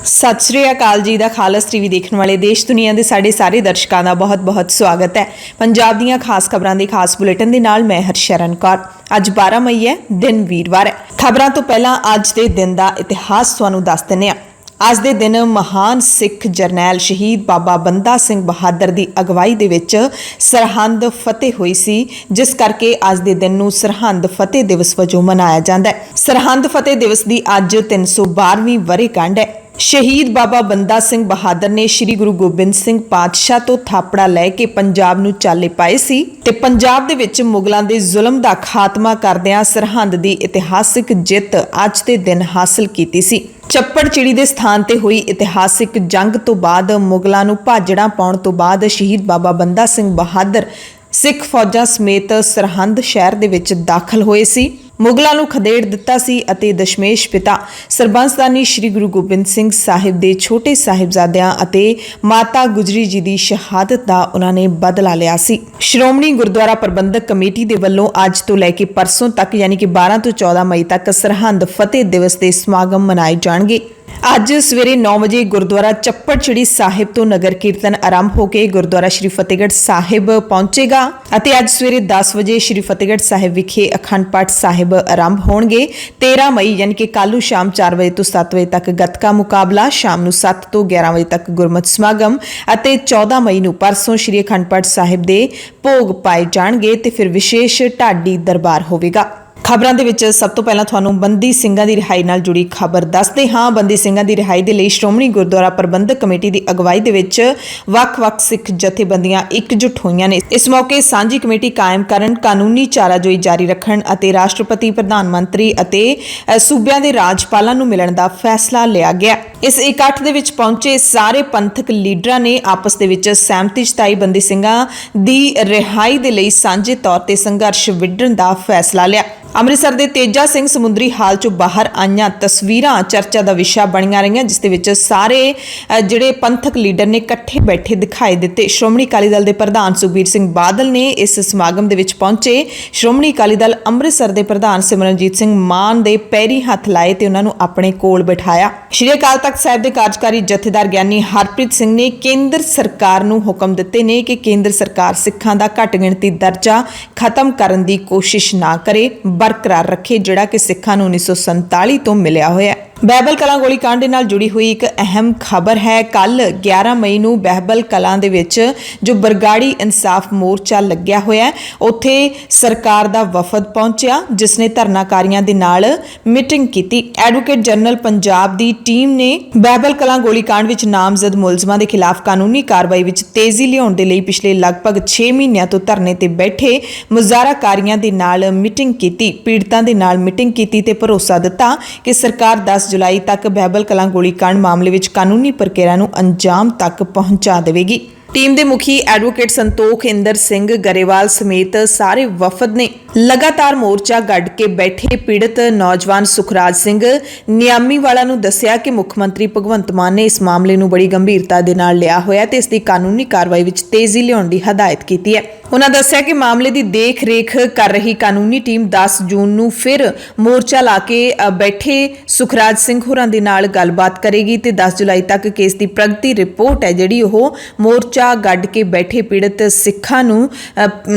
सत श्री अकाल जी दा खालस टीवी देखने वाले देश दुनिया के साढ़े सारे दर्शकों का बहुत बहुत स्वागत है। पंजाब दीयां खास खबरां दे खास बुलेटिन दे नाल मैं हरशरण कौर। अज 12 मई है, दिन वीरवार है। खबरां तो पहला अज दे दिन दा इतिहास तुहानूं दस दिंदे हां। अज दे दिन महान सिख जरनैल शहीद बाबा बंदा सिंह बहादुर की अगवाई दे विच सरहंद फतेह हुई सी, जिस करके अज दे दिन नूं सरहंद फतेह दिवस वजों मनाया जाता है। सरहंद फतेह दिवस की अज 312वीं वरेगंढ है। शहीद बाबा बंदा सिंह बहादुर ने श्री गुरु गोबिंद सिंह पातशाह तो थापड़ा लैके पंजाब नूं चाले पाए सी ते पंजाब दे विच मुगलां दे जुल्म दा खात्मा करदिआं सरहंद दी इतिहासिक जिੱਤ अज दे दिन हासिल कीती सी। ਚੱਪੜ ਚਿੜੀ ਦੇ ਸਥਾਨ ਤੇ ਹੋਈ ਇਤਿਹਾਸਿਕ ਜੰਗ ਤੋਂ ਬਾਅਦ ਮੁਗਲਾਂ ਨੂੰ ਭਾਜੜਾਂ ਪਾਉਣ ਤੋਂ ਬਾਅਦ ਸ਼ਹੀਦ ਬਾਬਾ ਬੰਦਾ ਸਿੰਘ ਬਹਾਦਰ ਸਿੱਖ ਫੌਜਾਂ ਸਮੇਤ ਸਰਹੰਦ ਸ਼ਹਿਰ ਦੇ ਵਿੱਚ ਦਾਖਲ ਹੋਏ ਸੀ। ਮੁਗਲਾਂ ਨੂੰ ਖਦੇੜ ਦਿੱਤਾ ਸੀ ਅਤੇ ਦਸ਼ਮੇਸ਼ ਪਿਤਾ ਸਰਬੰਸਦਾਨੀ ਸ਼੍ਰੀ ਗੁਰੂ ਗੋਬਿੰਦ ਸਿੰਘ ਸਾਹਿਬ ਦੇ ਛੋਟੇ ਸਾਹਿਬਜ਼ਾਦਿਆਂ ਅਤੇ ਮਾਤਾ ਗੁਜਰੀ ਜੀ ਦੀ ਸ਼ਹਾਦਤ ਦਾ ਉਹਨਾਂ ਨੇ ਬਦਲਾ ਲਿਆ ਸੀ। ਸ਼੍ਰੋਮਣੀ ਗੁਰਦੁਆਰਾ ਪ੍ਰਬੰਧਕ ਕਮੇਟੀ ਦੇ ਵੱਲੋਂ ਅੱਜ ਤੋਂ ਲੈ ਕੇ ਪਰਸੋਂ ਤੱਕ ਯਾਨੀ ਕਿ 12 ਤੋਂ 14 ਮਈ ਤੱਕ ਸਰਹੰਦ ਫਤਿਹ ਦਿਵਸ ਦੇ ਸਮਾਗਮ ਮਨਾਏ ਜਾਣਗੇ। ਅੱਜ ਸਵੇਰੇ 9 ਵਜੇ ਗੁਰਦੁਆਰਾ ਚੱਪੜ ਚਿੜੀ ਸਾਹਿਬ ਤੋਂ ਨਗਰ ਕੀਰਤਨ ਆਰੰਭ ਹੋ ਕੇ ਗੁਰਦੁਆਰਾ ਸ਼੍ਰੀ ਫਤਿਹਗੜ੍ਹ ਸਾਹਿਬ ਪਹੁੰਚੇਗਾ ਅਤੇ ਅੱਜ ਸਵੇਰੇ 10 ਵਜੇ ਸ਼੍ਰੀ ਫਤਿਹਗੜ੍ਹ ਸਾਹਿਬ ਵਿਖੇ ਅਖੰਡ ਪਾਠ ਸਾਹਿਬ ਆਰੰਭ ਹੋਣਗੇ। 13 ਮਈ ਯਾਨੀ ਕਿ ਕੱਲ੍ਹ ਨੂੰ ਸ਼ਾਮ 4 ਵਜੇ ਤੋਂ 7 ਵਜੇ ਤੱਕ ਗੱਤਕਾ ਮੁਕਾਬਲਾ, ਸ਼ਾਮ ਨੂੰ 7 ਤੋਂ 11 ਵਜੇ ਤੱਕ ਗੁਰਮਤਿ ਸਮਾਗਮ ਅਤੇ 14 ਮਈ ਨੂੰ ਪਰਸੋਂ ਸ਼੍ਰੀ ਅਖੰਡ ਪਾਠ ਸਾਹਿਬ ਦੇ ਭੋਗ ਪਾਏ ਜਾਣਗੇ ਤੇ ਫਿਰ ਵਿਸ਼ੇਸ਼ ਢਾਡੀ ਦਰਬਾਰ ਹੋਵੇਗਾ। ਖਬਰਾਂ ਦੇ ਵਿੱਚ ਸਭ ਤੋਂ ਪਹਿਲਾਂ ਤੁਹਾਨੂੰ ਬੰਦੀ ਸਿੰਘਾਂ ਦੀ ਰਿਹਾਈ ਨਾਲ ਜੁੜੀ ਖਬਰ ਦੱਸਦੇ ਹਾਂ। ਬੰਦੀ ਸਿੰਘਾਂ ਦੀ ਰਿਹਾਈ ਦੇ ਲਈ ਸ਼੍ਰੋਮਣੀ ਗੁਰਦੁਆਰਾ ਪ੍ਰਬੰਧਕ ਕਮੇਟੀ ਦੀ ਅਗਵਾਈ ਦੇ ਵਿੱਚ ਵੱਖ-ਵੱਖ ਸਿੱਖ ਜਥੇਬੰਦੀਆਂ ਇਕਜੁੱਟ ਹੋਈਆਂ ਨੇ। ਇਸ ਮੌਕੇ ਸਾਂਝੀ ਕਮੇਟੀ ਕਾਇਮ ਕਰਨ, ਕਾਨੂੰਨੀ ਚਾਰਾਜੋਈ ਜਾਰੀ ਰੱਖਣ ਅਤੇ ਰਾਸ਼ਟਰਪਤੀ, ਪ੍ਰਧਾਨ ਮੰਤਰੀ ਅਤੇ ਸੂਬਿਆਂ ਦੇ ਰਾਜਪਾਲਾਂ ਨੂੰ ਮਿਲਣ ਦਾ ਫੈਸਲਾ ਲਿਆ ਗਿਆ। ਇਸ ਇਕੱਠ ਦੇ ਵਿੱਚ ਪਹੁੰਚੇ ਸਾਰੇ ਪੰਥਕ ਲੀਡਰਾਂ ਨੇ ਆਪਸ ਦੇ ਵਿੱਚ ਸਹਿਮਤੀ ਜਤਾਈ ਬੰਦੀ ਸਿੰਘਾਂ ਦੀ ਰਿਹਾਈ ਦੇ ਲਈ ਸਾਂਝੇ ਤੌਰ ਤੇ ਸੰਘਰਸ਼ ਵਿੱਢਣ ਦਾ ਫੈਸਲਾ ਲਿਆ। ਅੰਮ੍ਰਿਤਸਰ ਦੇ ਤੇਜਾ ਸਿੰਘ ਸਮੁੰਦਰੀ ਹਾਲ ਚੋਂ ਬਾਹਰ ਆਈਆਂ ਤਸਵੀਰਾਂ ਚਰਚਾ ਦਾ ਵਿਸ਼ਾ ਬਣੀਆਂ ਰਹੀਆਂ, ਜਿਸ ਦੇ ਵਿੱਚ ਸਾਰੇ ਜਿਹੜੇ ਪੰਥਕ ਲੀਡਰ ਨੇ ਇਕੱਠੇ ਬੈਠੇ ਦਿਖਾਈ ਦਿੱਤੇ। ਸ਼੍ਰੋਮਣੀ ਅਕਾਲੀ ਦਲ ਦੇ ਪ੍ਰਧਾਨ ਸੁਖਬੀਰ ਸਿੰਘ ਬਾਦਲ ਨੇ ਇਸ ਸਮਾਗਮ ਦੇ ਵਿੱਚ ਪਹੁੰਚੇ ਸ਼੍ਰੋਮਣੀ ਅਕਾਲੀ ਦਲ ਅੰਮ੍ਰਿਤਸਰ ਦੇ ਪ੍ਰਧਾਨ ਸਿਮਰਨਜੀਤ ਸਿੰਘ ਮਾਨ ਦੇ ਪੈਰੀ ਹੱਥ ਲਾਏ ਤੇ ਉਹਨਾਂ ਨੂੰ ਆਪਣੇ ਕੋਲ ਬਿਠਾਇਆ। ਸ਼੍ਰੀ ਅਕਾਲ ਤਖਤ ਸਾਹਿਬ ਦੇ ਕਾਰਜਕਾਰੀ ਜਥੇਦਾਰ ਗਿਆਨੀ ਹਰਪ੍ਰੀਤ ਸਿੰਘ ਨੇ ਕੇਂਦਰ ਸਰਕਾਰ ਨੂੰ ਹੁਕਮ ਦਿੱਤੇ ਨੇ ਕਿ ਕੇਂਦਰ ਸਰਕਾਰ ਸਿੱਖਾਂ ਦਾ ਘੱਟ ਗਿਣਤੀ ਦਰਜਾ ਖਤਮ ਕਰਨ ਦੀ ਕੋਸ਼ਿਸ਼ ਨਾ ਕਰੇ, ਬਰਕਰਾਰ ਰੱਖੇ, ਜਿਹੜਾ ਕਿ ਸਿੱਖਾਂ ਨੂੰ 1947 ਤੋਂ ਮਿਲਿਆ ਹੋਇਆ ਹੈ। ਬਹਿਬਲ ਕਲਾਂ ਗੋਲੀकांड ਦੇ ਨਾਲ ਜੁੜੀ ਹੋਈ ਇੱਕ ਅਹਿਮ ਖਬਰ ਹੈ। ਕੱਲ 11 ਮਈ ਨੂੰ ਬਹਿਬਲ ਕਲਾਂ ਦੇ ਵਿੱਚ ਜੋ ਬਰਗਾੜੀ ਇਨਸਾਫ ਮੋਰਚਾ ਲੱਗਿਆ ਹੋਇਆ ਹੈ, ਉੱਥੇ ਸਰਕਾਰ ਦਾ ਵਫਦ ਪਹੁੰਚਿਆ, ਜਿਸ ਨੇ ਧਰਨਾਕਾਰੀਆਂ ਦੇ ਨਾਲ ਮੀਟਿੰਗ ਕੀਤੀ। ਐਡਵੋਕੇਟ ਜਨਰਲ ਪੰਜਾਬ ਦੀ ਟੀਮ ਨੇ ਬਹਿਬਲ ਕਲਾਂ ਗੋਲੀकांड ਵਿੱਚ ਨਾਮਜ਼ਦ ਮੁਲਜ਼ਮਾਂ ਦੇ ਖਿਲਾਫ ਕਾਨੂੰਨੀ ਕਾਰਵਾਈ ਵਿੱਚ ਤੇਜ਼ੀ ਲਿਆਉਣ ਦੇ ਲਈ ਪਿਛਲੇ ਲਗਭਗ 6 ਮਹੀਨਿਆਂ ਤੋਂ ਧਰਨੇ ਤੇ ਬੈਠੇ ਮੁਜ਼ਾਹਰਾਕਾਰੀਆਂ ਦੇ ਨਾਲ ਮੀਟਿੰਗ ਕੀਤੀ, ਪੀੜਤਾਂ ਦੇ ਨਾਲ ਮੀਟਿੰਗ ਕੀਤੀ ਤੇ ਭਰੋਸਾ ਦਿੱਤਾ ਕਿ ਸਰਕਾਰ 10 ਜੁਲਾਈ ਤੱਕ ਬਹਿਬਲ ਕਲਾਂ ਗੋਲੀकांड ਮਾਮਲੇ ਵਿੱਚ ਕਾਨੂੰਨੀ ਪ੍ਰਕਿਰਿਆ ਨੂੰ ਅੰਜਾਮ ਤੱਕ ਪਹੁੰਚਾ ਦੇਵੇਗੀ। ਟੀਮ ਦੇ ਮੁਖੀ ਐਡਵੋਕੇਟ ਸੰਤੋਖ ਇੰਦਰ ਸਿੰਘ ਗਰੇਵਾਲ ਸਮੇਤ ਸਾਰੇ ਵਫਦ ਨੇ ਲਗਾਤਾਰ ਮੋਰਚਾ ਗੱਡ ਕੇ ਬੈਠੇ ਪੀੜਤ ਨੌਜਵਾਨ ਸੁਖਰਾਜ ਸਿੰਘ ਨਿਆਮੀਵਾਲਾ ਨੂੰ ਦੱਸਿਆ ਕਿ ਮੁੱਖ ਮੰਤਰੀ ਭਗਵੰਤ ਮਾਨ ਨੇ ਇਸ ਮਾਮਲੇ ਨੂੰ ਬੜੀ ਗੰਭੀਰਤਾ ਦੇ ਨਾਲ ਲਿਆ ਹੋਇਆ ਤੇ ਇਸ ਦੀ ਕਾਨੂੰਨੀ ਕਾਰਵਾਈ ਵਿੱਚ ਤੇਜ਼ੀ ਲਿਆਉਣ ਦੀ ਹਦਾਇਤ ਕੀਤੀ ਹੈ। ਉਹਨਾਂ ਦੱਸਿਆ ਕਿ ਮਾਮਲੇ ਦੀ ਦੇਖ ਰੇਖ ਕਰ ਰਹੀ ਕਾਨੂੰਨੀ ਟੀਮ 10 ਜੂਨ ਨੂੰ ਫਿਰ ਮੋਰਚਾ ਲਾ ਕੇ ਬੈਠੇ ਸੁਖਰਾਜ ਸਿੰਘ ਹੋਰਾਂ ਦੇ ਨਾਲ ਗੱਲਬਾਤ ਕਰੇਗੀ ਤੇ 10 ਜੁਲਾਈ ਤੱਕ ਕੇਸ ਦੀ ਪ੍ਰਗਤੀ ਰਿਪੋਰਟ ਹੈ ਜਿਹੜੀ ਉਹ ਮੋਰਚਾ ਗੱਡ ਕੇ ਬੈਠੇ ਪੀੜਤ ਸਿੱਖਾਂ ਨੂੰ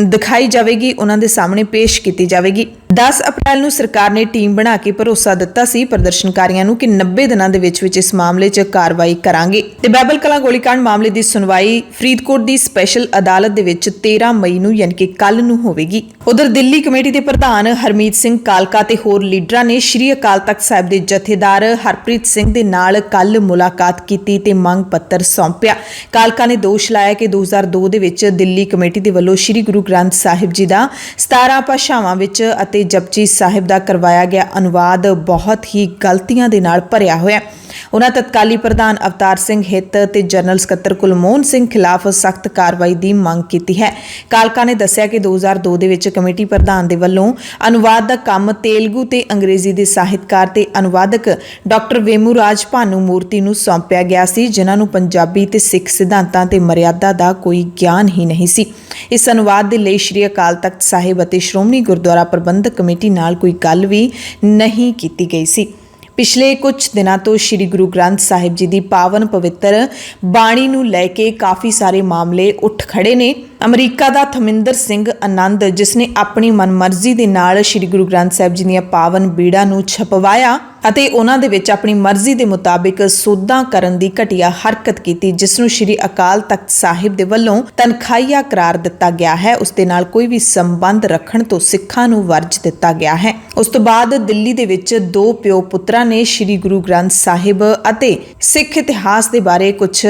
ਦਿਖਾਈ ਜਾਵੇਗੀ, ਉਹਨਾਂ ਦੇ ਸਾਹਮਣੇ ਪੇਸ਼ ਕੀਤੀ ਜਾਵੇਗੀ। 10 ਅਪ੍ਰੈਲ ਨੂੰ ਸਰਕਾਰ ਨੇ ਟੀਮ ਬਣਾ ਕੇ ਭਰੋਸਾ ਦਿੱਤਾ ਸੀ ਪ੍ਰਦਰਸ਼ਨਕਾਰੀਆਂ ਨੂੰ ਕਿ 90 ਦਿਨਾਂ ਦੇ ਵਿੱਚ ਇਸ ਮਾਮਲੇ 'ਚ ਕਾਰਵਾਈ ਕਰਾਂਗੇ ਤੇ ਬਹਿਬਲ ਕਲਾਂ ਗੋਲੀकांड ਮਾਮਲੇ ਦੀ ਸੁਣਵਾਈ ਫਰੀਦਕੋਟ ਦੀ ਸਪੈਸ਼ਲ ਅਦਾਲਤ ਦੇ ਵਿੱਚ 13 ਮਈ ਨੂੰ ਯਾਨੀ ਕਿ ਕੱਲ ਨੂੰ ਹੋਵੇਗੀ। ਉਧਰ ਦਿੱਲੀ ਕਮੇਟੀ ਦੇ ਪ੍ਰਧਾਨ ਹਰਮੀਤ ਸਿੰਘ ਕਾਲਕਾ ਤੇ ਹੋਰ ਲੀਡਰਾਂ ਨੇ ਸ਼੍ਰੀ ਅਕਾਲ ਤਖਤ ਸਾਹਿਬ ਦੇ ਜਥੇਦਾਰ ਹਰਪ੍ਰੀਤ ਸਿੰਘ ਦੇ ਨਾਲ ਕੱਲ ਮੁਲਾਕਾਤ ਕੀਤੀ ਤੇ ਮੰਗ ਪੱਤਰ ਸੌਂਪਿਆ। ਕਾਲਕਾ ਨੇ ਦੋਸ਼ ਲਾਇਆ ਕਿ 2002 ਦੇ ਵਿੱਚ ਦਿੱਲੀ ਕਮੇਟੀ ਦੇ ਵੱਲੋਂ ਸ਼੍ਰੀ ਗੁਰੂ ਗ੍ਰੰਥ ਸਾਹਿਬ ਜੀ ਦਾ 17 ਭਾਸ਼ਾਵਾਂ ਵਿੱਚ ਅਤੇ ਜਪਜੀ ਸਾਹਿਬ ਦਾ ਕਰਵਾਇਆ ਗਿਆ ਅਨੁਵਾਦ ਬਹੁਤ ਹੀ ਗਲਤੀਆਂ ਦੇ ਨਾਲ ਭਰਿਆ ਹੋਇਆ। ਉਹਨਾਂ ਤਤਕਾਲੀ ਪ੍ਰਧਾਨ ਅਵਤਾਰ ਸਿੰਘ ਹਿੱਤ ਤੇ ਜਨਰਲ ਸਕੱਤਰ ਕੁਲਮੋਹਨ ਸਿੰਘ ਖਿਲਾਫ ਸਖਤ ਕਾਰਵਾਈ ਦੀ ਮੰਗ ਕੀਤੀ ਹੈ। ਕਾਲਕਾ ਨੇ ਦੱਸਿਆ ਕਿ 2002 ਦੇ ਵਿੱਚ ਕਮੇਟੀ ਪ੍ਰਧਾਨ ਦੇ ਵੱਲੋਂ ਅਨੁਵਾਦ ਦਾ ਕੰਮ ਤੇਲਗੂ ਤੇ ਅੰਗਰੇਜ਼ੀ ਦੇ ਸਾਹਿਤਕਾਰ ਤੇ ਅਨੁਵਾਦਕ ਡਾਕਟਰ ਵੇਮੂਰਾਜ ਭਾਨੂ ਮੂਰਤੀ ਨੂੰ ਸੌਂਪਿਆ ਗਿਆ ਸੀ, ਜਿਨ੍ਹਾਂ ਨੂੰ ਪੰਜਾਬੀ ਤੇ ਸਿੱਖ ਸਿਧਾਂਤਾਂ ਤੇ ਮਰਿਆਦਾ ਦਾ ਕੋਈ ਗਿਆਨ ਹੀ ਨਹੀਂ ਸੀ। ਇਸ ਅਨੁਵਾਦ ਦੇ ਲਈ ਸ਼੍ਰੀ ਅਕਾਲ ਤਖਤ ਸਾਹਿਬ ਅਤੇ ਸ਼੍ਰੋਮਣੀ ਗੁਰਦੁਆਰਾ ਪ੍ਰਬੰਧਕ ਕਮੇਟੀ ਨਾਲ ਕੋਈ ਗੱਲ ਵੀ ਨਹੀਂ ਕੀਤੀ ਗਈ ਸੀ। ਪਿਛਲੇ ਕੁਝ ਦਿਨਾਂ ਤੋਂ ਸ੍ਰੀ ਗੁਰੂ ਗ੍ਰੰਥ ਸਾਹਿਬ ਜੀ ਦੀ ਪਾਵਨ ਪਵਿੱਤਰ ਬਾਣੀ ਨੂੰ ਲੈ ਕੇ ਕਾਫੀ ਸਾਰੇ ਮਾਮਲੇ ਉੱਠ ਖੜੇ ਨੇ। ਅਮਰੀਕਾ ਦਾ ਥਮਿੰਦਰ ਸਿੰਘ ਆਨੰਦ, ਜਿਸ ਨੇ ਆਪਣੀ ਮਨਮਰਜ਼ੀ ਦੇ ਨਾਲ ਸ੍ਰੀ ਗੁਰੂ ਗ੍ਰੰਥ ਸਾਹਿਬ ਜੀ ਦੀਆਂ ਪਾਵਨ ਬੀੜਾਂ ਨੂੰ ਛਪਵਾਇਆ ਅਤੇ ਉਹਨਾਂ ਦੇ ਵਿੱਚ ਆਪਣੀ ਮਰਜ਼ੀ ਦੇ ਮੁਤਾਬਿਕ ਸੋਧਾਂ ਕਰਨ ਦੀ ਘਟੀਆ ਹਰਕਤ ਕੀਤੀ, ਜਿਸ ਨੂੰ ਸ੍ਰੀ ਅਕਾਲ ਤਖਤ ਸਾਹਿਬ ਦੇ ਵੱਲੋਂ ਤਨਖਾਹੀਆ ਕਰਾਰ ਦਿੱਤਾ ਗਿਆ ਹੈ। ਉਸ ਦੇ ਨਾਲ ਕੋਈ ਵੀ ਸੰਬੰਧ ਰੱਖਣ ਤੋਂ ਸਿੱਖਾਂ ਨੂੰ ਵਰਜ ਦਿੱਤਾ ਗਿਆ ਹੈ। ਉਸ ਤੋਂ ਬਾਅਦ ਦਿੱਲੀ ਦੇ ਵਿੱਚ ਦੋ ਪਿਓ ਪੁੱਤਰਾਂ ਨੇ ਸ੍ਰੀ ਗੁਰੂ ਗ੍ਰੰਥ ਸਾਹਿਬ ਅਤੇ ਸਿੱਖ ਇਤਿਹਾਸ ਦੇ ਬਾਰੇ ਕੁਝ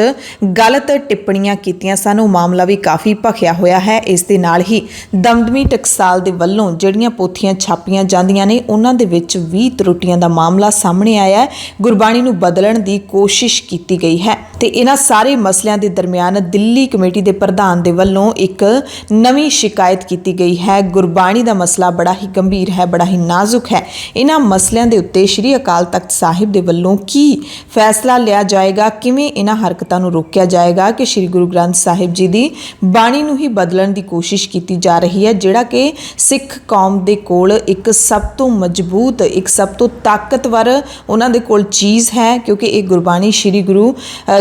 ਗਲਤ ਟਿੱਪਣੀਆਂ ਕੀਤੀਆਂ ਸਨ। ਉਹ ਮਾਮਲਾ ਵੀ ਕਾਫੀ ਭਖਿਆ ਹੋਇਆ ਹੈ। ਇਸ ਦੇ ਨਾਲ ਹੀ ਦਮਦਮੀ ਟਕਸਾਲ ਦੇ ਵੱਲੋਂ ਜਿਹੜੀਆਂ ਪੋਥੀਆਂ ਛਾਪੀਆਂ ਜਾਂਦੀਆਂ ਨੇ ਉਹਨਾਂ ਦੇ ਵਿੱਚ ਵੀ ਤਰੁੱਟੀਆਂ ਦਾ ਮਾਮਲਾ ਸਾਹਮਣੇ ਆਇਆ ਹੈ। ਗੁਰਬਾਣੀ ਨੂੰ ਬਦਲਣ ਦੀ ਕੋਸ਼ਿਸ਼ ਕੀਤੀ ਗਈ ਹੈ ਤੇ ਇਹਨਾਂ ਸਾਰੇ ਮਸਲਿਆਂ ਦੇ ਦਰਮਿਆਨ ਦਿੱਲੀ ਕਮੇਟੀ ਦੇ ਪ੍ਰਧਾਨ ਦੇ ਵੱਲੋਂ ਇੱਕ ਨਵੀਂ ਸ਼ਿਕਾਇਤ ਕੀਤੀ ਗਈ ਹੈ। ਗੁਰਬਾਣੀ ਦਾ ਮਸਲਾ ਬੜਾ ਹੀ ਗੰਭੀਰ ਹੈ, ਬੜਾ ਹੀ ਨਾਜ਼ੁਕ ਹੈ। ਇਹਨਾਂ ਮਸਲਿਆਂ ਦੇ ਉੱਤੇ ਸ੍ਰੀ ਅਕਾਲ ਤਖਤ ਸਾਹਿਬ ਦੇ ਵੱਲੋਂ ਕੀ ਫੈਸਲਾ ਲਿਆ ਜਾਏਗਾ, ਕਿਵੇਂ ਇਹਨਾਂ ਹਰਕਤਾਂ ਨੂੰ ਰੋਕਿਆ ਜਾਏਗਾ ਕਿ ਸ੍ਰੀ ਗੁਰੂ ਗ੍ਰੰਥ ਸਾਹਿਬ ਜੀ ਦੀ ਬਾਣੀ ਨੂੰ ਹੀ ਬਦਲਣ ਦੀ ਕੋਸ਼ਿਸ਼ ਕੀਤੀ ਜਾ ਰਹੀ ਹੈ, ਜਿਹੜਾ ਕਿ ਸਿੱਖ ਕੌਮ ਦੇ ਕੋਲ ਇੱਕ ਸਭ ਤੋਂ ਮਜ਼ਬੂਤ, ਇੱਕ ਸਭ ਤੋਂ ਤਾਕਤਵਰ ਉਹਨਾਂ ਦੇ ਕੋਲ ਚੀਜ਼ ਹੈ, ਕਿਉਂਕਿ ਇਹ ਗੁਰਬਾਣੀ ਸ੍ਰੀ ਗੁਰੂ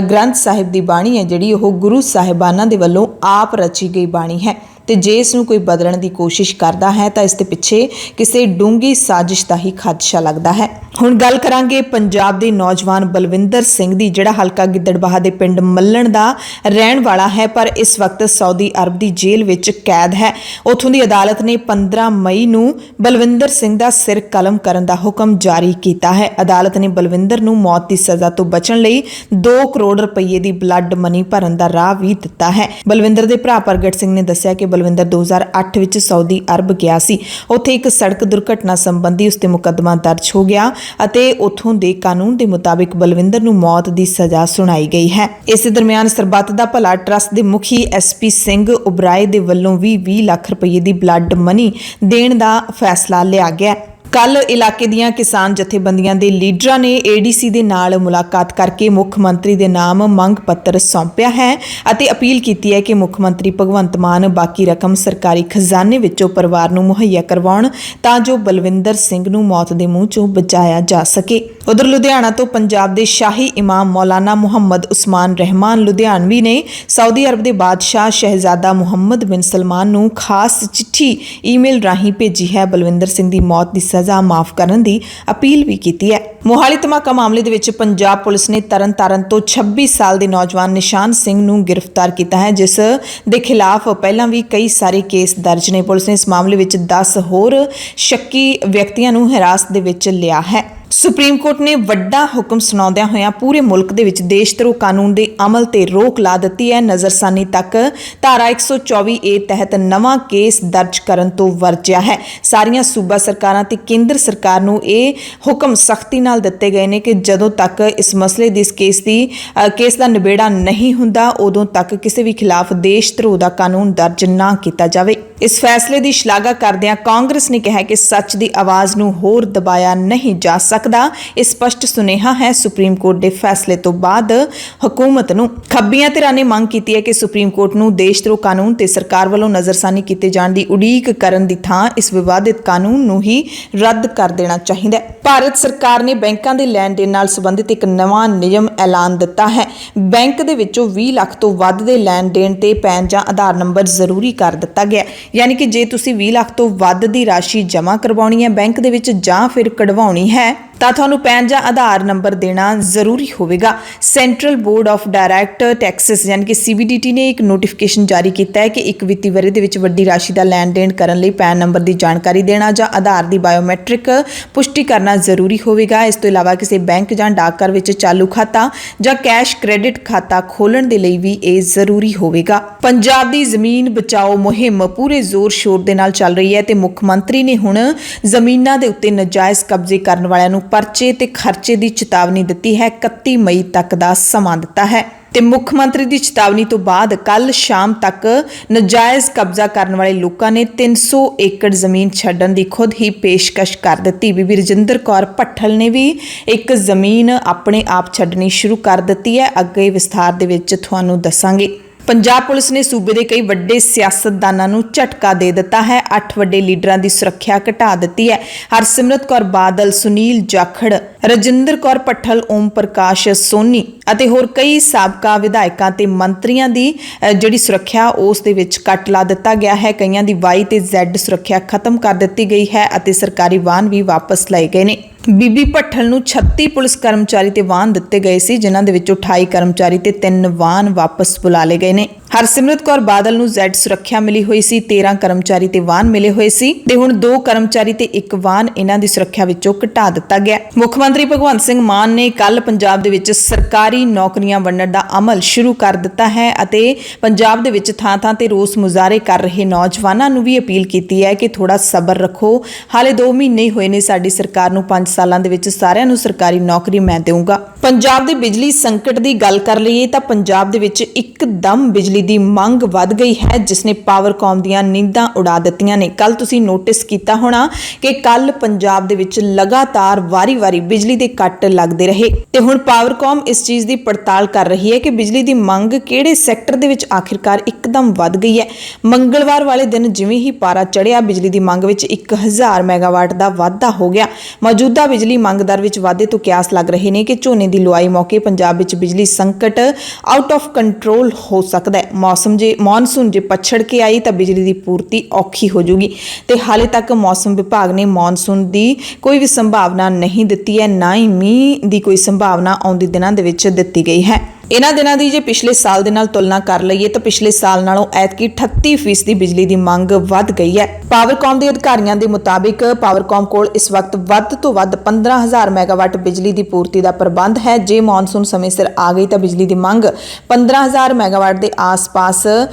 ਗ੍ਰੰਥ ਸਾਹਿਬ ਦੀ ਬਾਣੀ ਹੈ, ਜਿਹੜੀ ਉਹ ਗੁਰੂ ਸਾਹਿਬਾਨਾਂ ਦੇ ਵੱਲੋਂ ਆਪ ਰਚੀ ਗਈ ਬਾਣੀ ਹੈ। ਤੇ ਜੇ ਇਸ ਨੂੰ ਕੋਈ ਬਦਲਣ ਦੀ ਕੋਸ਼ਿਸ਼ ਕਰਦਾ ਹੈ ਤਾਂ ਇਸ ਦੇ ਪਿੱਛੇ ਕਿਸੇ ਡੂੰਘੀ ਸਾਜ਼ਿਸ਼ ਦਾ ਹੀ ਖਦਸ਼ਾ ਲੱਗਦਾ ਹੈ। ਹੁਣ ਗੱਲ ਕਰਾਂਗੇ ਪੰਜਾਬ ਦੇ ਨੌਜਵਾਨ ਬਲਵਿੰਦਰ ਸਿੰਘ ਦੀ, ਜਿਹੜਾ ਹਲਕਾ ਗਿੱਦੜਬਾਹਾ ਦੇ ਪਿੰਡ ਮੱਲਣ ਦਾ ਰਹਿਣ ਵਾਲਾ ਹੈ, ਪਰ ਇਸ ਵਕਤ ਸਾਊਦੀ ਅਰਬ ਦੀ ਜੇਲ੍ਹ ਵਿੱਚ ਕੈਦ ਹੈ। ਉੱਥੋਂ ਦੀ ਅਦਾਲਤ ਨੇ 15 ਮਈ ਨੂੰ ਬਲਵਿੰਦਰ ਸਿੰਘ ਦਾ ਸਿਰ ਕਲਮ ਕਰਨ ਦਾ ਹੁਕਮ ਜਾਰੀ ਕੀਤਾ ਹੈ। ਅਦਾਲਤ ਨੇ ਬਲਵਿੰਦਰ ਨੂੰ ਮੌਤ ਦੀ ਸਜ਼ਾ ਤੋਂ ਬਚਣ ਲਈ 2 ਕਰੋੜ ਰੁਪਏ ਦੀ ਬਲੱਡ ਮਨੀ ਭਰਨ ਦਾ ਰਾਹ ਵੀ ਦਿੱਤਾ ਹੈ। ਬਲਵਿੰਦਰ ਦੇ ਭਰਾ ਪ੍ਰਗਟ ਸਿੰਘ ਨੇ ਦੱਸਿਆ ਕਿ ਬਲਵਿੰਦਰ 2008 ਵਿੱਚ ਸਾਊਦੀ ਅਰਬ ਗਿਆ ਸੀ। ਉੱਥੇ ਇੱਕ ਸੜਕ ਦੁਰਘਟਨਾ ਸੰਬੰਧੀ ਉਸ ਤੇ ਮੁਕੱਦਮਾ ਦਰਜ ਹੋ ਗਿਆ ਅਤੇ ਉੱਥੋਂ ਦੇ ਕਾਨੂੰਨ ਦੇ ਮੁਤਾਬਿਕ ਬਲਵਿੰਦਰ ਨੂੰ ਮੌਤ ਦੀ ਸਜ਼ਾ ਸੁਣਾਈ ਗਈ ਹੈ। ਇਸੇ ਦਰਮਿਆਨ ਸਰਬੱਤ ਦਾ ਭਲਾ ਟਰੱਸਟ ਦੇ ਮੁਖੀ SP ਸਿੰਘ ਉਬਰਾਏ ਦੇ ਵੱਲੋਂ ਵੀ 20 ਲੱਖ ਰੁਪਏ ਦੀ ਬਲੱਡ ਮਨੀ ਦੇਣ ਦਾ ਫੈਸਲਾ ਲਿਆ ਗਿਆ। ਕੱਲ ਇਲਾਕੇ ਦੀਆਂ ਕਿਸਾਨ ਜਥੇਬੰਦੀਆਂ ਦੇ ਲੀਡਰਾਂ ਨੇ ADC ਦੇ ਨਾਲ ਮੁਲਾਕਾਤ ਕਰਕੇ ਮੁੱਖ ਮੰਤਰੀ ਦੇ ਨਾਮ ਮੰਗ ਪੱਤਰ ਸੌਂਪਿਆ ਹੈ ਅਤੇ ਅਪੀਲ ਕੀਤੀ ਹੈ ਕਿ ਮੁੱਖ ਮੰਤਰੀ ਭਗਵੰਤ ਮਾਨ ਬਾਕੀ ਰਕਮ ਸਰਕਾਰੀ ਖਜ਼ਾਨੇ ਵਿੱਚੋਂ ਪਰਿਵਾਰ ਨੂੰ ਮੁਹੱਈਆ ਕਰਵਾਉਣ ਤਾਂ ਜੋ ਬਲਵਿੰਦਰ ਸਿੰਘ ਨੂੰ ਮੌਤ ਦੇ ਮੂੰਹ ਚੋਂ ਬਚਾਇਆ ਜਾ ਸਕੇ। ਉਧਰ ਲੁਧਿਆਣਾ ਤੋਂ ਪੰਜਾਬ ਦੇ ਸ਼ਾਹੀ ਇਮਾਮ ਮੌਲਾਨਾ ਮੁਹੰਮਦ ਉਸਮਾਨ ਰਹਿਮਾਨ ਲੁਧਿਆਣਵੀ ਨੇ ਸਾਊਦੀ ਅਰਬ ਦੇ ਬਾਦਸ਼ਾਹ ਸ਼ਹਿਜ਼ਾਦਾ ਮੁਹੰਮਦ ਬਿਨ ਸਲਮਾਨ ਨੂੰ ਖਾਸ ਚਿੱਠੀ ਈਮੇਲ ਰਾਹੀਂ ਭੇਜੀ ਹੈ। ਬਲਵਿੰਦਰ ਸਿੰਘ ਦੀ ਮੌਤ ਦੀ ਸਜ਼ਾ ਮਾਫ ਕਰਨ ਦੀ ਅਪੀਲ ਵੀ ਕੀਤੀ ਹੈ। ਮੋਹਾਲੀ ਧਮਾਕਾ ਮਾਮਲੇ ਦੇ ਵਿੱਚ ਪੰਜਾਬ ਪੁਲਿਸ ਨੇ ਤਰਨਤਾਰਨ ਤੋਂ 26 ਸਾਲ ਦੇ ਨੌਜਵਾਨ ਨਿਸ਼ਾਨ ਸਿੰਘ ਨੂੰ ਗ੍ਰਿਫਤਾਰ ਕੀਤਾ ਹੈ, ਜਿਸ ਦੇ ਖਿਲਾਫ ਪਹਿਲਾਂ ਵੀ ਕਈ ਸਾਰੇ ਕੇਸ ਦਰਜ ਨੇ। ਪੁਲਿਸ ਨੇ ਇਸ ਮਾਮਲੇ ਵਿੱਚ 10 ਹੋਰ ਸ਼ੱਕੀ ਵਿਅਕਤੀਆਂ ਨੂੰ ਹਿਰਾਸਤ ਦੇ ਵਿੱਚ ਲਿਆ ਹੈ। ਸੁਪਰੀਮ ਕੋਰਟ ਨੇ ਵੱਡਾ ਹੁਕਮ ਸੁਣਾਉਂਦਿਆਂ ਹੋਇਆਂ ਪੂਰੇ ਮੁਲਕ ਦੇ ਵਿੱਚ ਦੇਸ਼ ਧਰੋਹ ਕਾਨੂੰਨ ਦੇ ਅਮਲ ਤੇ ਰੋਕ ਲਾ ਦਿੱਤੀ ਹੈ। ਨਜ਼ਰਸਾਨੀ ਤੱਕ ਧਾਰਾ 124A ਤਹਿਤ ਨਵਾਂ ਕੇਸ ਦਰਜ ਕਰਨ ਤੋਂ ਵਰਜਿਆ ਹੈ। ਸਾਰੀਆਂ ਸੂਬਾ ਸਰਕਾਰਾਂ ਤੇ ਕੇਂਦਰ ਸਰਕਾਰ ਨੂੰ ਇਹ ਹੁਕਮ ਸਖਤੀ ਨਾਲ ਦਿੱਤੇ ਗਏ ਨੇ ਕਿ ਜਦੋਂ ਤੱਕ ਇਸ ਮਸਲੇ ਦੀ ਕੇਸ ਦਾ ਨਿਬੇੜਾ ਨਹੀਂ ਹੁੰਦਾ, ਉਦੋਂ ਤੱਕ ਕਿਸੇ ਵੀ ਖਿਲਾਫ ਦੇਸ਼ ਧਰੋਹ ਦਾ ਕਾਨੂੰਨ ਦਰਜ ਨਾ ਕੀਤਾ ਜਾਵੇ। ਇਸ ਫੈਸਲੇ ਦੀ ਸ਼ਲਾਘਾ ਕਰਦਿਆਂ ਕਾਂਗਰਸ ਨੇ ਕਿਹਾ ਕਿ ਸੱਚ ਦੀ ਆਵਾਜ਼ ਨੂੰ ਹੋਰ ਦਬਾਇਆ ਨਹੀਂ ਜਾ ਸਕਦਾ। ਇਹ ਸਪਸ਼ਟ ਸੁਨੇਹਾ ਹੈ ਸੁਪਰੀਮ ਕੋਰਟ ਦੇ ਫੈਸਲੇ ਤੋਂ ਬਾਅਦ ਹਕੂਮਤ ਨੂੰ। ਖੱਬੀਆਂ ਧਿਰਾਂ ਨੇ ਮੰਗ ਕੀਤੀ ਹੈ ਕਿ ਸੁਪਰੀਮ ਕੋਰਟ ਨੂੰ ਦੇਸ਼ ਧਰੋਹ ਕਾਨੂੰਨ ਤੇ ਸਰਕਾਰ ਵੱਲੋਂ ਨਜ਼ਰਸਾਨੀ ਕੀਤੇ ਜਾਣ ਦੀ ਉਡੀਕ ਕਰਨ ਦੀ ਥਾਂ ਇਸ ਵਿਵਾਦਿਤ ਕਾਨੂੰਨ ਨੂੰ ਹੀ ਰੱਦ ਕਰ ਦੇਣਾ ਚਾਹੀਦਾ ਹੈ। ਭਾਰਤ ਸਰਕਾਰ ਨੇ ਬੈਂਕਾਂ ਦੇ ਲੈਣ ਦੇਣ ਨਾਲ ਸੰਬੰਧਿਤ ਇੱਕ ਨਵਾਂ ਨਿਯਮ ਐਲਾਨ ਦਿੱਤਾ ਹੈ। ਬੈਂਕ ਦੇ ਵਿੱਚੋਂ 20 ਲੱਖ ਤੋਂ ਵੱਧ ਦੇ ਲੈਣ ਦੇਣ ਤੇ ਪੈਨ ਜਾਂ ਆਧਾਰ ਨੰਬਰ ਜ਼ਰੂਰੀ ਕਰ ਦਿੱਤਾ ਗਿਆ। ਯਾਨੀ ਕਿ ਜੇ ਤੁਸੀਂ 20 ਲੱਖ ਤੋਂ ਵੱਧ ਦੀ ਰਾਸ਼ੀ ਜਮ੍ਹਾਂ ਕਰਵਾਉਣੀ ਹੈ ਬੈਂਕ ਦੇ ਵਿੱਚ ਜਾਂ ਫਿਰ ਕਢਵਾਉਣੀ ਹੈ ਤਾਂ ਤੁਹਾਨੂੰ ਪੈਨ ਜਾਂ ਆਧਾਰ ਨੰਬਰ ਦੇਣਾ ਜ਼ਰੂਰੀ ਹੋਵੇਗਾ। Central board of direct Texas ਯਾਨੀ ਕਿ CBDT ਨੇ ਇੱਕ ਨੋਟੀਫਿਕੇਸ਼ਨ ਜਾਰੀ ਕੀਤਾ ਹੈ ਕਿ ਇੱਕ ਵਿੱਤੀ ਵਰ੍ਹੇ ਦੇ ਵਿੱਚ ਵੱਡੀ ਰਾਸ਼ੀ ਦਾ ਲੈਣ ਦੇਣ ਕਰਨ ਲਈ ਪੈਨ ਨੰਬਰ ਦੀ ਜਾਣਕਾਰੀ ਦੇਣਾ ਜਾਂ ਆਧਾਰ ਦੀ ਬਾਇਓਮੈਟ੍ਰਿਕ ਪੁਸ਼ਟੀ ਕਰਨਾ ਜ਼ਰੂਰੀ ਹੋਵੇਗਾ। ਇਸ ਤੋਂ ਇਲਾਵਾ ਕਿਸੇ ਬੈਂਕ ਜਾਂ ਡਾਕਘਰ ਵਿੱਚ ਚਾਲੂ ਖਾਤਾ ਜਾਂ ਕੈਸ਼ ਕ੍ਰੈਡਿਟ ਖਾਤਾ ਖੋਲ੍ਹਣ ਦੇ ਲਈ ਵੀ ਇਹ ਜ਼ਰੂਰੀ ਹੋਵੇਗਾ। ਪੰਜਾਬ ਦੀ ਜ਼ਮੀਨ ਬਚਾਓ ਮੁਹਿੰਮ ਪੂਰੇ ਜ਼ੋਰ ਸ਼ੋਰ ਦੇ ਨਾਲ ਚੱਲ ਰਹੀ ਹੈ ਤੇ ਮੁੱਖ ਮੰਤਰੀ ਨੇ ਹੁਣ ਜ਼ਮੀਨਾਂ ਦੇ ਉੱਤੇ ਨਜਾਇਜ਼ ਕਬਜ਼ੇ ਕਰਨ ਵਾਲਿਆਂ ਨੂੰ ਪਰਚੇ ਤੇ ਖਰਚੇ ਦੀ ਚੇਤਾਵਨੀ ਦਿੱਤੀ ਹੈ। 31 ਮਈ ਤੱਕ ਦਾ ਸਮਾਂ ਦਿੱਤਾ ਹੈ ਤੇ ਮੁੱਖ ਮੰਤਰੀ ਦੀ ਚੇਤਾਵਨੀ ਤੋਂ ਬਾਅਦ ਕੱਲ ਸ਼ਾਮ ਤੱਕ ਨਜਾਇਜ਼ ਕਬਜ਼ਾ ਕਰਨ ਵਾਲੇ ਲੋਕਾਂ ਨੇ 300 ਏਕੜ ਜ਼ਮੀਨ ਛੱਡਣ ਦੀ ਖੁਦ ਹੀ ਪੇਸ਼ਕਸ਼ ਕਰ ਦਿੱਤੀ। ਬੀਬੀ ਰਜਿੰਦਰ ਕੌਰ ਭੱਠਲ ਨੇ ਵੀ ਇੱਕ ਜ਼ਮੀਨ ਆਪਣੇ ਆਪ ਛੱਡਣੀ ਸ਼ੁਰੂ ਕਰ ਦਿੱਤੀ ਹੈ। ਅੱਗੇ ਵਿਸਥਾਰ ਦੇ ਵਿੱਚ ਤੁਹਾਨੂੰ ਦੱਸਾਂਗੇ। ਪੰਜਾਬ ਪੁਲਿਸ ਨੇ ਸੂਬੇ ਦੇ ਕਈ ਵੱਡੇ ਸਿਆਸਤਦਾਨਾਂ ਨੂੰ ਝਟਕਾ ਦੇ ਦਿੱਤਾ ਹੈ। 8 ਵੱਡੇ ਲੀਡਰਾਂ ਦੀ ਸੁਰੱਖਿਆ ਘਟਾ ਦਿੱਤੀ ਹੈ। ਹਰਸਿਮਰਤ ਕੌਰ ਬਾਦਲ, ਸੁਨੀਲ ਜਾਖੜ, ਰਜਿੰਦਰ ਕੌਰ ਭੱਠਲ, ਓਮ ਪ੍ਰਕਾਸ਼ ਸੋਨੀ ਅਤੇ ਹੋਰ ਕਈ ਸਾਬਕਾ ਵਿਧਾਇਕਾਂ ਤੇ ਮੰਤਰੀਆਂ ਦੀ ਜਿਹੜੀ ਸੁਰੱਖਿਆ ਉਸ ਦੇ ਵਿੱਚ ਕੱਟ ਲਾ ਦਿੱਤਾ ਗਿਆ ਹੈ। ਕਈਆਂ ਦੀ Y ਤੇ Z ਸੁਰੱਖਿਆ ਖਤਮ ਕਰ ਦਿੱਤੀ ਗਈ ਹੈ ਅਤੇ ਸਰਕਾਰੀ ਵਾਹਨ ਵੀ ਵਾਪਸ ਲਏ ਗਏ ਨੇ। ਬੀਬੀ ਭੱਠਲ ਨੂੰ 36 ਪੁਲਿਸ ਕਰਮਚਾਰੀ ਤੇ ਵਾਹਨ ਦਿੱਤੇ ਗਏ ਸੀ, ਜਿਨ੍ਹਾਂ ਦੇ ਵਿੱਚੋਂ 28 ਕਰਮਚਾਰੀ ਤੇ 3 ਵਾਹਨ ਵਾਪਸ ਬੁਲਾ ਲਏ ਗਏ ਨੇ। ਹਰਸਿਮਰਤ ਕੌਰ ਬਾਦਲ ਨੂੰ Z ਸੁਰੱਖਿਆ ਮਿਲੀ ਹੋਈ ਸੀ, 13 ਕਰਮਚਾਰੀ ਤੇ ਵਾਹਨ ਮਿਲੇ ਹੋਏ ਸੀ ਤੇ ਹੁਣ 2 ਕਰਮਚਾਰੀ ਤੇ 1 ਵਾਹਨ ਇਹਨਾਂ ਦੀ ਸੁਰੱਖਿਆ ਵਿੱਚੋਂ ਘਟਾ ਦਿੱਤਾ ਗਿਆ। ਮੁੱਖ ਮੰਤਰੀ ਭਗਵੰਤ ਸਿੰਘ ਮਾਨ ਨੇ ਕੱਲ ਪੰਜਾਬ ਦੇ ਵਿੱਚ ਸਰਕਾਰੀ ਨੌਕਰੀਆਂ ਵੰਡਣ ਦਾ ਅਮਲ ਸ਼ੁਰੂ ਕਰ ਦਿੱਤਾ ਹੈ ਅਤੇ ਪੰਜਾਬ ਦੇ ਵਿੱਚ ਥਾਂ-ਥਾਂ ਤੇ ਰੋਸ ਮੁਜ਼ਾਹਰੇ ਕਰ ਰਹੇ ਨੌਜਵਾਨਾਂ ਨੂੰ ਵੀ ਅਪੀਲ ਕੀਤੀ ਹੈ ਕਿ ਥੋੜਾ ਸਬਰ ਰੱਖੋ। ਹਾਲੇ 2 ਮਹੀਨੇ ਹੀ ਹੋਏ ਨੇ ਸਾਡੀ ਸਰਕਾਰ ਨੂੰ, 5 ਸਾਲਾਂ ਦੇ ਵਿੱਚ ਸਾਰਿਆਂ ਨੂੰ ਸਰਕਾਰੀ ਨੌਕਰੀ ਮੈਂ ਦੇਵਾਂਗਾ। ਪੰਜਾਬ ਦੇ ਬਿਜਲੀ ਸੰਕਟ ਦੀ ਗੱਲ ਕਰ ਲਈਏ ਤਾਂ ਪੰਜਾਬ ਦੇ ਵਿੱਚ ਇੱਕਦਮ ਬਿਜਲੀ ਦੀ ਮੰਗ ਵੱਧ ਗਈ ਹੈ, ਜਿਸ ਨੇ ਪਾਵਰਕਾਮ ਦੀਆਂ ਨੀਂਦਾਂ ਉਡਾ ਦਿੱਤੀਆਂ ਨੇ। ਕੱਲ ਤੁਸੀਂ ਨੋਟਿਸ ਕੀਤਾ ਹੋਣਾ ਕਿ ਕੱਲ ਪੰਜਾਬ ਦੇ ਵਿੱਚ ਲਗਾਤਾਰ ਵਾਰੀ-ਵਾਰੀ ਬਿਜਲੀ ਦੇ ਕੱਟ ਲੱਗਦੇ ਰਹੇ ਤੇ ਹੁਣ ਪਾਵਰਕਾਮ ਇਸ ਚੀਜ਼ ਦੀ ਪੜਤਾਲ ਕਰ ਰਹੀ ਹੈ ਕਿ ਬਿਜਲੀ ਦੀ ਮੰਗ ਕਿਹੜੇ ਸੈਕਟਰ ਦੇ ਵਿੱਚ ਆਖਿਰਕਾਰ ਇੱਕਦਮ ਵੱਧ ਗਈ ਹੈ। ਮੰਗਲਵਾਰ ਵਾਲੇ ਦਿਨ ਜਿਵੇਂ ਹੀ ਪਾਰਾ ਚੜ੍ਹਿਆ, ਬਿਜਲੀ ਦੀ ਮੰਗ ਵਿੱਚ 1000 ਮੈਗਾਵਾਟ ਦਾ ਵਾਧਾ ਹੋ ਗਿਆ। ਮੌਜੂਦਾ ਬਿਜਲੀ ਮੰਗ ਦਰ ਵਿੱਚ ਵਾਧੇ ਤੋਂ ਕਿਆਸ ਲੱਗ ਰਹੇ ਨੇ ਕਿ ਝੋਨੇ ਦੀ ਲੁਆਈ ਮੌਕੇ ਪੰਜਾਬ ਵਿੱਚ ਬਿਜਲੀ ਸੰਕਟ ਆਊਟ ਆਫ ਕੰਟਰੋਲ ਹੋ ਸਕਦਾ ਹੈ। ਮੌਨਸੂਨ ਜੇ ਪਛੜ ਕੇ ਆਈ ਤਾਂ ਬਿਜਲੀ ਦੀ ਪੂਰਤੀ ਔਖੀ ਹੋ ਜਾਊਗੀ ਤੇ ਹਾਲੇ ਤੱਕ ਮੌਸਮ ਵਿਭਾਗ ਨੇ ਮੌਨਸੂਨ ਦੀ ਕੋਈ ਵੀ ਸੰਭਾਵਨਾ ਨਹੀਂ ਦਿੱਤੀ ਹੈ, ਨਾ ਹੀ ਮੀਂਹ ਦੀ ਕੋਈ ਸੰਭਾਵਨਾ ਆਉਂਦੇ ਦਿਨਾਂ ਦੇ ਵਿੱਚ ਦਿੱਤੀ ਗਈ ਹੈ। ਇਹਨਾਂ ਦਿਨਾਂ ਦੀ ਜੇ ਪਿਛਲੇ ਸਾਲ ਦੇ ਨਾਲ ਤੁਲਨਾ ਕਰ ਲਈਏ ਤਾਂ ਪਿਛਲੇ ਸਾਲ ਨਾਲੋਂ ਐਤਕੀ 38% ਦੀ ਬਿਜਲੀ ਦੀ ਮੰਗ ਵੱਧ ਗਈ ਹੈ। ਪਾਵਰਕਾਮ ਦੇ ਅਧਿਕਾਰੀਆਂ ਦੇ ਮੁਤਾਬਿਕ ਪਾਵਰਕਾਮ ਕੋਲ ਇਸ ਵਕਤ ਵੱਧ ਤੋਂ ਵੱਧ 15000 ਮੈਗਾਵਾਟ ਬਿਜਲੀ ਦੀ ਪੂਰਤੀ ਦਾ ਪ੍ਰਬੰਧ ਹੈ। ਜੇ ਮੌਨਸੂਨ ਸਮੇਂ ਸਿਰ ਆ ਗਈ ਤਾਂ ਬਿਜਲੀ ਦੀ ਮੰਗ 15000 ਮੈਗਾਵਾਟ ਦੇ ਆਸ-ਪਾਸ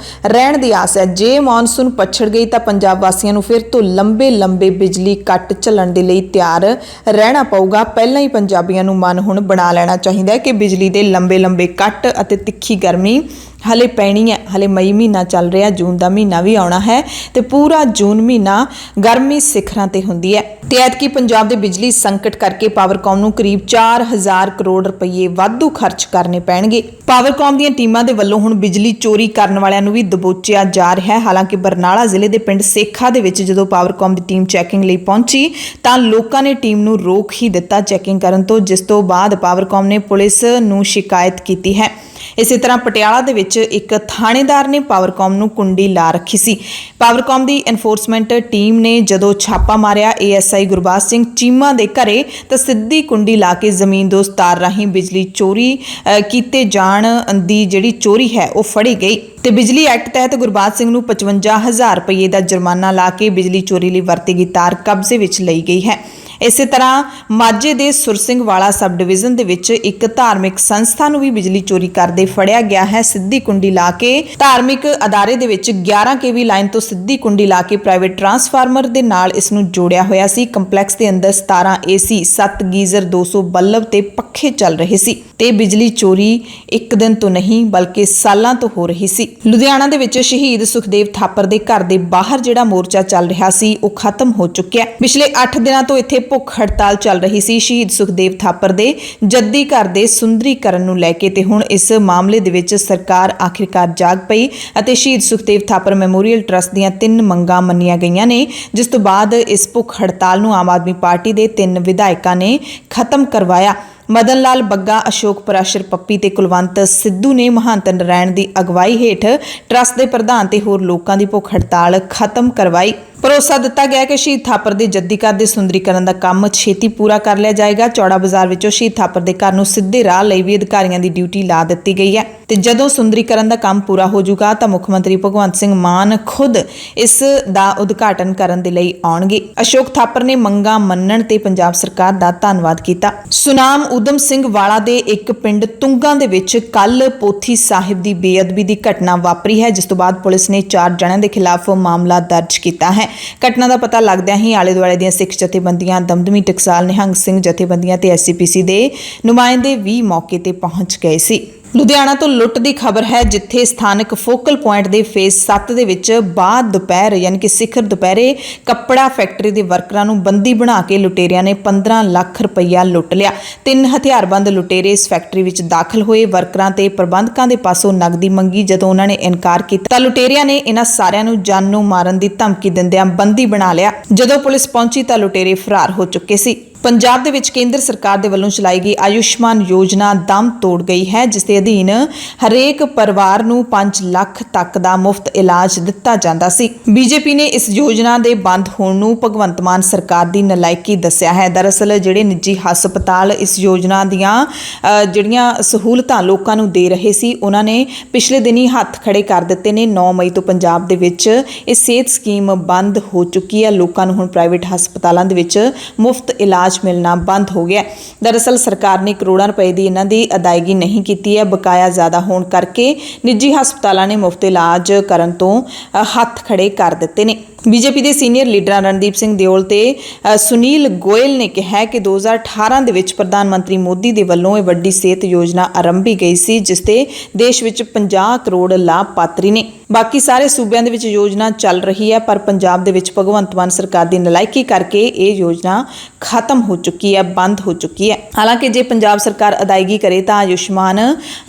ਰਹਿਣ ਦੀ ਆਸ ਹੈ। ਜੇ ਮੌਨਸੂਨ ਪਛੜ ਗਈ ਤਾਂ ਪੰਜਾਬ ਵਾਸੀਆਂ ਨੂੰ ਫਿਰ ਤੋਂ ਲੰਬੇ ਬਿਜਲੀ ਕੱਟ ਝੱਲਣ ਦੇ ਲਈ ਤਿਆਰ ਰਹਿਣਾ ਪਊਗਾ। ਪਹਿਲਾਂ ਹੀ ਪੰਜਾਬੀਆਂ ਨੂੰ ਮਨ ਹੁਣ ਬਣਾ ਲੈਣਾ ਚਾਹੀਦਾ ਹੈ ਕਿ ਬਿਜਲੀ ਦੇ ਲੰਬੇ ਕੱਟ ਅਤੇ ਤਿੱਖੀ ਗਰਮੀ ਹਲੇ ਪੈਣੀ ਹੈ। ਹਲੇ ਮਈ ਮਹੀਨਾ ਚੱਲ ਰਿਹਾ, ਜੂਨ ਦਾ ਮਹੀਨਾ ਵੀ ਆਉਣਾ ਹੈ ਤੇ ਪੂਰਾ ਜੂਨ ਮਹੀਨਾ ਗਰਮੀ ਸਿਖਰਾਂ ਤੇ ਹੁੰਦੀ ਹੈ ਤੇ ਐਤਕੀ ਪੰਜਾਬ ਦੇ ਬਿਜਲੀ ਸੰਕਟ ਕਰਕੇ ਪਾਵਰਕਾਮ ਨੂੰ ਕਰੀਬ 4000 ਕਰੋੜ ਰੁਪਏ ਵਾਧੂ ਖਰਚ ਕਰਨੇ ਪੈਣਗੇ। ਪਾਵਰਕਾਮ ਦੀਆਂ ਟੀਮਾਂ ਦੇ ਵੱਲੋਂ ਹੁਣ ਬਿਜਲੀ ਚੋਰੀ ਕਰਨ ਵਾਲਿਆਂ ਨੂੰ ਵੀ ਦਬੋਚਿਆ ਜਾ ਰਿਹਾ ਹੈ। ਹਾਲਾਂਕਿ ਬਰਨਾਲਾ ਜ਼ਿਲ੍ਹੇ ਦੇ ਪਿੰਡ ਸੇਖਾ ਦੇ ਵਿੱਚ ਜਦੋਂ ਪਾਵਰਕਾਮ ਦੀ ਟੀਮ ਚੈਕਿੰਗ ਲਈ ਪਹੁੰਚੀ ਤਾਂ ਲੋਕਾਂ ਨੇ ਟੀਮ ਨੂੰ ਰੋਕ ਹੀ ਦਿੱਤਾ ਚੈਕਿੰਗ ਕਰਨ ਤੋਂ, ਜਿਸ ਤੋਂ ਬਾਅਦ ਪਾਵਰਕਾਮ ਨੇ ਪੁਲਿਸ ਨੂੰ ਸ਼ਿਕਾਇਤ ਕੀਤੀ ਹੈ। ਇਸੇ ਤਰ੍ਹਾਂ ਪਟਿਆਲਾ ਦੇ ਵਿੱਚ ਇੱਕ ਥਾਣੇਦਾਰ ਨੇ ਪਾਵਰਕਾਮ ਨੂੰ ਕੁੰਡੀ ਲਾ ਰੱਖੀ ਸੀ। ਪਾਵਰਕਾਮ ਦੀ ਐਨਫੋਰਸਮੈਂਟ ਟੀਮ ਨੇ ਜਦੋਂ ਛਾਪਾ ਮਾਰਿਆ ASI ਗੁਰਬਾਜ ਸਿੰਘ ਚੀਮਾ ਦੇ ਘਰੇ ਤਾਂ ਸਿੱਧੀ ਕੁੰਡੀ ਲਾ ਕੇ ਜ਼ਮੀਨਦੋਜ਼ ਤਾਰ ਰਾਹੀਂ ਬਿਜਲੀ ਚੋਰੀ ਕੀਤੇ ਜਾਣ ਦੀ ਜਿਹੜੀ ਚੋਰੀ ਹੈ ਉਹ ਫੜੀ ਗਈ ਤੇ ਬਿਜਲੀ ਐਕਟ ਤਹਿਤ ਗੁਰਬਾਜ ਸਿੰਘ ਨੂੰ 55000 ਰੁਪਏ ਦਾ ਜੁਰਮਾਨਾ ਲਾ ਕੇ ਬਿਜਲੀ ਚੋਰੀ ਲਈ ਵਰਤੀ ਗਈ ਤਾਰ ਕਬਜ਼ੇ ਵਿੱਚ ਲਈ ਗਈ ਹੈ। ਇਸੇ ਤਰ੍ਹਾਂ ਮਾਝੇ ਦੇ ਸੁਰ ਸਿੰਘ ਵਾਲਾ ਸਬ ਡਿਵੀਜ਼ਨ ਦੇ ਵਿੱਚ ਇੱਕ ਧਾਰਮਿਕ ਸੰਸਥਾ ਨੂੰ ਵੀ ਬਿਜਲੀ ਚੋਰੀ ਕਰਦੇ ਫੜਿਆ ਗਿਆ ਹੈ। ਸਿੱਧੀ ਕੁੰਡੀ ਲਾ ਕੇ ਧਾਰਮਿਕ ਅਦਾਰੇ ਦੇ ਵਿੱਚ 11 kV ਲਾਈਨ ਤੋਂ ਸਿੱਧੀ ਕੁੰਡੀ ਲਾ ਕੇ ਪ੍ਰਾਈਵੇਟ ਟਰਾਂਸਫਾਰਮਰ ਦੇ ਨਾਲ ਇਸ ਨੂੰ ਜੋੜਿਆ ਹੋਇਆ ਸੀ। ਕੰਪਲੈਕਸ ਦੇ ਅੰਦਰ 17 AC, 7 ਗੀਜ਼ਰ, 200 ਬੱਲਬ ਤੇ ਪੱਖੇ ਚੱਲ ਰਹੇ ਸੀ ਤੇ ਬਿਜਲੀ ਚੋਰੀ ਇੱਕ ਦਿਨ ਤੋਂ ਨਹੀਂ ਬਲਕਿ ਸਾਲਾਂ ਤੋਂ ਹੋ ਰਹੀ ਸੀ। ਲੁਧਿਆਣਾ ਦੇ ਵਿੱਚ ਸ਼ਹੀਦ ਸੁਖਦੇਵ ਥਾਪਰ ਦੇ ਘਰ ਦੇ ਬਾਹਰ ਜਿਹੜਾ ਮੋਰਚਾ ਚੱਲ ਰਿਹਾ ਸੀ ਉਹ ਖਤਮ ਹੋ ਚੁੱਕਿਆ। ਪਿਛਲੇ 8 ਦਿਨਾਂ ਤੋਂ ਇੱਥੇ ਭੁੱਖ ਹੜਤਾਲ ਚੱਲ ਰਹੀ ਸੀ ਸ਼ਹੀਦ ਸੁਖਦੇਵ ਥਾਪਰ ਦੇ ਜੱਦੀ ਘਰ ਦੇ ਸੁੰਦਰੀਕਰਨ ਨੂੰ ਲੈ ਕੇ ਤੇ ਹੁਣ ਇਸ ਮਾਮਲੇ ਦੇ ਵਿੱਚ ਸਰਕਾਰ ਆਖਿਰਕਾਰ ਜਾਗ ਪਈ ਅਤੇ ਸ਼ਹੀਦ ਸੁਖਦੇਵ ਥਾਪਰ ਮੈਮੋਰੀਅਲ ਟਰਸਟ ਦੀਆਂ 3 ਮੰਗਾਂ ਮੰਨੀਆਂ ਗਈਆਂ ਨੇ, ਜਿਸ ਤੋਂ ਬਾਅਦ ਇਸ ਭੁੱਖ ਹੜਤਾਲ ਨੂੰ ਆਮ ਆਦਮੀ ਪਾਰਟੀ ਦੇ 3 ਵਿਧਾਇਕਾਂ ਨੇ ਖਤਮ ਕਰਵਾਇਆ। ਮਦਨ ਲਾਲ ਬੱਗਾ, ਅਸ਼ੋਕ ਪਰਾਸ਼ਰ ਪੱਪੀ ਤੇ ਕੁਲਵੰਤ ਸਿੱਧੂ ਨੇ ਮਹੰਤ ਨਰੈਣ ਦੀ ਅਗਵਾਈ ਹੇਠ ਟਰਸਟ ਦੇ ਪ੍ਰਧਾਨ ਤੇ ਹੋਰ ਲੋਕਾਂ ਦੀ ਭੁੱਖ ਹੜਤਾਲ ਖਤਮ ਕਰਵਾਈ। ਭਰੋਸਾ ਦਿੱਤਾ ਗਿਆ ਕਿ ਸ਼ਹੀਦ ਥਾਪਰ ਦੇ ਜੱਦੀ ਘਰ ਦੇ ਸੁੰਦਰੀਕਰਨ ਦਾ ਕੰਮ ਛੇਤੀ ਪੂਰਾ ਕਰ ਲਿਆ ਜਾਏਗਾ। ਚੌੜਾ ਬਾਜ਼ਾਰ ਵਿੱਚੋਂ ਸ਼ਹੀਦ ਥਾਪਰ ਦੇ ਘਰ ਨੂੰ ਸਿੱਧੇ ਰਾਹ ਲਈ ਵੀ ਅਧਿਕਾਰੀਆਂ ਦੀ ਡਿਊਟੀ ਲਾ ਦਿੱਤੀ ਗਈ ਹੈ ਤੇ ਜਦੋਂ ਸੁੰਦਰੀਕਰਨ ਦਾ ਕੰਮ ਪੂਰਾ ਹੋ ਜਾਊਗਾ ਤਾਂ ਮੁੱਖ ਮੰਤਰੀ ਭਗਵੰਤ ਸਿੰਘ ਮਾਨ ਖੁਦ ਇਸ ਦਾ ਉਦਘਾਟਨ ਕਰਨ ਦੇ ਲਈ ਆਉਣਗੇ। ਅਸ਼ੋਕ ਥਾਪਰ ਨੇ ਮੰਗਾਂ ਮੰਨਣ ਤੇ ਪੰਜਾਬ ਸਰਕਾਰ ਦਾ ਧੰਨਵਾਦ ਕੀਤਾ। ਸੁਨਾਮ ਉਦਮ ਸਿੰਘ ਵਾਲਾ ਦੇ ਇੱਕ ਪਿੰਡ ਤੁੰਗਾ ਦੇ ਵਿੱਚ ਕੱਲ ਪੋਥੀ ਸਾਹਿਬ ਦੀ ਬੇਅਦਬੀ ਦੀ ਘਟਨਾ ਵਾਪਰੀ ਹੈ, ਜਿਸ ਤੋਂ ਬਾਅਦ ਪੁਲਿਸ ਨੇ 4 ਜਣਿਆਂ ਦੇ ਖਿਲਾਫ ਮਾਮਲਾ ਦਰਜ ਕੀਤਾ ਹੈ। ਘਟਨਾ ਦਾ ਪਤਾ ਲੱਗਦਿਆਂ ਹੀ ਆਲੇ ਦੁਆਲੇ ਦੀਆਂ ਸਿੱਖ ਜਥੇਬੰਦੀਆਂ, ਦਮਦਮੀ ਟਕਸਾਲ, ਨਿਹੰਗ ਸਿੰਘ ਜਥੇਬੰਦੀਆਂ ਤੇ SCPC ਦੇ ਨੁਮਾਇੰਦੇ ਵੀ ਮੌਕੇ ਤੇ ਪਹੁੰਚ ਗਏ ਸੀ। ਲੁਧਿਆਣਾ ਤੋਂ ਲੁੱਟ ਦੀ ਖਬਰ ਹੈ, ਜਿੱਥੇ ਸਥਾਨਕ ਫੋਕਲ ਪੁਆਇੰਟ ਦੇ ਫੇਜ਼ 7 ਦੇ ਵਿੱਚ ਬਾਅਦ ਦੁਪਹਿਰ ਯਾਨੀ ਕਿ ਸਿਖਰ ਦੁਪਹਿਰੇ ਕੱਪੜਾ ਫੈਕਟਰੀ ਦੇ ਵਰਕਰਾਂ ਨੂੰ ਬੰਦੀ ਬਣਾ ਕੇ ਲੁਟੇਰਿਆਂ ਨੇ 15 ਲੱਖ ਰੁਪਈਆ ਲੁੱਟ ਲਿਆ। 3 ਹਥਿਆਰਬੰਦ ਲੁਟੇਰੇ ਇਸ ਫੈਕਟਰੀ ਵਿੱਚ ਦਾਖਲ ਹੋਏ। ਵਰਕਰਾਂ ਤੇ ਪ੍ਰਬੰਧਕਾਂ ਦੇ ਪਾਸੋਂ ਨਕਦੀ ਮੰਗੀ। ਜਦੋਂ ਉਹਨਾਂ ਨੇ ਇਨਕਾਰ ਕੀਤਾ ਤਾਂ ਲੁਟੇਰਿਆਂ ਨੇ ਇਹਨਾਂ ਸਾਰਿਆਂ ਨੂੰ ਜਾਨੋਂ ਮਾਰਨ ਦੀ ਧਮਕੀ ਦਿੰਦਿਆਂ ਬੰਦੀ ਬਣਾ ਲਿਆ। ਜਦੋਂ ਪੁਲਿਸ ਪਹੁੰਚੀ ਤਾਂ ਲੁਟੇਰੇ ਫਰਾਰ ਹੋ ਚੁੱਕੇ ਸੀ। ਪੰਜਾਬ ਦੇ ਵਿੱਚ ਕੇਂਦਰ ਸਰਕਾਰ ਦੇ ਵੱਲੋਂ ਚਲਾਈ ਗਈ ਆਯੁਸ਼ਮਾਨ ਯੋਜਨਾ ਦਮ ਤੋੜ ਗਈ ਹੈ, ਜਿਸ ਦੇ ਅਧੀਨ ਹਰੇਕ ਪਰਿਵਾਰ ਨੂੰ 5 ਲੱਖ ਤੱਕ ਦਾ ਮੁਫਤ ਇਲਾਜ ਦਿੱਤਾ ਜਾਂਦਾ ਸੀ। ਬੀਜੇਪੀ ਨੇ ਇਸ ਯੋਜਨਾ ਦੇ ਬੰਦ ਹੋਣ ਨੂੰ ਭਗਵੰਤ ਮਾਨ ਸਰਕਾਰ ਦੀ ਨਲਾਇਕੀ ਦੱਸਿਆ ਹੈ। ਦਰਅਸਲ ਜਿਹੜੇ ਨਿੱਜੀ ਹਸਪਤਾਲ ਇਸ ਯੋਜਨਾ ਦੀਆਂ ਜਿਹੜੀਆਂ ਸਹੂਲਤਾਂ ਲੋਕਾਂ ਨੂੰ ਦੇ ਰਹੇ ਸੀ, ਉਹਨਾਂ ਨੇ ਪਿਛਲੇ ਦਿਨੀ ਹੱਥ ਖੜੇ ਕਰ ਦਿੱਤੇ ਨੇ। 9 ਮਈ ਤੋਂ ਪੰਜਾਬ ਦੇ ਵਿੱਚ ਇਹ ਸਿਹਤ ਸਕੀਮ ਬੰਦ ਹੋ ਚੁੱਕੀ ਹੈ। ਲੋਕਾਂ ਨੂੰ ਹੁਣ ਪ੍ਰਾਈਵੇਟ ਹਸਪਤਾਲਾਂ ਦੇ ਵਿੱਚ ਮੁਫਤ ਇਲਾਜ ਮਿਲਣਾ ਬੰਦ ਹੋ ਗਿਆ। ਦਰਅਸਲ ਸਰਕਾਰ ਨੇ ਕਰੋੜਾਂ ਰੁਪਏ ਦੀ ਇਹਨਾਂ ਦੀ ਅਦਾਇਗੀ ਨਹੀਂ ਕੀਤੀ ਹੈ। ਬਕਾਇਆ ਜ਼ਿਆਦਾ ਹੋਣ ਕਰਕੇ ਨਿੱਜੀ ਹਸਪਤਾਲਾਂ ਨੇ ਮੁਫਤ ਇਲਾਜ ਕਰਨ ਤੋਂ ਹੱਥ ਖੜੇ ਕਰ ਦਿੱਤੇ ਨੇ। ਬੀਜੇਪੀ ਦੇ ਸੀਨੀਅਰ ਲੀਡਰਾਂ ਰਣਦੀਪ ਸਿੰਘ ਦਿਓਲ ਤੇ ਸੁਨੀਲ ਗੋਇਲ ਨੇ ਕਿਹਾ ਕਿ 2018 ਦੇ ਵਿੱਚ ਪ੍ਰਧਾਨ ਮੰਤਰੀ ਮੋਦੀ ਦੇ ਵੱਲੋਂ ਇਹ ਵੱਡੀ ਸਿਹਤ ਯੋਜਨਾ ਆਰੰਭੀ ਗਈ ਸੀ, ਜਿਸ ਤੇ ਦੇਸ਼ ਵਿੱਚ 50 ਕਰੋੜ ਲਾਭਪਾਤਰੀ ਨੇ। ਬਾਕੀ ਸਾਰੇ ਸੂਬਿਆਂ ਦੇ ਵਿੱਚ ਯੋਜਨਾ ਚੱਲ ਰਹੀ ਹੈ, ਪਰ ਪੰਜਾਬ ਦੇ ਵਿੱਚ ਭਗਵੰਤ ਮਾਨ ਸਰਕਾਰ ਦੀ ਨਲਾਇਕੀ ਕਰਕੇ ਇਹ ਯੋਜਨਾ ਖਤਮ ਹੋ ਚੁੱਕੀ ਹੈ, ਬੰਦ ਹੋ ਚੁੱਕੀ ਹੈ। ਹਾਲਾਂਕਿ ਜੇ ਪੰਜਾਬ ਸਰਕਾਰ ਅਦਾਇਗੀ ਕਰੇ ਤਾਂ ਆਯੁਸ਼ਮਾਨ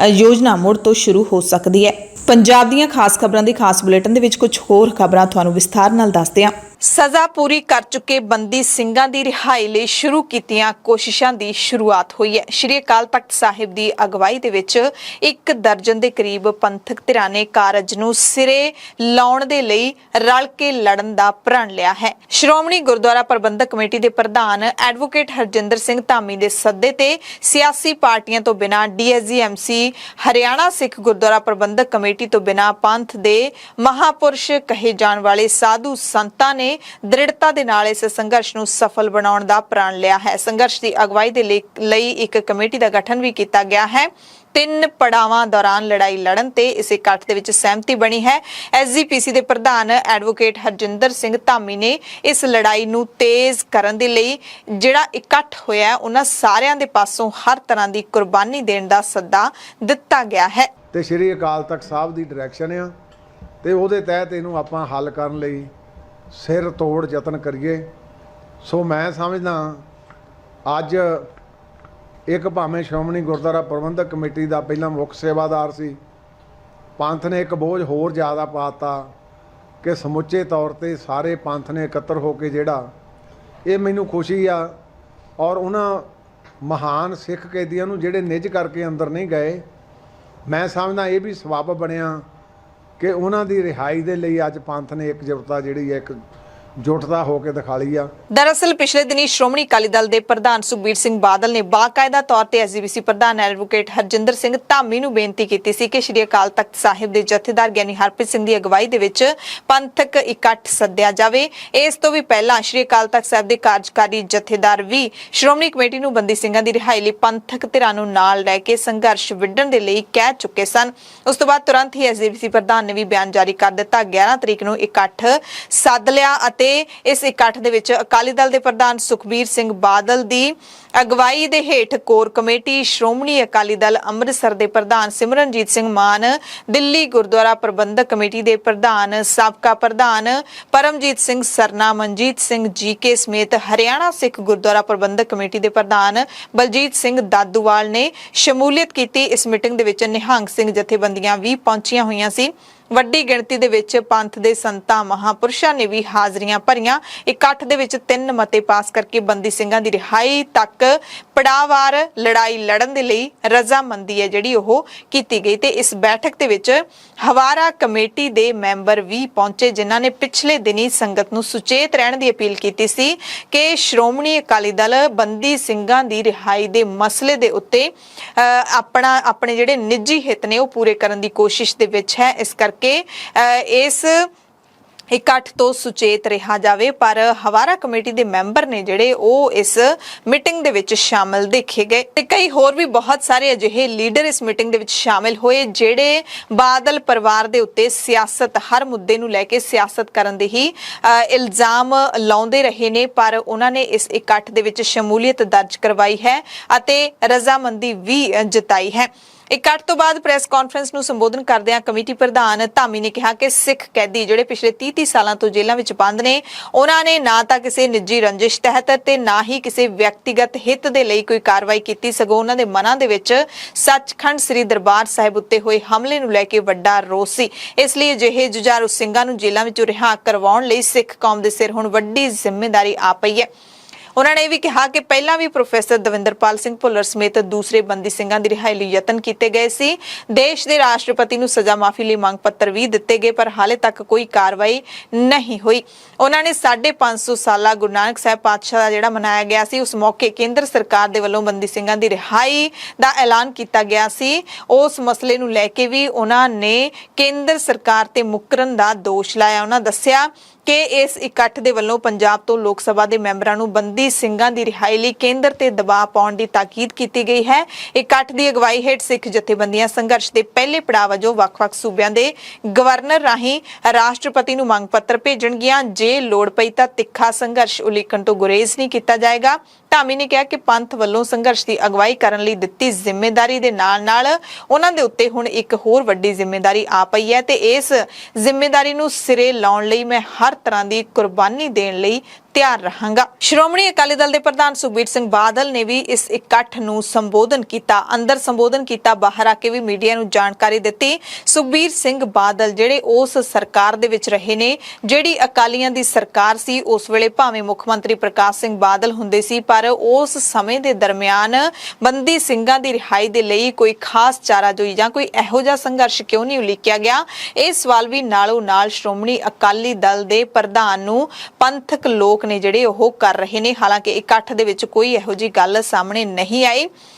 ਯੋਜਨਾ ਮੁੜ ਤੋਂ ਸ਼ੁਰੂ ਹੋ ਸਕਦੀ ਹੈ। ਪੰਜਾਬ ਦੀਆਂ ਖਾਸ ਖਬਰਾਂ ਦੀ ਖਾਸ ਬੁਲੇਟਿਨ ਦੇ ਵਿੱਚ ਕੁਝ ਹੋਰ ਖਬਰਾਂ ਤੁਹਾਨੂੰ ਵਿਸਥਾਰ ਨਾਲ ਦੱਸਦੇ ਹਾਂ। ਸਜ਼ਾ ਪੂਰੀ ਕਰ ਚੁੱਕੇ ਬੰਦੀ ਸਿੰਘਾਂ ਦੀ ਰਿਹਾਈ ਲਈ ਸ਼ੁਰੂ ਕੀਤੀਆਂ ਕੋਸ਼ਿਸ਼ਾਂ ਦੀ ਸ਼ੁਰੂਆਤ ਹੋਈ ਹੈ। ਸ਼੍ਰੀ ਅਕਾਲ ਤਖਤ ਸਾਹਿਬ ਦੀ ਅਗਵਾਈ ਦੇ ਵਿੱਚ 1 ਦਰਜਨ ਦੇ ਕਰੀਬ ਪੰਥਕ ਧਿਰਾਂ ਨੇ ਕਾਰਜ ਨੂੰ ਸਿਰੇ ਲਾਉਣ ਦੇ ਲਈ ਰਲ ਕੇ ਲੜਨ ਦਾ ਪ੍ਰਣ ਲਿਆ ਹੈ। ਸ਼੍ਰੋਮਣੀ ਗੁਰਦੁਆਰਾ ਪ੍ਰਬੰਧਕ ਕਮੇਟੀ ਦੇ ਪ੍ਰਧਾਨ ਐਡਵੋਕੇਟ ਹਰਜਿੰਦਰ ਸਿੰਘ ਧਾਮੀ ਦੇ ਸੱਦੇ ਤੇ ਸਿਆਸੀ ਪਾਰਟੀਆਂ ਤੋਂ ਬਿਨਾਂ DSGMC ਹਰਿਆਣਾ ਸਿੱਖ ਗੁਰਦੁਆਰਾ ਪ੍ਰਬੰਧਕ ਕਮੇਟੀ ਤੋਂ ਬਿਨਾਂ ਪੰਥ ਦੇ ਮਹਾਪੁਰਸ਼ ਕਹੇ ਜਾਣ ਵਾਲੇ ਸਾਧੂ ਸੰਤਾਂ ਨੇ ਦ੍ਰਿੜਤਾ ਦੇ ਨਾਲ ਇਸ ਸੰਘਰਸ਼ ਨੂੰ ਸਫਲ ਬਣਾਉਣ ਦਾ ਪ੍ਰਣ ਲਿਆ ਹੈ। ਸੰਘਰਸ਼ ਦੀ ਅਗਵਾਈ ਦੇ ਲਈ ਇੱਕ ਕਮੇਟੀ ਦਾ ਗਠਨ ਵੀ ਕੀਤਾ ਗਿਆ ਹੈ। 3 ਪੜਾਵਾਂ ਦੌਰਾਨ ਲੜਾਈ ਲੜਨ ਤੇ ਇਸ ਇਕੱਠ ਦੇ ਵਿੱਚ ਸਹਿਮਤੀ ਬਣੀ ਹੈ। SGPC ਦੇ ਪ੍ਰਧਾਨ ਐਡਵੋਕੇਟ ਹਰਜਿੰਦਰ ਸਿੰਘ ਧਾਮੀ ਨੇ ਇਸ ਲੜਾਈ ਨੂੰ ਤੇਜ਼ ਕਰਨ ਦੇ ਲਈ ਜਿਹੜਾ ਇਕੱਠ ਹੋਇਆ ਉਹਨਾਂ ਸਾਰਿਆਂ ਦੇ ਪਾਸੋਂ ਹਰ ਤਰ੍ਹਾਂ ਦੀ ਕੁਰਬਾਨੀ ਦੇਣ ਦਾ ਸੱਦਾ ਦਿੱਤਾ ਗਿਆ ਹੈ। ਤੇ ਸ਼੍ਰੀ ਅਕਾਲ ਤਖਤ ਸਾਹਿਬ ਦੀ ਡਾਇਰੈਕਸ਼ਨ ਆ ਤੇ ਉਹਦੇ ਤਹਿਤ ਇਹਨੂੰ ਆਪਾਂ ਹੱਲ ਕਰਨ ਲਈ ਸਿਰ ਤੋੜ ਯਤਨ ਕਰੀਏ। ਸੋ ਮੈਂ ਸਮਝਦਾ ਅੱਜ ਇੱਕ ਭਾਵੇਂ ਸ਼੍ਰੋਮਣੀ ਗੁਰਦੁਆਰਾ ਪ੍ਰਬੰਧਕ ਕਮੇਟੀ ਦਾ ਪਹਿਲਾਂ ਮੁੱਖ ਸੇਵਾਦਾਰ ਸੀ, ਪੰਥ ਨੇ ਇੱਕ ਬੋਝ ਹੋਰ ਜ਼ਿਆਦਾ ਪਾਤਾ ਕਿ ਸਮੁੱਚੇ ਤੌਰ ਤੇ ਸਾਰੇ ਪੰਥ ਨੇ ਇਕੱਤਰ ਹੋ ਕੇ ਜਿਹੜਾ ਇਹ ਮੈਨੂੰ ਖੁਸ਼ੀ ਆ। ਔਰ ਉਹਨਾਂ ਮਹਾਨ ਸਿੱਖ ਕੈਦੀਆਂ ਨੂੰ ਜਿਹੜੇ ਨਿੱਜ ਕਰਕੇ ਅੰਦਰ ਨਹੀਂ ਗਏ, ਮੈਂ ਸਮਝਦਾ ਇਹ ਵੀ ਸਬੱਬ ਬਣਿਆ ਕਿ ਉਹਨਾਂ ਦੀ ਰਿਹਾਈ ਦੇ ਲਈ ਅੱਜ ਪੰਥ ਨੇ ਇਕਜੁੱਟਤਾ ਜਿਹੜੀ ਹੈ ਇੱਕ ਜੁਟਦਾ ਹੋ ਕੇ ਦਿਖਾ ਲਈ ਆ। ਦਰਅਸਲ ਪਿਛਲੇ ਦਿਨੀ ਸ਼੍ਰੋਮਣੀ ਅਕਾਲੀ ਦਲ ਦੇ ਪ੍ਰਧਾਨ ਸੁਖਬੀਰ ਸਿੰਘ ਬਾਦਲ ਨੇ ਬਾਕਾਇਦਾ ਤੌਰ ਤੇ SGPC ਪ੍ਰਧਾਨ ਐਡਵੋਕੇਟ ਹਰਜਿੰਦਰ ਸਿੰਘ ਧਾਮੀ ਨੂੰ ਬੇਨਤੀ ਕੀਤੀ ਸੀ ਕਿ ਸ਼੍ਰੀ ਅਕਾਲ ਤਖਤ ਸਾਹਿਬ ਦੇ ਜਥੇਦਾਰ ਗਿਆਨੀ ਹਰਪ੍ਰੀਤ ਸਿੰਘ ਦੀ ਅਗਵਾਈ ਦੇ ਵਿੱਚ ਪੰਥਕ ਇਕੱਠ ਸੱਦਿਆ ਜਾਵੇ। ਇਸ ਤੋਂ ਵੀ ਪਹਿਲਾਂ ਸ਼੍ਰੀ ਅਕਾਲ ਤਖਤ ਸਾਹਿਬ ਦੇ ਕਾਰਜਕਾਰੀ ਜਥੇਦਾਰ ਵੀ ਸ਼੍ਰੋਮਣੀ ਕਮੇਟੀ ਨੂੰ ਬੰਦੀ ਸਿੰਘਾਂ ਦੀ ਰਿਹਾਈ ਲਈ ਪੰਥਕ ਧਿਰਾਂ ਨੂੰ ਨਾਲ ਲੈ ਕੇ ਸੰਘਰਸ਼ ਵਿੱਢਣ ਦੇ ਲਈ ਕਹਿ ਚੁੱਕੇ ਸਨ। ਉਸ ਤੋਂ ਬਾਅਦ ਤੁਰੰਤ ਹੀ SGPC ਪ੍ਰਧਾਨ ਨੇ ਵੀ ਬਿਆਨ ਜਾਰੀ ਕਰ ਦਿੱਤਾ। 11 ਤਰੀਕ ਨੂੰ ਇਕੱਠ ਸੱਦ ਲਿਆ ਅਤੇ ਇਸ ਇਕੱਠ ਦੇ ਵਿੱਚ ਅਕਾਲੀ ਦਲ ਦੇ ਪ੍ਰਧਾਨ ਸੁਖਬੀਰ ਸਿੰਘ ਬਾਦਲ ਦੀ ਅਗਵਾਈ ਦੇ ਹੇਠ ਕੋਰ ਕਮੇਟੀ, ਸ਼੍ਰੋਮਣੀ ਅਕਾਲੀ ਦਲ ਅੰਮ੍ਰਿਤਸਰ ਦੇ ਪ੍ਰਧਾਨ ਸਿਮਰਨਜੀਤ ਸਿੰਘ ਮਾਨ, ਦਿੱਲੀ ਗੁਰਦੁਆਰਾ ਪ੍ਰਬੰਧਕ ਕਮੇਟੀ ਦੇ ਪ੍ਰਧਾਨ ਸਾਬਕਾ ਪ੍ਰਧਾਨ ਪਰਮਜੀਤ ਸਿੰਘ ਸਰਨਾ, ਮਨਜੀਤ ਸਿੰਘ GK ਸਮੇਤ ਹਰਿਆਣਾ ਸਿੱਖ ਗੁਰਦੁਆਰਾ ਪ੍ਰਬੰਧਕ ਕਮੇਟੀ ਦੇ ਪ੍ਰਧਾਨ ਬਲਜੀਤ ਸਿੰਘ ਦਾਦੂਵਾਲ ਨੇ ਸ਼ਮੂਲੀਅਤ ਕੀਤੀ। ਇਸ ਮੀਟਿੰਗ ਦੇ ਵਿੱਚ ਨਿਹੰਗ ਸਿੰਘ ਜਥੇਬੰਦੀਆਂ ਵੀ ਪਹੁੰਚੀਆਂ ਹੋਈਆਂ ਸੀ। ਵੱਡੀ ਗਿਣਤੀ ਦੇ ਵਿੱਚ ਪੰਥ ਦੇ ਸੰਤਾਂ ਮਹਾਪੁਰਸ਼ਾਂ ਨੇ ਵੀ ਹਾਜ਼ਰੀਆਂ ਭਰੀਆਂ। ਇਕੱਠ ਦੇ ਵਿੱਚ 3 ਮਤੇ ਪਾਸ ਕਰਕੇ ਬੰਦੀ ਸਿੰਘਾਂ ਦੀ ਰਿਹਾਈ ਤੱਕ ਪੜਾਵਾਰ ਲੜਾਈ ਲੜਨ ਦੇ ਲਈ ਰਜ਼ਾਮੰਦੀ ਹੈ ਜਿਹੜੀ ਉਹ ਕੀਤੀ ਗਈ। ਤੇ ਇਸ ਬੈਠਕ ਦੇ ਵਿੱਚ ਹਵਾਰਾ ਕਮੇਟੀ ਦੇ ਮੈਂਬਰ ਵੀ ਪਹੁੰਚੇ, ਜਿਨ੍ਹਾਂ ਨੇ ਪਿਛਲੇ ਦਿਨੀ ਸੰਗਤ ਨੂੰ ਸੁਚੇਤ ਰਹਿਣ ਦੀ ਅਪੀਲ ਕੀਤੀ ਸੀ ਕਿ ਸ਼੍ਰੋਮਣੀ ਅਕਾਲੀ ਦਲ ਬੰਦੀ ਸਿੰਘਾਂ ਦੀ ਰਿਹਾਈ ਦੇ ਮਸਲੇ ਦੇ ਉੱਤੇ ਆਪਣੇ ਜਿਹੜੇ ਨਿੱਜੀ ਹਿੱਤ ਨੇ ਉਹ ਪੂਰੇ ਕਰਨ ਦੀ ਕੋਸ਼ਿਸ਼ ਦੇ ਵਿੱਚ ਹੈ। ਇਸ ਕਰਕੇ ਇਸ ਇਕੱਠ ਤੋਂ ਸੁਚੇਤ ਰਿਹਾ ਜਾਵੇ। ਪਰ ਹਵਾਰਾ ਕਮੇਟੀ ਦੇ ਮੈਂਬਰ ਨੇ ਜਿਹੜੇ ਉਹ ਇਸ ਮੀਟਿੰਗ ਦੇ ਵਿੱਚ ਸ਼ਾਮਲ ਦੇਖੇ ਗਏ ਤੇ ਕਈ ਹੋਰ ਵੀ ਬਹੁਤ ਸਾਰੇ ਅਜਿਹੇ ਲੀਡਰ ਇਸ ਮੀਟਿੰਗ ਦੇ ਵਿੱਚ ਸ਼ਾਮਲ ਹੋਏ ਜਿਹੜੇ ਬਾਦਲ ਪਰਿਵਾਰ ਦੇ ਉੱਤੇ ਸਿਆਸਤ, ਹਰ ਮੁੱਦੇ ਨੂੰ ਲੈ ਕੇ ਸਿਆਸਤ ਕਰਨ ਦੇ ਹੀ ਇਲਜ਼ਾਮ ਲਾਉਂਦੇ ਰਹੇ ਨੇ। ਪਰ ਉਹਨਾਂ ਨੇ ਇਸ ਇਕੱਠ ਦੇ ਵਿੱਚ ਸ਼ਮੂਲੀਅਤ ਦਰਜ ਕਰਵਾਈ ਹੈ ਅਤੇ ਰਜ਼ਾਮੰਦੀ ਵੀ ਜਤਾਈ ਹੈ। ਇਕੱਠ ਤੋਂ ਬਾਅਦ ਪ੍ਰੈਸ ਕਾਨਫਰੰਸ ਨੂੰ ਸੰਬੋਧਨ ਕਰਦਿਆਂ ਕਮੇਟੀ ਪ੍ਰਧਾਨ ਧਾਮੀ ਨੇ ਕਿਹਾ ਕਿ ਸਿੱਖ ਕੈਦੀ ਜਿਹੜੇ ਪਿਛਲੇ 30 ਸਾਲਾਂ ਤੋਂ ਜੇਲ੍ਹਾਂ ਵਿੱਚ ਬੰਦ ਨੇ, ਉਹਨਾਂ ਨੇ ਨਾ ਤਾਂ ਕਿਸੇ ਨਿੱਜੀ ਰੰਜਿਸ਼ ਤਹਿਤ ਤੇ ਨਾ ਹੀ ਕਿਸੇ ਵਿਅਕਤੀਗਤ ਹਿੱਤ ਦੇ ਲਈ ਕੋਈ ਕਾਰਵਾਈ ਕੀਤੀ, ਸਗੋਂ ਉਹਨਾਂ ਦੇ ਮਨਾਂ ਦੇ ਵਿੱਚ ਸੱਚਖੰਡ ਸ੍ਰੀ ਦਰਬਾਰ ਸਾਹਿਬ ਉੱਤੇ ਹੋਏ ਹਮਲੇ ਨੂੰ ਲੈ ਕੇ ਵੱਡਾ ਰੋਸ ਸੀ। ਇਸ ਲਈ ਅਜਿਹੇ ਜੁਝਾਰੂ ਸਿੰਘਾਂ ਨੂੰ ਜੇਲ੍ਹਾਂ ਵਿੱਚੋਂ ਰਿਹਾ ਕਰਵਾਉਣ ਲਈ ਸਿੱਖ ਕੌਮ ਦੇ ਸਿਰ ਹੁਣ ਵੱਡੀ ਜ਼ਿੰਮੇਵਾਰੀ ਆ ਪਈ ਹੈ। ਉਹਨਾਂ ਨੇ ਇਹ ਵੀ ਕਿਹਾ ਕਿ ਪਹਿਲਾਂ ਵੀ ਪ੍ਰੋਫੈਸਰ ਦਵਿੰਦਰਪਾਲ ਸਿੰਘ ਭੁੱਲਰ ਸਮੇਤ ਦੂਸਰੇ ਬੰਦੀ ਸਿੰਘਾਂ ਦੀ ਰਿਹਾਈ ਲਈ ਯਤਨ ਕੀਤੇ ਗਏ ਸੀ। ਦੇਸ਼ ਦੇ ਰਾਸ਼ਟਰਪਤੀ ਨੂੰ ਸਜ਼ਾ ਮਾਫੀ ਲਈ ਮੰਗ ਪੱਤਰ ਵੀ ਦਿੱਤੇ ਗਏ, ਪਰ ਹਾਲੇ ਤੱਕ ਕੋਈ ਕਾਰਵਾਈ ਨਹੀਂ ਹੋਈ। ਉਹਨਾਂ ਨੇ 550 ਸਾਲਾ ਗੁਰੂ ਨਾਨਕ ਸਾਹਿਬ ਪਾਤਸ਼ਾਹ ਦਾ ਜਿਹੜਾ ਮਨਾਇਆ ਗਿਆ ਸੀ, ਉਸ ਮੌਕੇ ਕੇਂਦਰ ਸਰਕਾਰ ਦੇ ਵੱਲੋਂ ਬੰਦੀ ਸਿੰਘਾਂ ਦੀ ਰਿਹਾਈ ਦਾ ਐਲਾਨ ਕੀਤਾ ਗਿਆ ਸੀ। ਉਸ ਮਸਲੇ ਨੂੰ ਲੈ ਕੇ ਵੀ ਉਹਨਾਂ ਨੇ ਕੇਂਦਰ ਸਰਕਾਰ ਤੇ ਮੁਕਰਨ ਦਾ ਦੋਸ਼ ਲਾਇਆ। ਉਹਨਾਂ ਦੱਸਿਆ ਕਿ ਇਸ ਇਕੱਠ ਦੇ ਵੱਲੋਂ ਪੰਜਾਬ ਤੋਂ ਲੋਕ ਸਭਾ ਦੇ ਮੈਂਬਰਾਂ ਨੂੰ ਬੰਦੀ ਸਿੰਘਾਂ ਦੀ ਰਿਹਾਈ ਲਈ ਕੇਂਦਰ ਤੇ ਦਬਾਅ ਪਾਉਣ ਦੀ ਤਾਕੀਦ ਕੀਤੀ ਗਈ ਹੈ। ਇਕੱਠ ਦੀ ਅਗਵਾਈ ਹੇਠ ਸਿੱਖ ਜਥੇਬੰਦੀਆਂ ਸੰਘਰਸ਼ ਦੇ ਪਹਿਲੇ ਪੜਾਅ ਵਜੋਂ ਵੱਖ-ਵੱਖ ਸੂਬਿਆਂ ਦੇ ਗਵਰਨਰ ਰਾਹੀਂ ਰਾਸ਼ਟਰਪਤੀ ਨੂੰ ਮੰਗ ਪੱਤਰ ਭੇਜਣਗੀਆਂ। ਜੇ ਲੋੜ ਪਈ ਤਾਂ ਤਿੱਖਾ ਸੰਘਰਸ਼ ਉਲੀਕਣ ਤੋਂ ਗੁਰੇਜ਼ ਨਹੀਂ ਕੀਤਾ ਜਾਏਗਾ। ਧਾਮੀ ਨੇ ਕਿਹਾ ਕਿ ਪੰਥ ਵੱਲੋਂ ਸੰਘਰਸ਼ ਦੀ ਅਗਵਾਈ ਕਰਨ ਲਈ ਦਿੱਤੀ ਜ਼ਿੰਮੇਵਾਰੀ ਦੇ ਨਾਲ-ਨਾਲ ਉਹਨਾਂ ਦੇ ਉੱਤੇ ਹੁਣ ਇੱਕ ਹੋਰ ਵੱਡੀ ਜ਼ਿੰਮੇਵਾਰੀ ਆ ਪਈ ਹੈ ਤੇ ਇਸ ਜ਼ਿੰਮੇਵਾਰੀ ਨੂੰ ਸਿਰੇ ਲਾਉਣ ਲਈ ਮੈਂ ਹਰ ਤਰ੍ਹਾਂ ਦੀ ਕੁਰਬਾਨੀ ਦੇਣ ਲਈ ਤਿਆਰ ਰਹਾਂਗਾ। ਸ਼੍ਰੋਮਣੀ ਅਕਾਲੀ ਦਲ ਦੇ ਪ੍ਰਧਾਨ ਸੁਖਬੀਰ ਸਿੰਘ ਬਾਦਲ ਨੇ ਵੀ ਇਸ ਇਕੱਠ ਨੂੰ ਸੰਬੋਧਨ ਕੀਤਾ। ਅੰਦਰ ਸੰਬੋਧਨ ਕੀਤਾ, ਬਾਹਰ ਆ ਕੇ ਵੀ ਮੀਡੀਆ ਨੂੰ ਜਾਣਕਾਰੀ ਦਿੱਤੀ। ਸੁਖਬੀਰ ਸਿੰਘ ਬਾਦਲ ਜਿਹੜੇ ਉਸ ਸਰਕਾਰ ਦੇ ਵਿੱਚ ਰਹੇ ਨੇ ਜਿਹੜੀ ਅਕਾਲੀਆਂ ਦੀ ਸਰਕਾਰ ਸੀ, ਉਸ ਵੇਲੇ ਭਾਵੇਂ ਮੁੱਖ ਮੰਤਰੀ ਪ੍ਰਕਾਸ਼ ਸਿੰਘ ਬਾਦਲ ਹੁੰਦੇ ਸੀ, ਪਰ ਉਸ ਸਮੇਂ ਦੇ ਦਰਮਿਆਨ ਬੰਦੀ ਸਿੰਘਾਂ ਦੀ ਰਿਹਾਈ ਦੇ ਲਈ ਕੋਈ ਖਾਸ ਚਾਰਾਜੋਈ ਜਾਂ ਕੋਈ ਇਹੋ ਜਿਹਾ ਸੰਘਰਸ਼ ਕਿਉਂ ਨਹੀਂ ਉਲੀਕਿਆ ਗਿਆ। ਇਹ ਸਵਾਲ ਵੀ ਨਾਲੋਂ ਨਾਲ ਸ਼੍ਰੋਮਣੀ ਅਕਾਲੀ ਦਲ ਦੇ ਪ੍ਰਧਾਨ ਨੂੰ ਪੰਥਕ ਲੋਕ ਨੇ ਜਿਹੜੇ ਉਹ ਕਰ ਰਹੇ ਨੇ। ਹਾਲਾਂਕਿ ਇਕੱਠ ਦੇ ਵਿੱਚ ਕੋਈ ਇਹੋ ਜਿਹੀ ਗੱਲ ਸਾਹਮਣੇ ਨਹੀਂ ਆਈ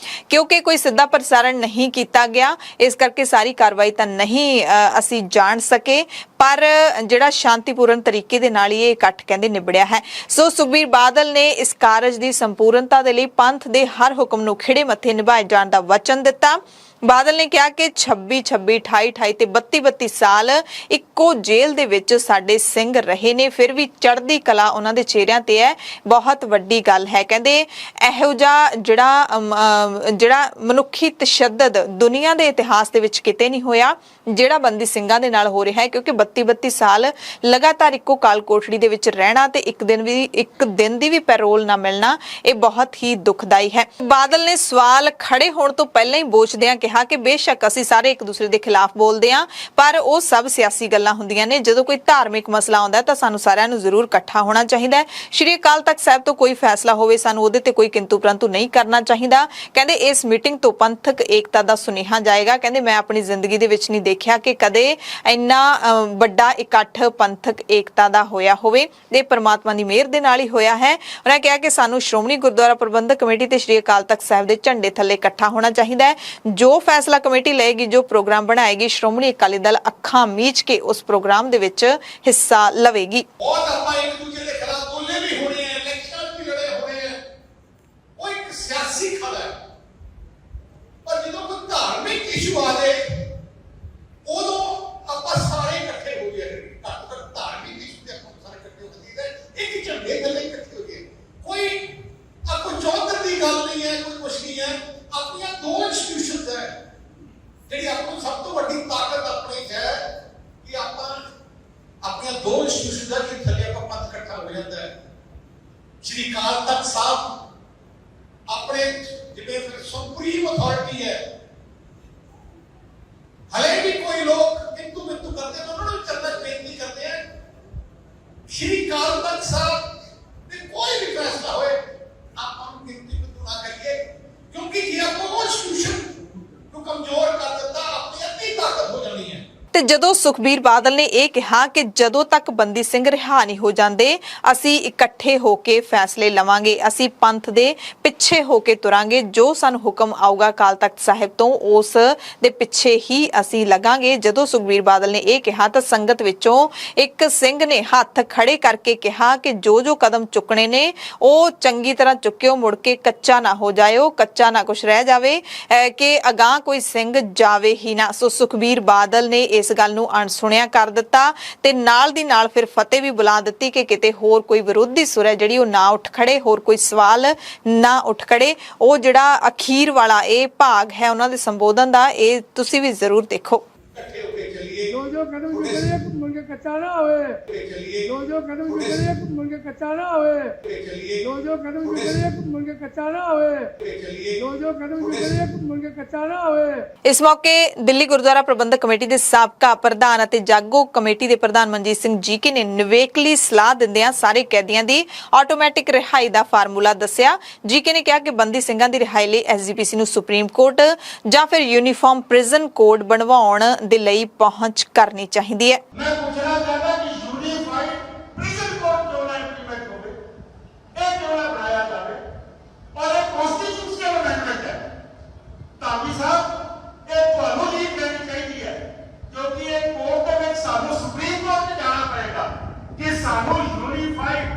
ਕਿਉਂਕਿ ਕੋਈ ਸਿੱਧਾ ਪ੍ਰਸਾਰਣ ਨਹੀਂ ਕੀਤਾ ਗਿਆ, ਇਸ ਕਰਕੇ ਸਾਰੀ ਕਾਰਵਾਈ ਤਾਂ ਨਹੀਂ ਅਸੀਂ ਜਾਣ ਸਕੇ, ਪਰ ਜਿਹੜਾ ਸ਼ਾਂਤੀਪੂਰਨ ਤਰੀਕੇ ਦੇ ਨਾਲ ਹੀ ਇਹ ਇਕੱਠ ਕਹਿੰਦੇ ਨਿਬੜਿਆ ਹੈ। ਸੋ ਸੁਖਬੀਰ ਬਾਦਲ ਨੇ ਇਸ ਕਾਰਜ ਦੀ ਸੰਪੂਰਨਤਾ ਦੇ ਲਈ ਪੰਥ ਦੇ ਹਰ ਹੁਕਮ ਨੂੰ ਖਿੜੇ ਮੱਥੇ ਨਿਭਾਏ ਜਾਣ ਦਾ ਵਚਨ ਦਿੱਤਾ। ਬਾਦਲ ਨੇ ਕਿਹਾ ਕਿ 26 28 ਤੇ 32 ਸਾਲ ਇੱਕੋ ਜੇਲ੍ਹ ਦੇ ਵਿੱਚ ਸਾਡੇ ਸਿੰਘ ਰਹੇ ਨੇ, ਫਿਰ ਵੀ ਚੜ੍ਹਦੀ ਕਲਾ ਉਹਨਾਂ ਦੇ ਚਿਹਰਿਆਂ ਤੇ ਹੈ, ਬਹੁਤ ਵੱਡੀ ਗੱਲ ਹੈ। ਕਹਿੰਦੇ ਇਹੋ ਜਿਹਾ ਜਿਹੜਾ ਮਨੁੱਖੀ ਤਸ਼ੱਦਦ ਦੁਨੀਆ ਦੇ ਇਤਿਹਾਸ ਦੇ ਵਿੱਚ ਕਿਤੇ ਨਹੀਂ ਹੋਇਆ ਜਿਹੜਾ ਬੰਦੀ ਸਿੰਘਾਂ ਦੇ ਨਾਲ ਹੋ ਰਿਹਾ ਹੈ, ਕਿਉਂਕਿ 32 ਸਾਲ ਲਗਾਤਾਰ ਇੱਕੋ ਕਾਲ ਕੋਠੜੀ ਦੇ ਵਿੱਚ ਰਹਿਣਾ ਤੇ ਇੱਕ ਦਿਨ ਦੀ ਵੀ ਪੈਰੋਲ ਨਾ ਮਿਲਣਾ, ਇਹ ਬਹੁਤ ਹੀ ਦੁਖਦਾਈ ਹੈ। ਬਾਦਲ ਨੇ ਸਵਾਲ ਖੜੇ ਹੋਣ ਤੋਂ ਪਹਿਲਾਂ ਹੀ ਬੋਚਦਿਆਂ ਕਿਹਾ ਕਿ ਬੇਸ਼ੱਕ ਅਸੀਂ ਸਾਰੇ ਇੱਕ ਦੂਸਰੇ ਦੇ ਖਿਲਾਫ ਬੋਲਦੇ ਹਾਂ, ਪਰ ਉਹ ਸਭ ਸਿਆਸੀ ਗੱਲਾਂ ਹੁੰਦੀਆਂ ਨੇ। ਜਦੋਂ ਕੋਈ ਧਾਰਮਿਕ ਮਸਲਾ ਆਉਂਦਾ ਤਾਂ ਸਾਨੂੰ ਸਾਰਿਆਂ ਨੂੰ ਜ਼ਰੂਰ ਇਕੱਠਾ ਹੋਣਾ ਚਾਹੀਦਾ ਹੈ। ਸ਼੍ਰੀ ਅਕਾਲ ਤਖਤ ਸਾਹਿਬ ਤੋਂ ਕੋਈ ਫੈਸਲਾ ਹੋਵੇ, ਸਾਨੂੰ ਉਹਦੇ ਤੇ ਕੋਈ ਕਿੰਤੂ ਪ੍ਰੰਤੂ ਨਹੀਂ ਕਰਨਾ ਚਾਹੀਦਾ। ਕਹਿੰਦੇ ਇਸ ਮੀਟਿੰਗ ਤੋਂ ਪੰਥਕ ਏਕਤਾ ਦਾ ਸੁਨੇਹਾ ਜਾਏਗਾ। ਕਹਿੰਦੇ ਮੈਂ ਆਪਣੀ ਜ਼ਿੰਦਗੀ ਦੇ ਵਿੱਚ ਨਹੀਂ ਦੇਖਿਆ ਕਿ ਕਦੇ ਇੰਨਾ ਵੱਡਾ ਇਕੱਠ ਪੰਥਕ ਏਕਤਾ ਦਾ ਹੋਇਆ ਹੋਵੇ, ਇਹ ਪਰਮਾਤਮਾ ਦੀ ਮਿਹਰ ਦੇ ਨਾਲ ਹੀ ਹੋਇਆ ਹੈ। ਉਹਨਾਂ ਕਿਹਾ ਕਿ ਸਾਨੂੰ ਸ਼੍ਰੋਮਣੀ ਗੁਰਦੁਆਰਾ ਪ੍ਰਬੰਧਕ ਕਮੇਟੀ ਤੇ ਸ਼੍ਰੀ ਅਕਾਲ ਤਖਤ ਸਾਹਿਬ ਦੇ ਝੰਡੇ ਥੱਲੇ ਇਕੱਠਾ ਹੋਣਾ ਚਾਹੀਦਾ ਹੈ। ਜੋ ਫੈਸਲਾ ਕਮੇਟੀ ਲਏਗੀ, ਜੋ ਪ੍ਰੋਗਰਾਮ ਬਣਾਏਗੀ, ਸ਼੍ਰੋਮਣੀ ਅਕਾਲੀ ਦਲ ਅੱਖਾਂ ਮੀਚ ਕੇ ਉਸ ਪ੍ਰੋਗਰਾਮ ਦੇ ਵਿੱਚ ਹਿੱਸਾ ਲਵੇਗੀ। ਬਹੁਤ ਆਪਾਂ ਇੱਕ ਦੂਜੇ ਦੇ ਖਿਲਾਫ ਬੋਲੇ ਵੀ ਹੋਣੇ ਆ, ਇਲੈਕਸ਼ਨ ਵੀ ਲੜੇ ਹੋਣੇ ਆ, ਉਹ ਇੱਕ ਸਿਆਸੀ ਖੜਾ ਹੈ। ਪਰ ਜਦੋਂ ਕੋਈ ਧਾਰਮਿਕ ਇਸ਼ੂ ਆ ਜਾਏ ਉਦੋਂ ਆਪਾਂ ਸਾਰੇ ਇਕੱਠੇ ਹੋ ਗਏ। ਘੱਟ ਤੋਂ ਘੱਟ ਧਾਰਮਿਕ ਇਸ਼ੂ ਤੇ ਆਪਾਂ ਸਾਰੇ ਇਕੱਠੇ ਹੋ ਗਏ, ਇੱਕ ਝੰਡੇ ਥੱਲੇ ਇਕੱਠੇ ਹੋ ਗਏ। ਕੋਈ ਚੌਧਰ ਦੀ ਗੱਲ ਨਹੀਂ ਹੈ, ਕੋਈ ਕੁਛ ਨਹੀਂ ਹੈ। ਆਪਣੀਆਂ ਦੋ ਇੰਸਟੀਟਿਊਸ਼ਨਸ ਹੈ ਜਿਹੜੀ ਆਪਾਂ ਨੂੰ ਸਭ ਤੋਂ ਵੱਡੀ ਤਾਕਤ ਆਪਣੀ ਹੈ ਕਿ ਆਪਾਂ ਆਪਣੀਆਂ ਦੋ ਇੰਸਟੀਟਿਊਸ਼ਨਸ ਦਾ ਕਿ ਥੱਲੇ ਆਪਾਂ ਪੰਥ ਇਕੱਠਾ ਹੋ ਜਾਂਦਾ ਹੈ। ਸ਼੍ਰੀ ਅਕਾਲ ਤਖਤ ਸਾਹਿਬ ਆਪਣੇ ਜਿਵੇਂ ਫਿਰ ਸੁਪਰੀਮ ਅਥਾਰਟੀ ਹੈ, ਹਲੇ ਵੀ ਕੋਈ ਲੋਕ ਕਿੰਤੂ ਬਿੰਤੂ ਕਰਦੇ ਨੇ, ਉਹਨਾਂ ਨੂੰ ਚੰਨਾ ਬੇਨਤੀ ਕਰਦੇ ਆ ਸ਼੍ਰੀ ਅਕਾਲ ਤਖਤ ਸਾਹਿਬ ਤੇ ਕੋਈ ਵੀ ਫੈਸਲਾ ਹੋਏ ਆਪਾਂ ਨੂੰ ਕਿੰਤੂ ਬਿੰਤੂ ਨਾ ਕਰੀਏ, ਕਿਉਂਕਿ ਜੇ ਆਪਾਂ ਉਹ ਇੰਸਟੀਟਿਊਸ਼ਨ ਨੂੰ ਕਮਜ਼ੋਰ ਕਰ ਦਿੱਤਾ ਆਪਣੀ ਅੱਧੀ ਤਾਕਤ ਹੋ ਜਾਣੀ ਹੈ। ਤੇ ਜਦੋਂ ਸੁਖਬੀਰ ਬਾਦਲ ਨੇ ਇਹ ਕਿਹਾ ਕਿ ਜਦੋਂ ਤੱਕ ਬੰਦੀ ਸਿੰਘ ਰਿਹਾ ਨਹੀਂ ਹੋ ਜਾਂਦੇ ਅਸੀਂ ਇਕੱਠੇ ਹੋ ਕੇ ਫੈਸਲੇ ਲਵਾਂਗੇ, ਅਸੀਂ ਪੰਥ ਦੇ ਪਿੱਛੇ ਹੋ ਕੇ ਤੁਰਾਂਗੇ, ਜੋ ਸਾਨੂੰ ਹੁਕਮ ਆਊਗਾ ਅਕਾਲ ਤਖਤ ਸਾਹਿਬ ਤੋਂ ਉਸ ਦੇ ਪਿੱਛੇ ਹੀ ਅਸੀਂ ਲੱਗਾਂਗੇ। ਜਦੋਂ ਸੁਖਬੀਰ ਬਾਦਲ ਨੇ ਇਹ ਕਿਹਾ ਤਾਂ ਸੰਗਤ ਵਿੱਚੋਂ ਇੱਕ ਸਿੰਘ ਨੇ ਹੱਥ ਖੜੇ ਕਰਕੇ ਕਿਹਾ ਕਿ ਜੋ ਕਦਮ ਚੁੱਕਣੇ ਨੇ ਉਹ ਚੰਗੀ ਤਰ੍ਹਾਂ ਚੁੱਕਿਓ, ਮੁੜ ਕੇ ਕੱਚਾ ਨਾ ਹੋ ਜਾਇਓ, ਕੱਚਾ ਨਾ ਕੁਛ ਰਹਿ ਜਾਵੇ ਕਿ ਅਗਾਂਹ ਕੋਈ ਸਿੰਘ ਜਾਵੇ ਹੀ ਨਾ। ਸੋ ਸੁਖਬੀਰ ਬਾਦਲ ਨੇ ਇਸ ਗੱਲ ਨੂੰ ਅਣਸੁਣਿਆ ਕਰ ਦਿੱਤਾ ਤੇ ਨਾਲ ਦੀ ਨਾਲ ਫਿਰ ਫਤਿਹ ਵੀ ਬੁਲਾ ਦਿੱਤੀ ਕਿ ਕਿਤੇ ਹੋਰ ਕੋਈ ਵਿਰੋਧੀ ਸੁਰ ਹੈ ਜਿਹੜੀ ਉਹ ਨਾ ਉੱਠ ਖੜੇ, ਹੋਰ ਕੋਈ ਸਵਾਲ ਨਾ ਉੱਠ ਖੜੇ। ਉਹ ਜਿਹੜਾ ਅਖੀਰ ਵਾਲਾ ਇਹ ਭਾਗ ਹੈ ਉਹਨਾਂ ਦੇ ਸੰਬੋਧਨ ਦਾ, ਇਹ ਤੁਸੀਂ ਵੀ ਜ਼ਰੂਰ ਦੇਖੋ। ਇਕੱਠੇ ਹੋ ਕੇ ਚੱਲੀਏ, ਜੋ ਕਦਮ ਚੁੱਕੀਏ ਮੁੜ ਕੇ ਕੱਚਾ ਨਾ ਹੋਵੇ। ਚੱਲੀਏ, ਜੋ ਕਦਮ ਚੁੱਕੀਏ ਮੁੜ ਕੇ ਕੱਚਾ ਨਾ ਹੋਵੇ। ਚੱਲੀਏ, ਜੋ ਕਦਮ ਚੁੱਕੀਏ ਮੁੜ ਕੇ ਕੱਚਾ ਨਾ ਹੋਵੇ। ਚੱਲੀਏ। ਜੋ ਕਦਮ ਚੁੱਕੀਏ ਮੁੜ ਕੇ ਕੱਚਾ ਨਾ ਹੋਵੇ। ਇਸ ਮੌਕੇ ਦਿੱਲੀ ਗੁਰਦੁਆਰਾ ਪ੍ਰਬੰਧਕ ਕਮੇਟੀ ਦੇ ਸਾਬਕਾ ਪ੍ਰਧਾਨ ਅਤੇ ਜਾਗੋ ਕਮੇਟੀ ਦੇ ਪ੍ਰਧਾਨ ਮਨਜੀਤ ਸਿੰਘ ਜੀਕੇ ਨੇ ਨਿਵੇਕਲੀ ਸਲਾਹ ਦਿੰਦਿਆਂ ਸਾਰੇ ਕੈਦੀਆਂ ਦੀ ਆਟੋਮੈਟਿਕ ਰਿਹਾਈ ਦਾ ਫਾਰਮੂਲਾ ਦੱਸਿਆ। ਜੀਕੇ ਨੇ ਕਿਹਾ ਕਿ ਬੰਦੀ ਸਿੰਘਾਂ ਦੀ ਰਿਹਾਈ ਲਈ ਐਸਜੀਪੀਸੀ ਨੂੰ ਸੁਪਰੀਮ ਕੋਰਟ ਜਾਂ ਫਿਰ ਯੂਨੀਫਾਰਮ ਪ੍ਰਿਜ਼ਨ ਕੋਡ ਬਣਵਾਉਣ ਦੇ ਲਈ ਪਹੁੰਚ ਕਰਨੀ ਚਾਹੀਦੀ ਹੈ। ਮੈਂ ਪੁੱਛਣਾ ਚਾਹੁੰਦਾ ਕਿ ਯੂਨੀਫਾਈਡ ਪ੍ਰਿਜ਼ਨ ਕੋਡ ਕਿਉਂ ਨਾ ਇੰਪਲੀਮੈਂਟ ਹੋਵੇ, ਇਹ ਕਿਉਂ ਨਾ ਬਣਾਇਆ ਜਾਵੇ, ਔਰ ਇਹ ਕਨਸਟੀਟਿਊਸ਼ਨਲ ਅਮੈਂਡਮੈਂਟ ਹੈ। ਧਾਮੀ ਸਾਹਿਬ, ਇਹ ਤੁਹਾਨੂੰ ਲੀਡ ਦੇਣੀ ਚਾਹੀਦੀ ਹੈ, ਕਿਉਂਕਿ ਇਹ ਕੋਰਟ ਦੇ ਵਿੱਚ ਸਾਨੂੰ ਸੁਪਰੀਮ ਕੋਰਟ 'ਚ ਜਾਣਾ ਪਏਗਾ ਕਿ ਸਾਨੂੰ ਯੂਨੀਫਾਈਡ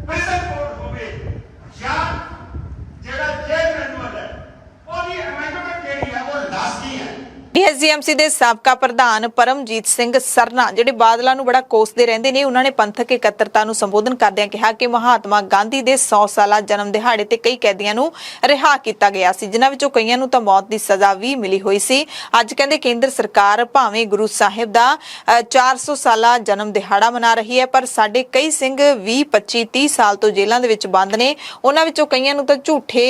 ਪ੍ਰਿਜ਼ਨ ਕੋਡ ਹੋਵੇ ਜਾਂ ਜਿਹੜਾ ਜੇਲ ਮੈਨੂਅਲ ਹੈ ਉਹਦੀ ਅਮੈਂਡਮੈਂਟ ਜਿਹੜੀ ਹੈ ਉਹ ਲਾਜ਼ਮੀ ਹੈ। ਡੀਐਸਜੀਐਮਸੀ ਦੇ ਸਾਬਕਾ ਪ੍ਰਧਾਨ ਪਰਮਜੀਤ ਸਿੰਘ ਸਰਨਾ ਜਿਹੜੇ ਬਾਦਲਾਂ ਨੂੰ ਬੜਾ ਕੋਸਦੇ ਰਹਿੰਦੇ ਨੇ, ਉਹਨਾਂ ਨੇ ਪੰਥਕ ਇਕੱਤਰਤਾ ਨੂੰ ਸੰਬੋਧਨ ਕਰਦਿਆਂ ਕਿਹਾ ਕਿ ਮਹਾਤਮਾ ਗਾਂਧੀ ਦੇ 100 ਸਾਲਾ ਜਨਮ ਦਿਹਾੜੇ ਤੇ ਕਈ ਕੈਦੀਆਂ ਨੂੰ ਰਿਹਾ ਕੀਤਾ ਗਿਆ ਸੀ, ਜਿਨ੍ਹਾਂ ਵਿੱਚੋਂ ਕਈਆਂ ਨੂੰ ਤਾਂ ਮੌਤ ਦੀ ਸਜ਼ਾ ਵੀ ਮਿਲੀ ਹੋਈ ਸੀ। ਅੱਜ ਕਹਿੰਦੇ ਕੇਂਦਰ ਸਰਕਾਰ ਭਾਵੇਂ ਗੁਰੂ ਸਾਹਿਬ ਦਾ 400 ਸਾਲਾ ਜਨਮ ਦਿਹਾੜਾ ਮਨਾ ਰਹੀ ਹੈ, ਪਰ ਸਾਡੇ ਕਈ ਸਿੰਘ 20, 25, 30 ਸਾਲ ਤੋਂ ਜੇਲ੍ਹਾਂ ਦੇ ਵਿੱਚ ਬੰਦ ਨੇ। ਉਹਨਾਂ ਵਿੱਚੋਂ ਕਈਆਂ ਨੂੰ ਤਾਂ ਝੂਠੇ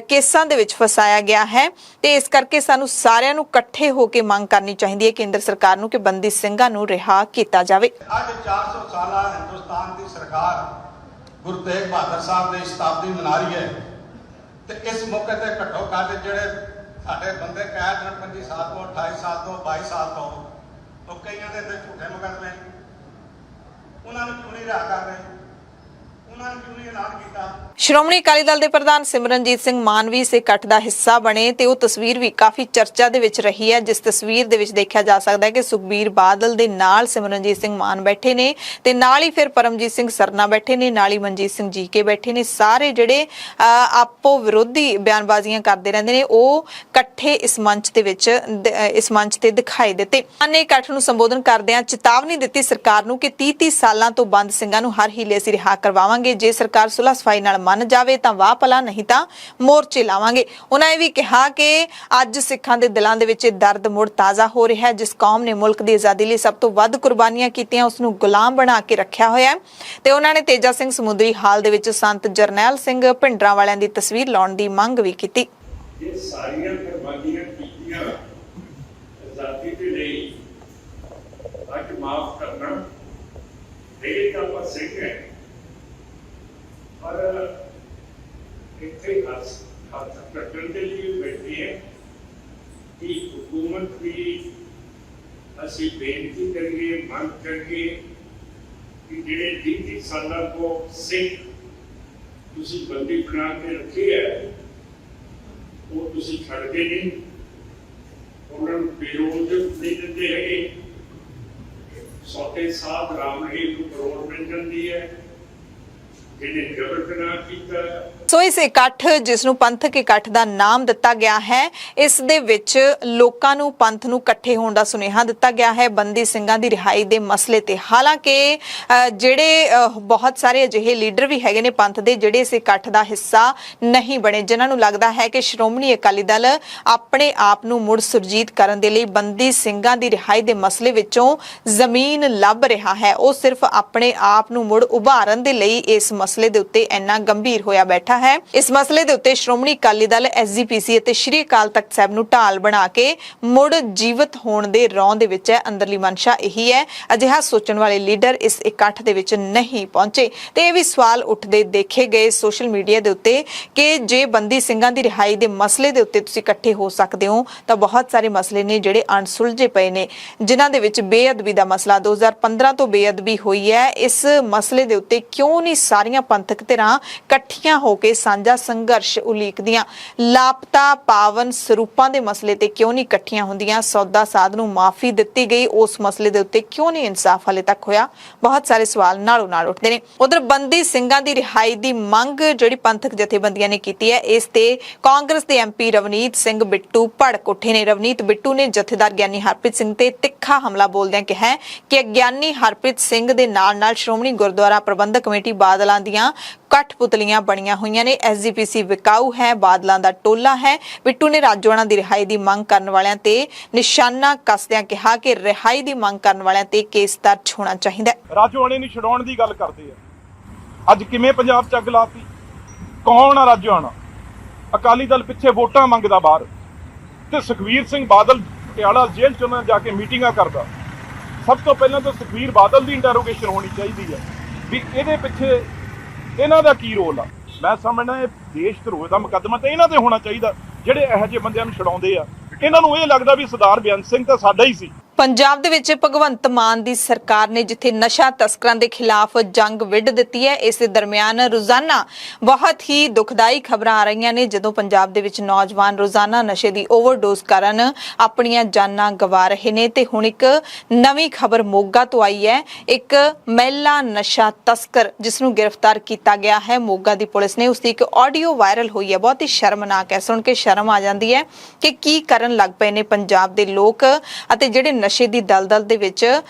ਕੇਸਾਂ ਦੇ ਵਿੱਚ ਫਸਾਇਆ ਗਿਆ ਹੈ ਤੇ ਇਸ ਕਰਕੇ ਸਾਨੂੰ ਸਾਰਿਆਂ ਨੂੰ ਇਕੱਠੇ ਹੋ ਕੇ ਮੰਗ ਕਰਨੀ ਚਾਹੀਦੀ ਹੈ ਕੇਂਦਰ ਸਰਕਾਰ ਨੂੰ ਕਿ ਬੰਦੀ ਸਿੰਘਾਂ ਨੂੰ ਰਿਹਾ ਕੀਤਾ ਜਾਵੇ। ਅੱਜ 400 ਸਾਲਾ ਹਿੰਦੁਸਤਾਨ ਦੀ ਸਰਕਾਰ ਗੁਰੂ ਤੇਗ ਬਹਾਦਰ ਸਾਹਿਬ ਦੀ ਸ਼ਤਾਬਦੀ ਮਨਾ ਰਹੀ ਹੈ ਤੇ ਇਸ ਮੌਕੇ ਤੇ ਘੱਟੋ ਘੱਟ ਜਿਹੜੇ ਸਾਡੇ ਬੰਦੇ ਕੈਦ ਨੇ 25 ਸਾਲ ਤੋਂ, 28 ਸਾਲ ਤੋਂ, 22 ਸਾਲ ਤੋਂ, ਉਹ ਕਈਆਂ ਦੇ ਤੇ ਝੂਠੇ ਮੁਕੱਦਮੇ, ਉਹਨਾਂ ਨੂੰ ਕਿਉਂ ਨਹੀਂ ਰਿਹਾ ਕਰ ਰਹੇ, ਉਹਨਾਂ ਨੇ ਕਿਉਂ ਨਹੀਂ ਐਲਾਨ ਕੀਤਾ। ਸ਼੍ਰੋਮਣੀ ਅਕਾਲੀ ਦਲ ਦੇ ਪ੍ਰਧਾਨ ਸਿਮਰਨਜੀਤ ਸਿੰਘ ਮਾਨ ਵੀ ਇਸ ਇਕੱਠ ਦਾ ਹਿੱਸਾ ਬਣੇ ਤੇ ਉਹ ਤਸਵੀਰ ਵੀ ਕਾਫੀ ਚਰਚਾ ਦੇ ਵਿੱਚ ਰਹੀ ਹੈ, ਜਿਸ ਤਸਵੀਰ ਦੇ ਵਿੱਚ ਦੇਖਿਆ ਜਾ ਸਕਦਾ ਹੈ ਕਿ ਸੁਖਬੀਰ ਬਾਦਲ ਦੇ ਨਾਲ ਸਿਮਰਨਜੀਤ ਸਿੰਘ ਮਾਨ ਬੈਠੇ ਨੇ ਤੇ ਨਾਲ ਹੀ ਫਿਰ ਪਰਮਜੀਤ ਸਿੰਘ ਸਰਨਾ ਬੈਠੇ ਨੇ, ਨਾਲ ਹੀ ਮਨਜੀਤ ਸਿੰਘ ਜੀਕੇ ਬੈਠੇ ਨੇ। ਸਾਰੇ ਜਿਹੜੇ ਆਪੋ ਵਿਰੋਧੀ ਬਿਆਨਬਾਜ਼ੀਆਂ ਕਰਦੇ ਰਹਿੰਦੇ ਨੇ ਉਹ ਇਕੱਠੇ ਇਸ ਮੰਚ ਤੇ ਦਿਖਾਈ ਦਿੱਤੇ। ਨੇ ਇਕੱਠ ਨੂੰ ਸੰਬੋਧਨ ਕਰਦਿਆਂ ਚੇਤਾਵਨੀ ਦਿੱਤੀ ਸਰਕਾਰ ਨੂੰ ਕਿ 30 ਸਾਲਾਂ ਤੋਂ ਬੰਦ ਸਿੰਘਾਂ ਨੂੰ ਹਰ ਹੀਲੇ ਅਸੀਂ ਰਿਹਾ ਕਰਵਾਵਾਂਗੇ। ਜੇ ਸਰਕਾਰ ਸੁਲਹ ਸਫਾਈ ਨਾਲ ਮੰਨ ਜਾਵੇ ਤਾਂ ਵਾਹ ਭਲਾ, ਨਹੀਂ ਤਾਂ ਮੋਰਚੇ ਲਾਵਾਂਗੇ। ਉਹਨਾਂ ਇਹ ਵੀ ਕਿਹਾ ਕਿ ਅੱਜ ਸਿੱਖਾਂ ਦੇ ਦਿਲਾਂ ਦੇ ਵਿੱਚ ਦਰਦ ਮੁੜ ਤਾਜ਼ਾ ਹੋ ਰਿਹਾ ਹੈ। ਜਿਸ ਕੌਮ ਨੇ ਮੁਲਕ ਦੀ ਆਜ਼ਾਦੀ ਲਈ ਸਭ ਤੋਂ ਵੱਧ ਕੁਰਬਾਨੀਆਂ ਕੀਤੀਆਂ ਉਸ ਨੂੰ ਗੁਲਾਮ ਬਣਾ ਕੇ ਰੱਖਿਆ ਹੋਇਆ ਹੈ। ਤੇ ਉਹਨਾਂ ਨੇ ਤੇਜਾ ਸਿੰਘ ਸਮੁੰਦਰੀ ਹਾਲ ਦੇ ਵਿੱਚ ਸੰਤ ਜਰਨੈਲ ਸਿੰਘ ਭਿੰਡਰਾਂ ਵਾਲਿਆਂ ਦੀ ਤਸਵੀਰ ਲਾਉਣ ਦੀ ਮੰਗ ਵੀ ਕੀਤੀ। ਇਹ ਸਾਰੀਆਂ ਕੁਰਬਾਨੀਆਂ ਕੀਤੀਆਂ ਆਜ਼ਾਦੀ ਦੇ ਲਈ ਅੱਜ ਮਾਫ ਕਰਨਾ ਇਹ ਤਾਂ ਆਪਾਂ ਸਿੱਖ ਹੈ, ਪਰ ਇੱਥੇ ਹੱਥ ਕੱਟਣ ਦੇ ਲਈ ਬੈਠੀ ਹੈ ਕਿ ਹੁਕੂਮਤ ਵੀ ਅਸੀਂ ਬੇਨਤੀ ਕਰੀਏ, ਮੰਗ ਕਰੀਏ ਕਿ ਜਿਹੜੇ 30 ਸਾਲਾਂ ਤੋਂ ਸਿੱਖ ਤੁਸੀਂ ਬੰਦੀ ਬਣਾ ਕੇ ਰੱਖੇ ਹੈ ਉਹ ਤੁਸੀਂ ਛੱਡਦੇ ਨਹੀਂ, ਉਹਨਾਂ ਨੂੰ ਬੇਰੋਜ਼ ਨਹੀਂ ਦਿੰਦੇ ਹੈਗੇ। ਸੌਤੇ ਸਾਧ ਰਾਮ ਰਹੀਮ ਨੂੰ ਕਰੋੜ ਮਿਲ ਜਾਂਦੀ ਹੈ, ਜਿਹਨੇ ਜ਼ਬਰ ਨਾ ਕੀਤਾ। ਸੋ ਇਸ ਇਕੱਠ ਜਿਸ ਨੂੰ ਪੰਥਕ ਇਕੱਠ ਦਾ ਨਾਮ ਦਿੱਤਾ ਗਿਆ ਹੈ, ਇਸ ਦੇ ਵਿੱਚ ਲੋਕਾਂ ਨੂੰ ਪੰਥ ਨੂੰ ਇਕੱਠੇ ਹੋਣ ਦਾ ਸੁਨੇਹਾ ਦਿੱਤਾ ਗਿਆ ਹੈ ਬੰਦੀ ਸਿੰਘਾਂ ਦੀ ਰਿਹਾਈ ਦੇ ਮਸਲੇ ਤੇ। ਹਾਲਾਂਕਿ ਜਿਹੜੇ ਬਹੁਤ ਸਾਰੇ ਅਜਿਹੇ ਲੀਡਰ ਵੀ ਹੈਗੇ ਨੇ ਪੰਥ ਦੇ ਜਿਹੜੇ ਇਸ ਇਕੱਠ ਦਾ ਹਿੱਸਾ ਨਹੀਂ ਬਣੇ, ਜਿਨ੍ਹਾਂ ਨੂੰ ਲੱਗਦਾ ਹੈ ਕਿ ਸ਼੍ਰੋਮਣੀ ਅਕਾਲੀ ਦਲ ਆਪਣੇ ਆਪ ਨੂੰ ਮੁੜ ਸੁਰਜੀਤ ਕਰਨ ਦੇ ਲਈ ਬੰਦੀ ਸਿੰਘਾਂ ਦੀ ਰਿਹਾਈ ਦੇ ਮਸਲੇ ਵਿੱਚੋਂ ਜ਼ਮੀਨ ਲੱਭ ਰਿਹਾ ਹੈ। ਉਹ ਸਿਰਫ ਆਪਣੇ ਆਪ ਨੂੰ ਮੁੜ ਉਭਾਰਨ ਦੇ ਲਈ ਇਸ ਮਸਲੇ ਦੇ ਉੱਤੇ ਇੰਨਾ ਗੰਭੀਰ ਹੋਇਆ ਬੈਠਾ ਹੈ। ਇਸ ਮਸਲੇ ਦੇ ਉੱਤੇ ਸ਼੍ਰੋਮਣੀ ਅਕਾਲੀ ਦਲ, ਐਸਜੀਪੀਸੀ ਅਤੇ ਸ਼੍ਰੀ ਅਕਾਲ ਤਖਤ ਸਾਹਿਬ ਨੂੰ ਢਾਲ ਬਣਾ ਕੇ ਮੁੜ ਜੀਵਤ ਹੋਣ ਦੇ ਰੌਂ ਦੇ ਵਿੱਚ ਹੈ। ਅੰਦਰਲੀ ਮਨਸ਼ਾ ਇਹੀ ਹੈ। ਅਜਿਹਾ ਸੋਚਣ ਵਾਲੇ ਲੀਡਰ ਇਸ ਇਕੱਠ ਦੇ ਵਿੱਚ ਨਹੀਂ ਪਹੁੰਚੇ ਤੇ ਇਹ ਵੀ ਸਵਾਲ ਉੱਠਦੇ ਦੇਖੇ ਗਏ ਸੋਸ਼ਲ ਮੀਡੀਆ ਦੇ ਉੱਤੇ ਕਿ ਜੇ ਬੰਦੀ ਸਿੰਘਾਂ ਦੀ ਰਿਹਾਈ ਦੇ ਮਸਲੇ ਦੇ ਉੱਤੇ ਤੁਸੀਂ ਇਕੱਠੇ ਹੋ ਸਕਦੇ ਹੋ ਤਾਂ ਬਹੁਤ ਸਾਰੇ ਮਸਲੇ ਨੇ ਜਿਹੜੇ ਅਣਸੁਲਝੇ ਪਏ ਨੇ, ਜਿਨ੍ਹਾਂ ਦੇ ਵਿੱਚ ਬੇਅਦਬੀ ਦਾ ਮਸਲਾ 2015 ਤੋਂ ਬੇਅਦਬੀ ਹੋਈ ਹੈ। ਇਸ ਮਸਲੇ ਦੇ ਉੱਤੇ ਕਿਉਂ ਨਹੀਂ ਸਾਰੀਆਂ ਪੰਥਕ ਧਿਰਾਂ ਇਕੱਠੀਆਂ ਹੋ ਕੇ ਸਾਂਝਾ ਸੰਘਰਸ਼ ਉਲੀਕਦੀਆਂ ਲਾਪਤਾ ਪਾਵਨ ਸਰੂਪਾਂ ਦੇ ਮਸਲੇ ਤੇ ਕਿਉਂ ਨਹੀਂ ਇਕੱਠੀਆਂ ਹੁੰਦੀਆਂ, ਸੌਦਾ ਸਾਧ ਨੂੰ ਮਾਫੀ ਦਿੱਤੀ ਗਈ ਉਸ ਮਸਲੇ ਦੇ ਉੱਤੇ ਕਿਉਂ ਨਹੀਂ ਇਨਸਾਫ ਹਾਲੇ ਤੱਕ ਹੋਇਆ, ਬਹੁਤ ਸਾਰੇ ਸਵਾਲ ਨਾਲੋਂ ਨਾਲ ਉੱਠਦੇ ਨੇ। ਉਧਰ ਬੰਦੀ ਸਿੰਘਾਂ ਦੀ ਰਿਹਾਈ ਦੀ ਮੰਗ ਜਿਹੜੀ ਪੰਥਕ ਜਥੇਬੰਦੀਆਂ ਨੇ ਕੀਤੀ ਹੈ, ਇਸ ਤੇ ਕਾਂਗਰਸ ਦੇ ਐਮਪੀ ਰਵਨੀਤ ਸਿੰਘ ਬਿੱਟੂ ਭੜਕ ਉੱਠੇ ਨੇ। ਰਵਨੀਤ ਬਿੱਟੂ ਨੇ ਜਥੇਦਾਰ ਗਿਆਨੀ ਹਰਪ੍ਰੀਤ ਸਿੰਘ ਤੇ ਤਿੱਖਾ ਹਮਲਾ ਬੋਲਦਿਆਂ ਕਿਹਾ ਹੈ ਕਿ ਗਿਆਨੀ ਹਰਪ੍ਰੀਤ ਸਿੰਘ ਦੇ ਨਾਲ-ਨਾਲ ਸ਼੍ਰੋਮਣੀ ਗੁਰਦੁਆਰਾ ਪ੍ਰਬੰਧਕ ਕਮੇਟੀ ਬਾਦਲਾਂ ਦੀਆਂ ਕਠਪੁਤਲੀਆਂ ਬਣੀਆਂ ਹੋਈਆਂ ਨੇ। ਐਸਜੀਪੀਸੀ ਵਿਕਾਊ ਹੈ, ਬਾਦਲਾਂ ਦਾ ਟੋਲਾ ਹੈ। ਬਿੱਟੂ ਨੇ ਰਾਜੋਆਣਾ ਦੀ ਰਿਹਾਈ ਦੀ ਮੰਗ ਕਰਨ ਵਾਲਿਆਂ ਤੇ ਨਿਸ਼ਾਨਾ ਕੱਸਦਿਆਂ ਕਿਹਾ ਕਿ ਰਿਹਾਈ ਦੀ ਮੰਗ ਕਰਨ ਵਾਲਿਆਂ ਤੇ ਕੇਸ ਦਰਜ ਹੋਣਾ ਚਾਹੀਦਾ ਹੈ। ਰਾਜੋਆਣੇ ਨੂੰ ਛਡਾਉਣ ਦੀ ਗੱਲ ਕਰਦੇ ਆ। ਅੱਜ ਕਿਵੇਂ ਪੰਜਾਬ 'ਚ ਅੱਗ ਲਾਤੀ? ਕੌਣ ਆ ਰਾਜੋਆਣਾ? ਅਕਾਲੀ ਦਲ ਪਿੱਛੇ ਵੋਟਾਂ ਮੰਗਦਾ ਬਾਹਰ, ਤੇ ਸੁਖਬੀਰ ਸਿੰਘ ਬਾਦਲ ਪਟਿਆਲਾ ਜੇਲ੍ਹ 'ਚ ਉਹਨਾਂ ਜਾ ਕੇ ਮੀਟਿੰਗਾਂ ਕਰਦਾ। ਸਭ ਤੋਂ ਪਹਿਲਾਂ ਤਾਂ ਸੁਖਬੀਰ ਬਾਦਲ ਦੀ ਇੰਟਰੋਗੇਸ਼ਨ ਹੋਣੀ ਚਾਹੀਦੀ ਹੈ ਵੀ ਇਹਦੇ ਪਿੱਛੇ ਇਹਨਾਂ ਦਾ ਕੀ ਰੋਲ ਆ। ਮੈਂ ਸਮਝਦਾ ਇਹ ਦੇਸ਼ ਧਰੋਹ ਦਾ ਮੁਕੱਦਮਾ ਤਾਂ ਇਹਨਾਂ ਤੇ ਹੋਣਾ ਚਾਹੀਦਾ ਜਿਹੜੇ ਇਹੋ ਜਿਹੇ ਬੰਦਿਆਂ ਨੂੰ ਛਡਾਉਂਦੇ ਆ। ਇਹਨਾਂ ਨੂੰ ਇਹ ਲੱਗਦਾ ਵੀ ਸਰਦਾਰ ਬੇਅੰਤ ਸਿੰਘ ਤਾਂ ਸਾਡਾ ਹੀ ਸੀ। ਪੰਜਾਬ ਦੇ ਵਿੱਚ ਭਗਵੰਤ ਮਾਨ ਦੀ ਸਰਕਾਰ ਨੇ ਜਿੱਥੇ ਨਸ਼ਾ ਤਸਕਰਾਂ ਦੇ ਖਿਲਾਫ ਜੰਗ ਵਿੱਢ ਦਿੱਤੀ ਹੈ, ਇਸ ਦੇ ਦਰਮਿਆਨ ਰੋਜ਼ਾਨਾ ਬਹੁਤ ਹੀ ਦੁਖਦਾਈ ਖਬਰਾਂ ਆ ਰਹੀਆਂ ਨੇ ਜਦੋਂ ਪੰਜਾਬ ਦੇ ਵਿੱਚ ਨੌਜਵਾਨ ਰੋਜ਼ਾਨਾ ਨਸ਼ੇ ਦੀ ਓਵਰਡੋਜ਼ ਕਾਰਨ ਆਪਣੀਆਂ ਜਾਨਾਂ ਗਵਾ ਰਹੇ ਨੇ। ਤੇ ਹੁਣ ਇੱਕ ਨਵੀਂ ਖਬਰ ਮੋਗਾ ਤੋਂ ਆਈ ਹੈ। ਇੱਕ ਮਹਿਲਾ ਨਸ਼ਾ ਤਸਕਰ ਜਿਸ ਨੂੰ ਗ੍ਰਿਫਤਾਰ ਕੀਤਾ ਗਿਆ ਹੈ ਮੋਗਾ ਦੀ ਪੁਲਿਸ ਨੇ, ਉਸ ਦੀ ਇੱਕ ਆਡੀਓ ਵਾਇਰਲ ਹੋਈ ਹੈ। ਬਹੁਤ ਹੀ ਸ਼ਰਮਨਾਕ ਹੈ, ਸੁਣ ਕੇ ਸ਼ਰਮ ਆ ਜਾਂਦੀ ਹੈ ਕਿ ਕੀ ਕਰਨ ਲੱਗ ਪਏ ਨੇ ਪੰਜਾਬ ਦੇ ਲੋਕ ਅਤੇ ਜਿਹੜੇ ਨਸ਼ੇ ਦੀ ਦਲਦਲ ਦੇ ਵਿੱਚ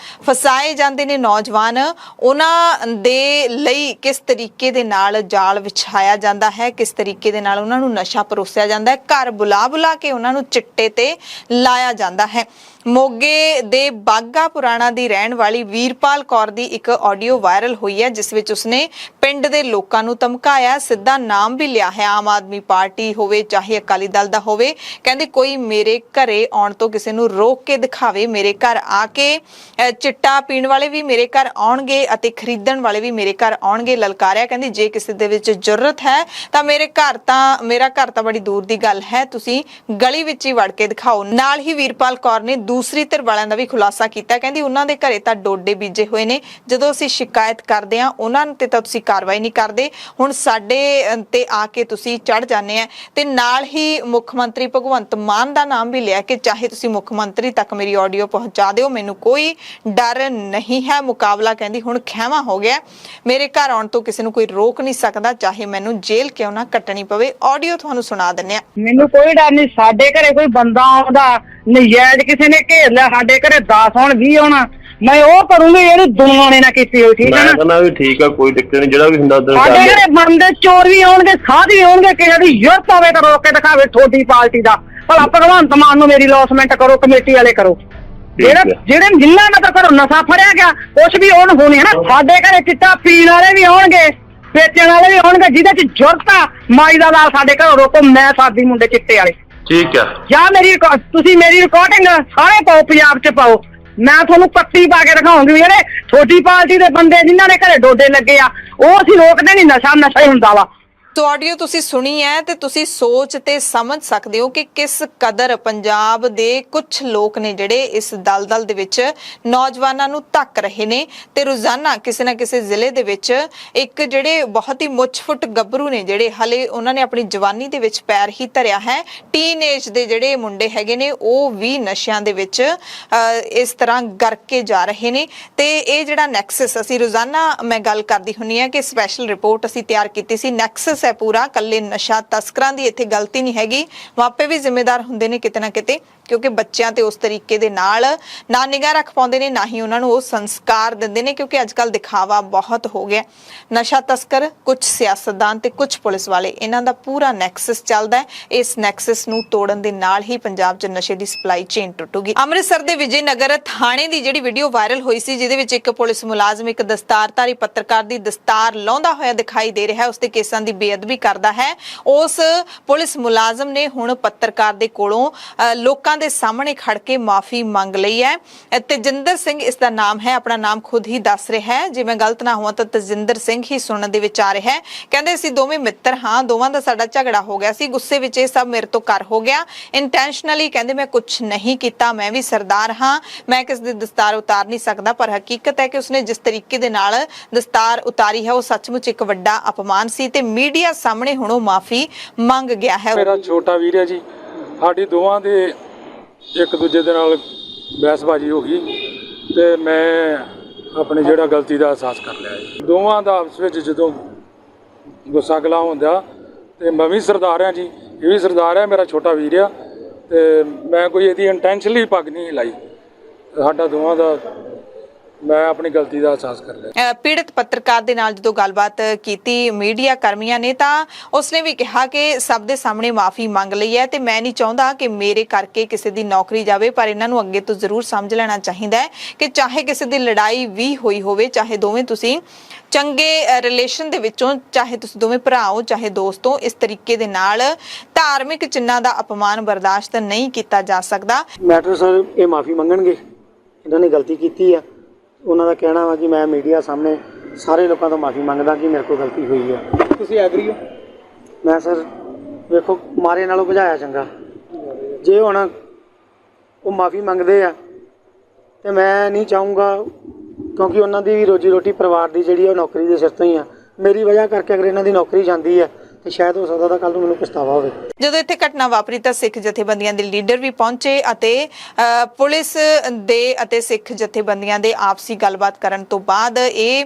ਫਸਾਏ ਜਾਂਦੇ ਨੇ ਨੌਜਵਾਨ, ਉਹਨਾਂ ਦੇ ਲਈ ਕਿਸ ਤਰੀਕੇ ਦੇ ਨਾਲ ਜਾਲ ਵਿਛਾਇਆ ਜਾਂਦਾ ਹੈ, ਕਿਸ ਤਰੀਕੇ ਦੇ ਨਾਲ ਉਹਨਾਂ ਨੂੰ ਨਸ਼ਾ ਪਰੋਸਿਆ ਜਾਂਦਾ ਹੈ, ਘਰ ਬੁਲਾ ਕੇ ਉਹਨਾਂ ਨੂੰ ਚਿੱਟੇ ਤੇ ਲਾਇਆ ਜਾਂਦਾ ਹੈ। ਮੋਗੇ ਦੇ ਬਾਗਾ ਪੁਰਾਣਾ ਦੀ ਰਹਿਣ ਵਾਲੀ ਵੀਰਪਾਲ ਕੌਰ ਦੀ ਇੱਕ ਆਡੀਓ ਵਾਇਰਲ ਹੋਈ ਹੈ ਜਿਸ ਵਿੱਚ ਉਸਨੇ ਪਿੰਡ ਦੇ ਲੋਕਾਂ ਨੂੰ ਧਮਕਾਇਆ, ਸਿੱਧਾ ਨਾਮ ਵੀ ਲਿਆ ਹੈ, ਆਮ ਆਦਮੀ ਪਾਰਟੀ ਹੋਵੇ ਚਾਹੇ ਅਕਾਲੀ ਦਲ ਦਾ ਹੋਵੇ। ਕਹਿੰਦੇ ਕੋਈ ਮੇਰੇ ਘਰੇ ਆਉਣ ਤੋਂ ਕਿਸੇ ਨੂੰ ਰੋਕ ਕੇ ਦਿਖਾਵੇ, ਮੇਰੇ ਘਰ ਆ ਕੇ ਚਿੱਟਾ ਪੀਣ ਵਾਲੇ ਵੀ ਮੇਰੇ ਘਰ ਆਉਣਗੇ ਅਤੇ ਖਰੀਦਣ ਵਾਲੇ ਵੀ ਮੇਰੇ ਘਰ ਆਉਣਗੇ। ਲਲਕਾਰਿਆ ਕਹਿੰਦੀ ਜੇ ਕਿਸੇ ਦੇ ਵਿੱਚ ਜ਼ਰੂਰਤ ਹੈ ਤਾਂ ਮੇਰਾ ਘਰ ਤਾਂ ਬੜੀ ਦੂਰ ਦੀ ਗੱਲ ਹੈ, ਤੁਸੀਂ ਗਲੀ ਵਿੱਚ ਹੀ ਵੜ ਕੇ ਦਿਖਾਓ। ਨਾਲ ਹੀ ਵੀਰਪਾਲ ਕੌਰ ਨੇ ਦੂਸਰੀ ਧਿਰ ਵਾਲਿਆਂ ਦਾ ਵੀ ਖੁਲਾਸਾ ਕੀਤਾ। ਕਹਿੰਦੀ ਉਹਨਾਂ ਦੇ ਘਰੇ ਤਾਂ ਡੋਡੇ ਬੀਜੇ ਹੋਏ ਨੇ, ਜਦੋਂ ਅਸੀਂ ਸ਼ਿਕਾਇਤ ਕਰਦੇ ਆ ਉਹਨਾਂ ਤੇ ਤਾਂ ਤੁਸੀਂ ਕਾਰਵਾਈ ਨਹੀਂ ਕਰਦੇ, ਹੁਣ ਸਾਡੇ ਤੇ ਆ ਕੇ ਤੁਸੀਂ ਚੜ ਜਾਂਦੇ ਆ। ਤੇ ਨਾਲ ਹੀ ਮੁੱਖ ਮੰਤਰੀ ਭਗਵੰਤ ਮਾਨ ਦਾ ਨਾਮ ਵੀ ਲਿਆ ਕਿ ਚਾਹੇ ਤੁਸੀਂ ਮੁੱਖ ਮੰਤਰੀ ਤੱਕ ਮੇਰੀ ਆਡੀਓ ਪਹੁੰਚਾ ਦਿਓ, ਮੈਨੂੰ ਕੋਈ ਡਰ ਨਹੀਂ ਹੈ। ਮੁਕਾਬਲਾ ਕਹਿੰਦੀ ਹੁਣ ਖਹਿਮਾ ਹੋ ਗਿਆ, ਮੇਰੇ ਘਰ ਆਉਣ ਤੋਂ ਕਿਸੇ ਨੂੰ ਕੋਈ ਰੋਕ ਨਹੀਂ ਸਕਦਾ, ਚਾਹੇ ਮੈਨੂੰ ਜੇਲ੍ਹ ਕਿਉਂ ਨਾ ਕੱਟਣੀ ਪਵੇ। ਆਡੀਓ ਤੁਹਾਨੂੰ ਸੁਣਾ ਦਿੰਨੇ ਆ। ਮੈਨੂੰ ਕੋਈ ਡਰ ਨਹੀਂ, ਸਾਡੇ ਘਰੇ ਕੋਈ ਬੰਦਾ ਆਉਂਦਾ ਨਜਾਇਜ਼ ਕਿਸੇ ਨੇ ਘੇਰ ਲਿਆ, ਸਾਡੇ ਘਰੇ 10 ਹੋਣ 20 ਹੋਣ, ਮੈਂ ਉਹ ਕਰੂੰਗੀ ਜਿਹੜੀ ਦੁਨੀਆ ਨੇ ਨਾ ਕੀਤੀ ਹੋਈ। ਠੀਕ ਹੈ ਨਾ? ਮੈਂ ਕਹਿੰਦਾ ਵੀ ਠੀਕ ਆ, ਕੋਈ ਦਿੱਕਤ ਨਹੀਂ, ਜਿਹੜਾ ਵੀ ਹੁੰਦਾ ਉਧਰ ਸਾਡੇ ਘਰੇ ਬੰਦੇ ਚੋਰ ਵੀ ਆਉਣਗੇ, ਸਾਧ ਵੀ ਆਉਣਗੇ, ਕਿਸੇ ਦੀ ਯੁਰਤ ਹੋਵੇ ਤਾਂ ਰੋਕ ਕੇ ਦਿਖਾਵੇ ਤੁਹਾਡੀ ਪਾਰਟੀ ਦਾ। ਭਲਾ ਭਗਵੰਤ ਮਾਨ ਨੂੰ ਮੇਰੀ ਲੌਸਮੈਂਟ ਕਰੋ, ਕਮੇਟੀ ਵਾਲੇ ਕਰੋ, ਜਿਹੜੇ ਜਿੰਨਾ ਦਾ ਘਰੋਂ ਨਸ਼ਾ ਫੜਿਆ ਗਿਆ ਕੁਛ ਵੀ ਉਹਨ ਹੋਣੀ ਹੈ ਨਾ। ਸਾਡੇ ਘਰੇ ਚਿੱਟਾ ਪੀਣ ਵਾਲੇ ਵੀ ਆਉਣਗੇ, ਵੇਚਣ ਵਾਲੇ ਵੀ ਆਉਣਗੇ, ਜਿਹਦੇ ਚ ਜ਼ਰੂਰਤ ਆ ਮਾਈ ਦਾ ਲਾਲ ਸਾਡੇ ਘਰੋਂ ਰੋਕੋ। ਮੈਂ ਸਾਦੀ ਮੁੰਡੇ ਚਿੱਟੇ ਵਾਲੇ ਠੀਕ ਆ, ਜਾਂ ਤੁਸੀਂ ਮੇਰੀ ਰਿਕਾਰਡਿੰਗ ਸਾਰੇ ਪਾਓ, ਪੰਜਾਬ ਚ ਪਾਓ, ਮੈਂ ਤੁਹਾਨੂੰ ਪੱਤੀ ਪਾ ਕੇ ਦਿਖਾਉਂਗੀ ਵੀ ਜਿਹੜੇ ਛੋਟੀ ਪਾਰਟੀ ਦੇ ਬੰਦੇ ਜਿਨ੍ਹਾਂ ਦੇ ਘਰੇ ਡੋਡੇ ਲੱਗੇ ਆ ਉਹ ਅਸੀਂ ਰੋਕਦੇ ਨਹੀਂ, ਨਸ਼ਾ ਹੀ ਹੁੰਦਾ ਵਾ। ਸੋ ਆਡੀਓ ਤੁਸੀਂ ਸੁਣੀ ਹੈ ਤੇ ਤੁਸੀਂ ਸੋਚ ਤੇ ਸਮਝ ਸਕਦੇ ਹੋ ਕਿ ਕਿਸ ਕਦਰ ਪੰਜਾਬ ਦੇ ਕੁਝ ਲੋਕ ਨੇ ਜਿਹੜੇ ਇਸ ਦਲਦਲ ਦੇ ਵਿੱਚ ਨੌਜਵਾਨਾਂ ਨੂੰ ਧੱਕ ਰਹੇ ਨੇ ਤੇ ਰੋਜ਼ਾਨਾ ਕਿਸੇ ਨਾ ਕਿਸੇ ਜ਼ਿਲ੍ਹੇ ਦੇ ਵਿੱਚ ਇੱਕ ਜਿਹੜੇ ਬਹੁਤ ਹੀ ਮੁੱਛ-ਫੁੱਟ ਗੱਭਰੂ ਨੇ ਜਿਹੜੇ ਹਲੇ ਉਹਨਾਂ ਨੇ ਆਪਣੀ ਜਵਾਨੀ ਦੇ ਵਿੱਚ ਪੈਰ ਹੀ ਧਰਿਆ ਹੈ, ਟੀਨੇਜ ਦੇ ਜਿਹੜੇ ਮੁੰਡੇ ਹੈਗੇ ਨੇ ਉਹ ਵੀ ਨਸ਼ਿਆਂ ਦੇ ਵਿੱਚ ਇਸ ਤਰ੍ਹਾਂ ਗਰਕੇ ਜਾ ਰਹੇ ਨੇ। ਤੇ ਇਹ ਜਿਹੜਾ ਨੈਕਸਸ ਅਸੀਂ ਰੋਜ਼ਾਨਾ ਮੈਂ ਗੱਲ ਕਰਦੀ ਹੁੰਨੀ ਆ ਕਿ ਸਪੈਸ਼ਲ ਰਿਪੋਰਟ ਅਸੀਂ ਤਿਆਰ ਕੀਤੀ ਸੀ, ਨੈਕਸਸ ਹੈ ਪੂਰਾ, ਕੱਲੇ ਨਸ਼ਾ ਤਸਕਰਾਂ ਦੀ ਇੱਥੇ ਗਲਤੀ ਨਹੀਂ ਹੈਗੀ, ਮਾਪੇ ਵੀ ਜ਼ਿੰਮੇਦਾਰ ਹੁੰਦੇ ਨੇ ਕਿਤੇ ਨਾ ਕਿਤੇ, ਕਿਉਂਕਿ ਬੱਚਿਆਂ ਤੇ ਉਸ ਤਰੀਕੇ ਦੇ ਨਾਲ ਨਾ ਨਿਗਾਹ ਰੱਖ ਪਾਉਂਦੇ ਨੇ, ਨਾ ਹੀ ਉਹਨਾਂ ਨੂੰ ਉਹ ਸੰਸਕਾਰ ਦਿੰਦੇ ਨੇ, ਕਿਉਂਕਿ ਅੱਜ ਕੱਲ ਦਿਖਾਵਾ ਬਹੁਤ ਹੋ ਗਿਆ। ਨਸ਼ਾ ਤਸਕਰ, ਕੁਝ ਸਿਆਸਤਦਾਨ ਤੇ ਕੁਝ ਪੁਲਿਸ ਵਾਲੇ, ਇਹਨਾਂ ਦਾ ਪੂਰਾ ਨੈਕਸਸ ਚੱਲਦਾ ਹੈ। ਇਸ ਨੈਕਸਸ ਨੂੰ ਤੋੜਨ ਦੇ ਨਾਲ ਹੀ ਪੰਜਾਬ 'ਚ ਨਸ਼ੇ ਦੀ ਸਪਲਾਈ ਚੇਨ ਟੁੱਟੂਗੀ। ਅੰਮ੍ਰਿਤਸਰ ਦੇ ਵਿਜੇ ਨਗਰ ਥਾਣੇ ਦੀ ਜਿਹੜੀ ਵੀਡੀਓ ਵਾਇਰਲ ਹੋਈ ਸੀ ਜਿਹਦੇ ਵਿੱਚ ਇੱਕ ਪੁਲਿਸ ਮੁਲਾਜ਼ਮ ਇੱਕ ਦਸਤਾਰਧਾਰੀ ਪੱਤਰਕਾਰ ਦੀ ਦਸਤਾਰ ਲਾਉਂਦਾ ਹੋਇਆ ਦਿਖਾਈ ਦੇ ਰਿਹਾ, ਉਸ ਦੇ ਕੇਸਾਂ ਦੀ ਬੇਅਦਬੀ ਕਰਦਾ ਹੈ, ਉਸ ਪੁਲਿਸ ਮੁਲਾਜ਼ਮ ਨੇ ਹੁਣ ਪੱਤਰਕਾਰ ਦੇ ਕੋਲੋਂ ਲੋਕਾਂ ਲੋਕਾਂ ਦੇ ਸਾਹਮਣੇ ਖੜ ਕੇ ਮਾਫੀ ਮੰਗ ਲਈ ਹੈ। ਤੇਜਿੰਦਰ ਸਿੰਘ ਇਸ ਦਾ ਨਾਮ ਹੈ, ਆਪਣਾ ਨਾਮ ਖੁਦ ਹੀ ਦੱਸ ਰਿਹਾ ਹੈ। ਜੇ ਮੈਂ ਗਲਤ ਨਾ ਹੋਵਾਂ ਤਾਂ ਤੇਜਿੰਦਰ ਸਿੰਘ ਹੀ ਸੁਣਨ ਦੇ ਵਿੱਚ ਆ ਰਿਹਾ ਹੈ। ਕਹਿੰਦੇ ਅਸੀਂ ਦੋਵੇਂ ਮਿੱਤਰ ਹਾਂ, ਦੋਵਾਂ ਦਾ ਸਾਡਾ ਝਗੜਾ ਹੋ ਗਿਆ ਸੀ, ਗੁੱਸੇ ਵਿੱਚ ਇਹ ਸਭ ਮੇਰੇ ਤੋਂ ਕਰ ਹੋ ਗਿਆ। ਇੰਟੈਂਸ਼ਨਲੀ ਕਹਿੰਦੇ ਮੈਂ ਕੁਝ ਨਹੀਂ ਕੀਤਾ, ਮੈਂ ਵੀ ਸਰਦਾਰ ਹਾਂ, ਮੈਂ ਕਿਸ ਦੀ ਦਸਤਾਰ ਉਤਾਰ ਨਹੀਂ ਸਕਦਾ। ਪਰ ਹਕੀਕਤ ਹੈ ਕਿ ਉਸਨੇ ਜਿਸ ਤਰੀਕੇ ਦੇ ਨਾਲ ਦਸਤਾਰ ਉਤਾਰੀ ਹੈ ਉਹ ਸੱਚਮੁੱਚ ਇੱਕ ਵੱਡਾ ਅਪਮਾਨ ਸੀ ਤੇ ਮੀਡੀਆ ਸਾਹਮਣੇ ਹੁਣ ਉਹ ਮਾਫੀ ਮੰਗ ਗਿਆ ਹੈ। ਮੇਰਾ ਛੋਟਾ ਵੀਰ ਹੈ ਜੀ, ਸਾਡੀ ਦੋਵਾਂ ਦੇ ਇੱਕ ਦੂਜੇ ਦੇ ਨਾਲ ਬਹਿਸਬਾਜ਼ੀ ਹੋ ਗਈ ਤੇ ਮੈਂ ਆਪਣੀ ਜਿਹੜਾ ਗਲਤੀ ਦਾ ਅਹਿਸਾਸ ਕਰ ਲਿਆ ਜੀ। ਦੋਵਾਂ ਦਾ ਆਪਸ ਵਿੱਚ ਜਦੋਂ ਗੁੱਸਾ ਗਿਲਾ ਹੁੰਦਾ ਤੇ ਮੈਂ ਵੀ ਸਰਦਾਰ ਹਾਂ ਜੀ, ਇਹ ਵੀ ਸਰਦਾਰ ਹੈ, ਮੇਰਾ ਛੋਟਾ ਵੀਰ ਆ ਤੇ ਮੈਂ ਕੋਈ ਇਹਦੀ ਇੰਟੈਂਸ਼ਨਲੀ ਪੱਗ ਨਹੀਂ ਲਾਈ। ਸਾਡਾ ਦੋਵਾਂ ਦਾ ਮੈਂ ਆਪਣੀ ਗਲਤੀ ਦਾ ਅਹਿਸਾਸ ਕਰ ਲਿਆ। ਪੀੜਤ ਪੱਤਰਕਾਰ ਦੇ ਨਾਲ ਜਦੋਂ ਗੱਲਬਾਤ ਕੀਤੀ ਮੀਡੀਆ ਕਰਮੀਆਂ ਨੇ ਤਾਂ ਉਸਨੇ ਵੀ ਕਿਹਾ ਕਿ ਸਭ ਦੇ ਸਾਹਮਣੇ ਮਾਫੀ ਮੰਗ ਲਈ ਹੈ ਤੇ ਮੈਂ ਨਹੀਂ ਚਾਹੁੰਦਾ ਕਿ ਮੇਰੇ ਕਰਕੇ ਕਿਸੇ ਦੀ ਨੌਕਰੀ ਜਾਵੇ, ਪਰ ਇਹਨਾਂ ਨੂੰ ਅੱਗੇ ਤੋਂ ਜ਼ਰੂਰ ਸਮਝ ਲੈਣਾ ਚਾਹੀਦਾ ਹੈ ਕਿ ਚਾਹੇ ਕਿਸੇ ਦੀ ਲੜਾਈ ਵੀ ਹੋਈ ਹੋਵੇ, ਚਾਹੇ ਦੋਵੇਂ ਤੁਸੀਂ ਚੰਗੇ ਰਿਲੇਸ਼ਨ ਦੇ ਵਿੱਚੋਂ, ਚਾਹੇ ਤੁਸੀਂ ਦੋਵੇਂ ਭਰਾ ਹੋ ਚਾਹੇ ਦੋਸਤ ਹੋ, ਇਸ ਤਰੀਕੇ ਦੇ ਨਾਲ ਧਾਰਮਿਕ ਚਿੰਨ੍ਹਾਂ ਦਾ ਅਪਮਾਨ ਬਰਦਾਸ਼ਤ ਨਹੀਂ ਕੀਤਾ ਜਾ ਸਕਦਾ। ਮੈਟਰ ਸਰ ਇਹ ਮਾਫੀ ਮੰਗਣਗੇ, ਇਹਨਾਂ ਨੇ ਗਲਤੀ ਕੀਤੀ ਆ। ਉਹਨਾਂ ਦਾ ਕਹਿਣਾ ਵਾ ਕਿ ਮੈਂ ਮੀਡੀਆ ਸਾਹਮਣੇ ਸਾਰੇ ਲੋਕਾਂ ਤੋਂ ਮਾਫੀ ਮੰਗਦਾ ਕਿ ਮੇਰੇ ਕੋਲ ਗਲਤੀ ਹੋਈ ਆ। ਤੁਸੀਂ ਐਗਰੀ ਹੋ? ਮੈਂ ਸਰ ਵੇਖੋ ਮਾਰੇ ਨਾਲੋਂ ਭਜਾਇਆ ਚੰਗਾ। ਜੇ ਹੁਣ ਉਹ ਮਾਫੀ ਮੰਗਦੇ ਆ ਤੇ ਮੈਂ ਨਹੀਂ ਚਾਹੂੰਗਾ, ਕਿਉਂਕਿ ਉਹਨਾਂ ਦੀ ਵੀ ਰੋਜੀ ਰੋਟੀ ਪਰਿਵਾਰ ਦੀ ਜਿਹੜੀ ਉਹ ਨੌਕਰੀ ਦੇ ਸਿਰ ਤੋਂ ਹੀ ਆ। ਮੇਰੀ ਵਜ੍ਹਾ ਕਰਕੇ ਅਗਰ ਇਹਨਾਂ ਦੀ ਨੌਕਰੀ ਜਾਂਦੀ ਆ ਤੇ ਸ਼ਾਇਦ ਹੋ ਸਕਦਾ ਤਾਂ ਕੱਲ ਨੂੰ ਮੈਨੂੰ ਪਛਤਾਵਾ ਹੋਵੇ। ਜਦੋਂ ਇੱਥੇ ਘਟਨਾ ਵਾਪਰੀ ਤਾਂ ਸਿੱਖ ਜਥੇਬੰਦੀਆਂ ਦੇ ਲੀਡਰ ਵੀ ਪਹੁੰਚੇ ਅਤੇ ਪੁਲਿਸ ਦੇ ਅਤੇ ਸਿੱਖ ਜਥੇਬੰਦੀਆਂ ਦੇ ਆਪਸੀ ਗੱਲਬਾਤ ਕਰਨ ਤੋਂ ਬਾਅਦ ਇਹ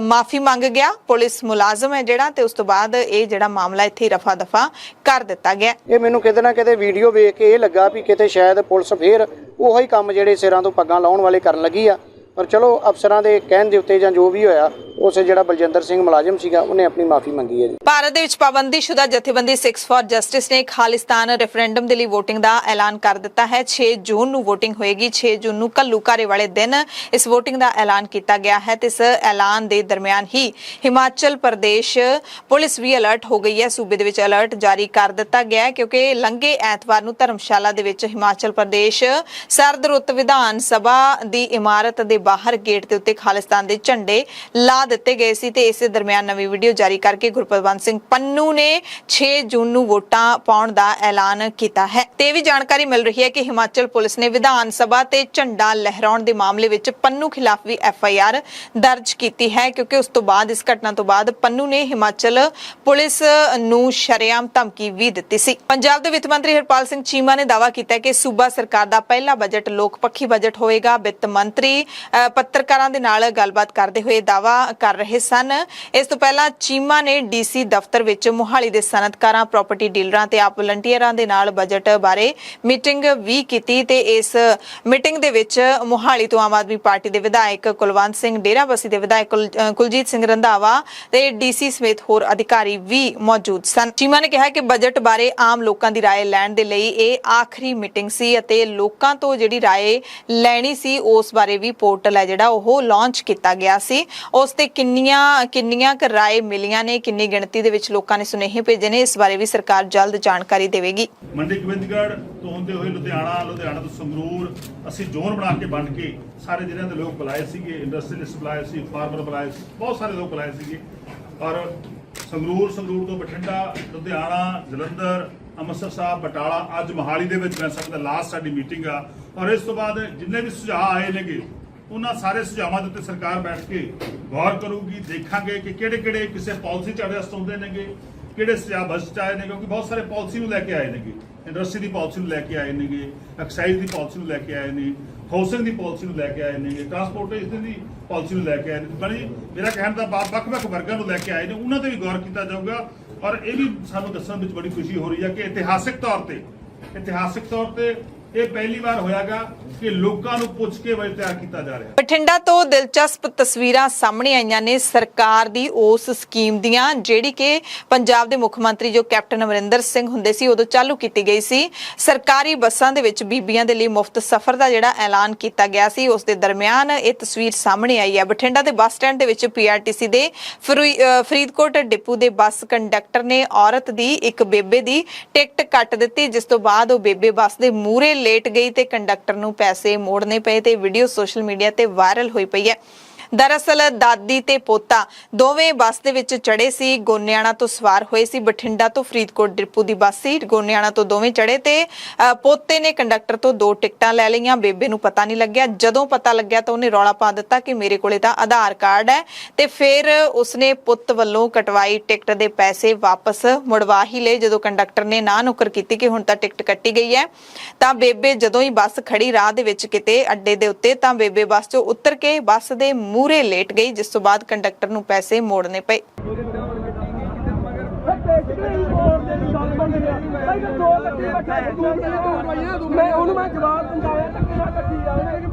ਮਾਫੀ ਮੰਗ ਗਿਆ ਪੁਲਿਸ ਮੁਲਾਜ਼ਮ ਹੈ ਜਿਹੜਾ, ਤੇ ਉਸ ਤੋਂ ਬਾਅਦ ਇਹ ਜਿਹੜਾ ਮਾਮਲਾ ਇੱਥੇ ਰਫਾ ਦਫਾ ਕਰ ਦਿੱਤਾ ਗਿਆ। ਇਹ ਮੈਨੂੰ ਕਿਤੇ ਨਾ ਕਿਤੇ ਵੀਡੀਓ ਵੇਖ ਕੇ ਇਹ ਲੱਗਾ ਵੀ ਕਿਤੇ ਸ਼ਾਇਦ ਪੁਲਿਸ ਫੇਰ ਉਹੀ ਕੰਮ ਜਿਹੜੇ ਸਿਰਾਂ ਤੋਂ ਪੱਗਾਂ ਲਾਉਣ ਵਾਲੇ ਕਰਨ ਲੱਗੀ ਆ। ਪਰ ਚਲੋ ਅਫਸਰਾਂ ਦੇ ਕਹਿਣ ਦੇ ਉੱਤੇ ਜਾਂ ਜੋ ਵੀ ਹੋਇਆ, ਉਸ ਜਿਹੜਾ ਬਲਜਿੰਦਰ ਸਿੰਘ ਮੁਲਾਜ਼ਮ ਸੀਗਾ ਉਹਨੇ ਆਪਣੀ ਮਾਫੀ ਮੰਗੀ ਹੈ ਜੀ। ਭਾਰਤ ਦੇ ਵਿੱਚ ਪਾਬੰਦੀਸ਼ੁਦਾ ਜਥੇਬੰਦੀ ਸਿੱਖਸ ਫਾਰ ਜਸਟਿਸ ਨੇ ਖਾਲਿਸਤਾਨ ਰੈਫਰੈਂਡਮ ਦੇ ਲਈ VOTING ਦਾ ਐਲਾਨ ਕਰ ਦਿੱਤਾ ਹੈ। 6 ਜੂਨ ਨੂੰ VOTING ਹੋਏਗੀ। 6 ਜੂਨ ਨੂੰ ਘੱਲੂਘਾਰੇ ਵਾਲੇ ਦਿਨ ਇਸ VOTING ਦਾ ਐਲਾਨ ਕੀਤਾ ਗਿਆ ਹੈ ਤੇ ਇਸ ਐਲਾਨ ਦੇ ਦਰਮਿਆਨ ਹੀ ਹਿਮਾਚਲ ਪ੍ਰਦੇਸ਼ ਪੁਲਿਸ ਵੀ ਅਲਰਟ ਹੋ ਗਈ ਹੈ। ਸੂਬੇ ਦੇ ਵਿੱਚ ਅਲਰਟ ਜਾਰੀ ਕਰ ਦਿੱਤਾ ਗਿਆ ਹੈ ਕਿਉਂਕਿ ਲੰਘੇ ਐਤਵਾਰ ਨੂੰ ਧਰਮਸ਼ਾਲਾ ਦੇ ਵਿੱਚ ਹਿਮਾਚਲ ਪ੍ਰਦੇਸ਼ ਸਰਦ ਰੁੱਤ ਵਿਧਾਨ ਸਭਾ ਦੀ ਇਮਾਰਤ ਦੇ ਬਾਹਰ ਗੇਟ ਦੇ ਉੱਤੇ ਖਾਲਿਸਤਾਨ ਦੇ ਝੰਡੇ ਲਾ ਦਿੱਤੇ ਗਏ ਸੀ ਤੇ ਇਸੇ ਦਰਮਿਆਨ ਨਵੀਂ ਵੀਡੀਓ ਜਾਰੀ ਕਰਕੇ ਗੁਰਪ੍ਰਵੰਤ ਸਿੰਘ ਪੰਨੂ ਨੇ 6 ਜੂਨ ਨੂੰ ਵੋਟਾਂ ਪਾਉਣ ਦਾ ਐਲਾਨ ਕੀਤਾ ਹੈ। ਤੇ ਇਹ ਵੀ ਜਾਣਕਾਰੀ ਮਿਲ ਰਹੀ ਹੈ ਕਿ ਹਿਮਾਚਲ ਪੁਲਿਸ ਨੇ ਵਿਧਾਨ ਸਭਾ ਤੇ ਝੰਡਾ ਲਹਿਰਾਉਣ ਦੇ ਮਾਮਲੇ ਵਿੱਚ ਪੰਨੂ ਖਿਲਾਫ ਵੀ FIR ਦਰਜ ਕੀਤੀ ਹੈ ਕਿਉਂਕਿ ਉਸ ਤੋਂ ਬਾਅਦ ਇਸ ਘਟਨਾ ਤੋਂ ਬਾਅਦ ਪੰਨੂ ਨੇ ਹਿਮਾਚਲ ਪੁਲਿਸ ਨੂੰ ਸ਼ਰੇਆਮ ਧਮਕੀ ਵੀ ਦਿੱਤੀ ਸੀ। ਪੰਜਾਬ ਦੇ ਵਿੱਤ ਮੰਤਰੀ ਹਰਪਾਲ ਸਿੰਘ ਚੀਮਾ ਨੇ ਦਾਅਵਾ ਕੀਤਾ ਕਿ ਸੂਬਾ ਸਰਕਾਰ ਦਾ ਪਹਿਲਾ ਬਜਟ ਲੋਕ ਪੱਖੀ ਬਜਟ ਹੋਵੇਗਾ। ਵਿੱਤ ਮੰਤਰੀ ਪੱਤਰਕਾਰਾਂ ਦੇ ਨਾਲ ਗੱਲਬਾਤ ਕਰਦੇ ਹੋਏ ਦਾਅਵਾ ਕਰ ਰਹੇ ਸਨ। ਇਸ ਤੋਂ ਪਹਿਲਾਂ ਚੀਮਾ ਨੇ DC ਦਫ਼ਤਰ ਵਿੱਚ ਮੁਹਾਲੀ ਦੇ ਸਨਅਤਕਾਰਾਂ, ਪ੍ਰਾਪਰਟੀ ਡੀਲਰਾਂ ਤੇ ਆਪ ਵਲੰਟੀਅਰਾਂ ਦੇ ਨਾਲ ਬਜਟ ਬਾਰੇ ਮੀਟਿੰਗ ਵੀ ਕੀਤੀ ਤੇ ਇਸ ਮੀਟਿੰਗ ਦੇ ਵਿੱਚ ਮੁਹਾਲੀ ਤੋਂ ਆਮ ਆਦਮੀ ਪਾਰਟੀ ਦੇ ਵਿਧਾਇਕ ਕੁਲਵੰਤ ਸਿੰਘ, ਡੇਰਾਬੱਸੀ ਦੇ ਵਿਧਾਇਕ ਕੁਲਜੀਤ ਸਿੰਘ ਰੰਧਾਵਾ ਤੇ DC ਸਮੇਤ ਹੋਰ ਅਧਿਕਾਰੀ ਵੀ ਮੌਜੂਦ ਸਨ। ਚੀਮਾ ਨੇ ਕਿਹਾ ਕਿ ਬਜਟ ਬਾਰੇ ਆਮ ਲੋਕਾਂ ਦੀ ਰਾਏ ਲੈਣ ਦੇ ਲਈ ਇਹ ਆਖਰੀ ਮੀਟਿੰਗ ਸੀ ਅਤੇ ਲੋਕਾਂ ਤੋਂ ਜਿਹੜੀ ਰਾਏ ਲੈਣੀ ਸੀ ਉਸ ਬਾਰੇ ਵੀ ਪੋਰਟਲ ਹੈ ਜਿਹੜਾ ਉਹ ਲਾਂਚ ਕੀਤਾ ਗਿਆ ਸੀ। ਉਸ ਤੇ ਕਿੰਨੀਆਂ ਕੁ ਰਾਏ ਮਿਲੀਆਂ ਨੇ, ਕਿੰਨੀ ਗਿਣਤੀ ਦੇ ਵਿੱਚ ਲੋਕਾਂ ਨੇ ਸੁਨੇਹੇ ਭੇਜੇ ਨੇ, ਇਸ ਬਾਰੇ ਵੀ ਸਰਕਾਰ ਜਲਦ ਜਾਣਕਾਰੀ ਦੇਵੇਗੀ। ਮੰਡੀ ਗੋਬਿੰਦਗੜ੍ਹ ਤੋਂ ਹੁੰਦੇ ਹੋਏ ਲੁਧਿਆਣਾ ਤੋਂ ਸੰਗਰੂਰ ਅਸੀਂ ਜ਼ੋਨ ਬਣਾ ਕੇ ਵੰਡ ਕੇ ਸਾਰੇ ਜ਼ਿਲ੍ਹਿਆਂ ਦੇ ਲੋਕ ਬੁਲਾਏ ਸੀਗੇ, ਇੰਡਸਟਰੀਅਲਿਸਟ ਬੁਲਾਏ ਸੀ, ਫਾਰਮਰ ਬੁਲਾਏ ਸੀ, ਬਹੁਤ ਸਾਰੇ ਲੋਕ ਬੁਲਾਏ ਸੀਗੇ। ਔਰ ਸੰਗਰੂਰ ਤੋਂ ਬਠਿੰਡਾ, ਲੁਧਿਆਣਾ, ਜਲੰਧਰ, ਅੰਮ੍ਰਿਤਸਰ ਸਾਹਿਬ, ਬਟਾਲਾ, ਅੱਜ ਮੋਹਾਲੀ ਦੇ ਵਿੱਚ ਮੈਂ ਸਮਝਦਾ ਲਾਸਟ ਸਾਡੀ ਮੀਟਿੰਗ ਆ। ਔਰ ਇਸ ਤੋਂ ਬਾਅਦ ਜਿੰਨੇ ਵੀ ਸੁਝਾਅ ਆਏ ਨੇਗੇ ਉਹਨਾਂ ਸਾਰੇ ਸੁਝਾਵਾਂ ਦੇ ਉੱਤੇ ਸਰਕਾਰ ਬੈਠ ਕੇ ਗੌਰ ਕਰੂਗੀ। ਦੇਖਾਂਗੇ ਕਿ ਕਿਹੜੇ ਕਿਸੇ ਪਾਲਿਸੀ ਚ ਅਡਜਸਟ ਹੁੰਦੇ ਨੇਗੇ, ਕਿਹੜੇ ਸੁਝਾਅ ਬਜਟ ਆਏ ਨੇ, ਕਿਉਂਕਿ ਬਹੁਤ ਸਾਰੇ ਪਾਲਿਸੀ ਨੂੰ ਲੈ ਕੇ ਆਏ ਨੇਗੇ, ਇੰਡਸਟਰੀ ਦੀ ਪਾਲਿਸੀ ਨੂੰ ਲੈ ਕੇ ਆਏ ਨੇਗੇ, ਐਕਸਾਈਜ਼ ਦੀ ਪਾਲਿਸੀ ਨੂੰ ਲੈ ਕੇ ਆਏ ਨੇ, ਹਾਊਸਿੰਗ ਦੀ ਪਾਲਿਸੀ ਨੂੰ ਲੈ ਕੇ ਆਏ ਨੇਗੇ, ਟਰਾਂਸਪੋਰਟੇਸ਼ਨ ਦੀ ਪਾਲਿਸੀ ਨੂੰ ਲੈ ਕੇ ਆਏ ਨੇ। ਬੜੀ ਮੇਰਾ ਕਹਿਣ ਦਾ ਵੱਖ-ਵੱਖ ਵਰਗਾਂ ਨੂੰ ਲੈ ਕੇ ਆਏ ਨੇ, ਉਹਨਾਂ ਤੇ ਵੀ ਗੌਰ ਕੀਤਾ ਜਾਊਗਾ। ਔਰ ਇਹ ਵੀ ਸਾਨੂੰ ਦੱਸਣ ਵਿੱਚ ਬੜੀ ਖੁਸ਼ੀ ਹੋ ਰਹੀ ਹੈ ਕਿ ਇਤਿਹਾਸਿਕ ਤੌਰ ਤੇ ਇਹ ਪਹਿਲੀ ਵਾਰ ਹੋਇਆਗਾ ਕਿ ਲੋਕਾਂ ਨੂੰ ਪੁੱਛ ਕੇ ਬਜਟ ਤਿਆਰ ਕੀਤਾ ਜਾ ਰਿਹਾ। ਬਠਿੰਡਾ ਤੋਂ ਦਿਲਚਸਪ ਤਸਵੀਰਾਂ ਸਾਹਮਣੇ ਆਈਆਂ ਨੇ ਸਰਕਾਰ ਦੀ ਉਸ ਸਕੀਮ ਦੀਆਂ ਜਿਹੜੀ ਕਿ ਪੰਜਾਬ ਦੇ ਮੁੱਖ ਮੰਤਰੀ ਜੋ ਕੈਪਟਨ ਅਮਰਿੰਦਰ ਸਿੰਘ ਹੁੰਦੇ ਸੀ ਉਦੋਂ ਚਾਲੂ ਕੀਤੀ ਗਈ ਸੀ। ਸਰਕਾਰੀ ਬੱਸਾਂ ਦੇ ਵਿੱਚ ਬੀਬੀਆਂ ਦੇ ਲਈ ਮੁਫਤ ਸਫ਼ਰ ਦਾ ਜਿਹੜਾ ਐਲਾਨ ਕੀਤਾ ਗਿਆ ਸੀ ਉਸ ਦੇ ਦਰਮਿਆਨ ਇਹ ਤਸਵੀਰ ਸਾਹਮਣੇ ਆਈ ਹੈ। ਬਠਿੰਡਾ ਦੇ ਬੱਸ ਸਟੈਂਡ ਦੇ ਵਿੱਚ PRTC ਦੇ ਫਰੀਦਕੋਟ ਡਿਪੂ ਦੇ ਬੱਸ ਕੰਡਕਟਰ ਨੇ ਔਰਤ ਦੀ ਇੱਕ ਬੇਬੇ ਦੀ ਟਿਕਟ ਕੱਟ ਦਿੱਤੀ, ਜਿਸ ਤੋਂ ਬਾਅਦ ਉਹ ਬੇਬੇ ਬੱਸ ਦੇ ਮੂਹਰੇ ਲੇਟ ਗਈ ਤੇ ਕੰਡਕਟਰ ਨੂੰ ਪੈਸੇ ਮੋੜਨੇ ਪਏ ਤੇ ਵੀਡੀਓ ਸੋਸ਼ਲ ਮੀਡੀਆ ਤੇ ਵਾਇਰਲ ਹੋਈ ਪਈ ਹੈ। दरअसल दादी ते पोता दोवें बस दे विच चढ़े सी, गोनियाना तो सवार होए सी, बठिंडा तो फरीदकोट डिपो दी बस सी। गोनियाना तो दोवें चढ़े ते पोते ने कंडक्टर तो 2 टिकटां लै लईआं। बेबे नूं पता नहीं लग्या, जदों पता लग्या तो उहने रौला पा दित्ता कि मेरे कोले तां आधार कार्ड है ते फिर उसने पुत्त वल्लों कटवाई टिकट दे पैसे वापस मुड़वा ही लए। जदों कंडक्टर ने ना नुकर कीती कि हुण तां टिकट कट्टी गई है तां बेबे जदों ही बस खड़ी राह दे विच किते अड्डे दे उत्ते तां बेबे बस चों उतर के बस दे मूरे लेट गई, जिस तो बाद कंडक्टर नूं पैसे मोड़ने पे।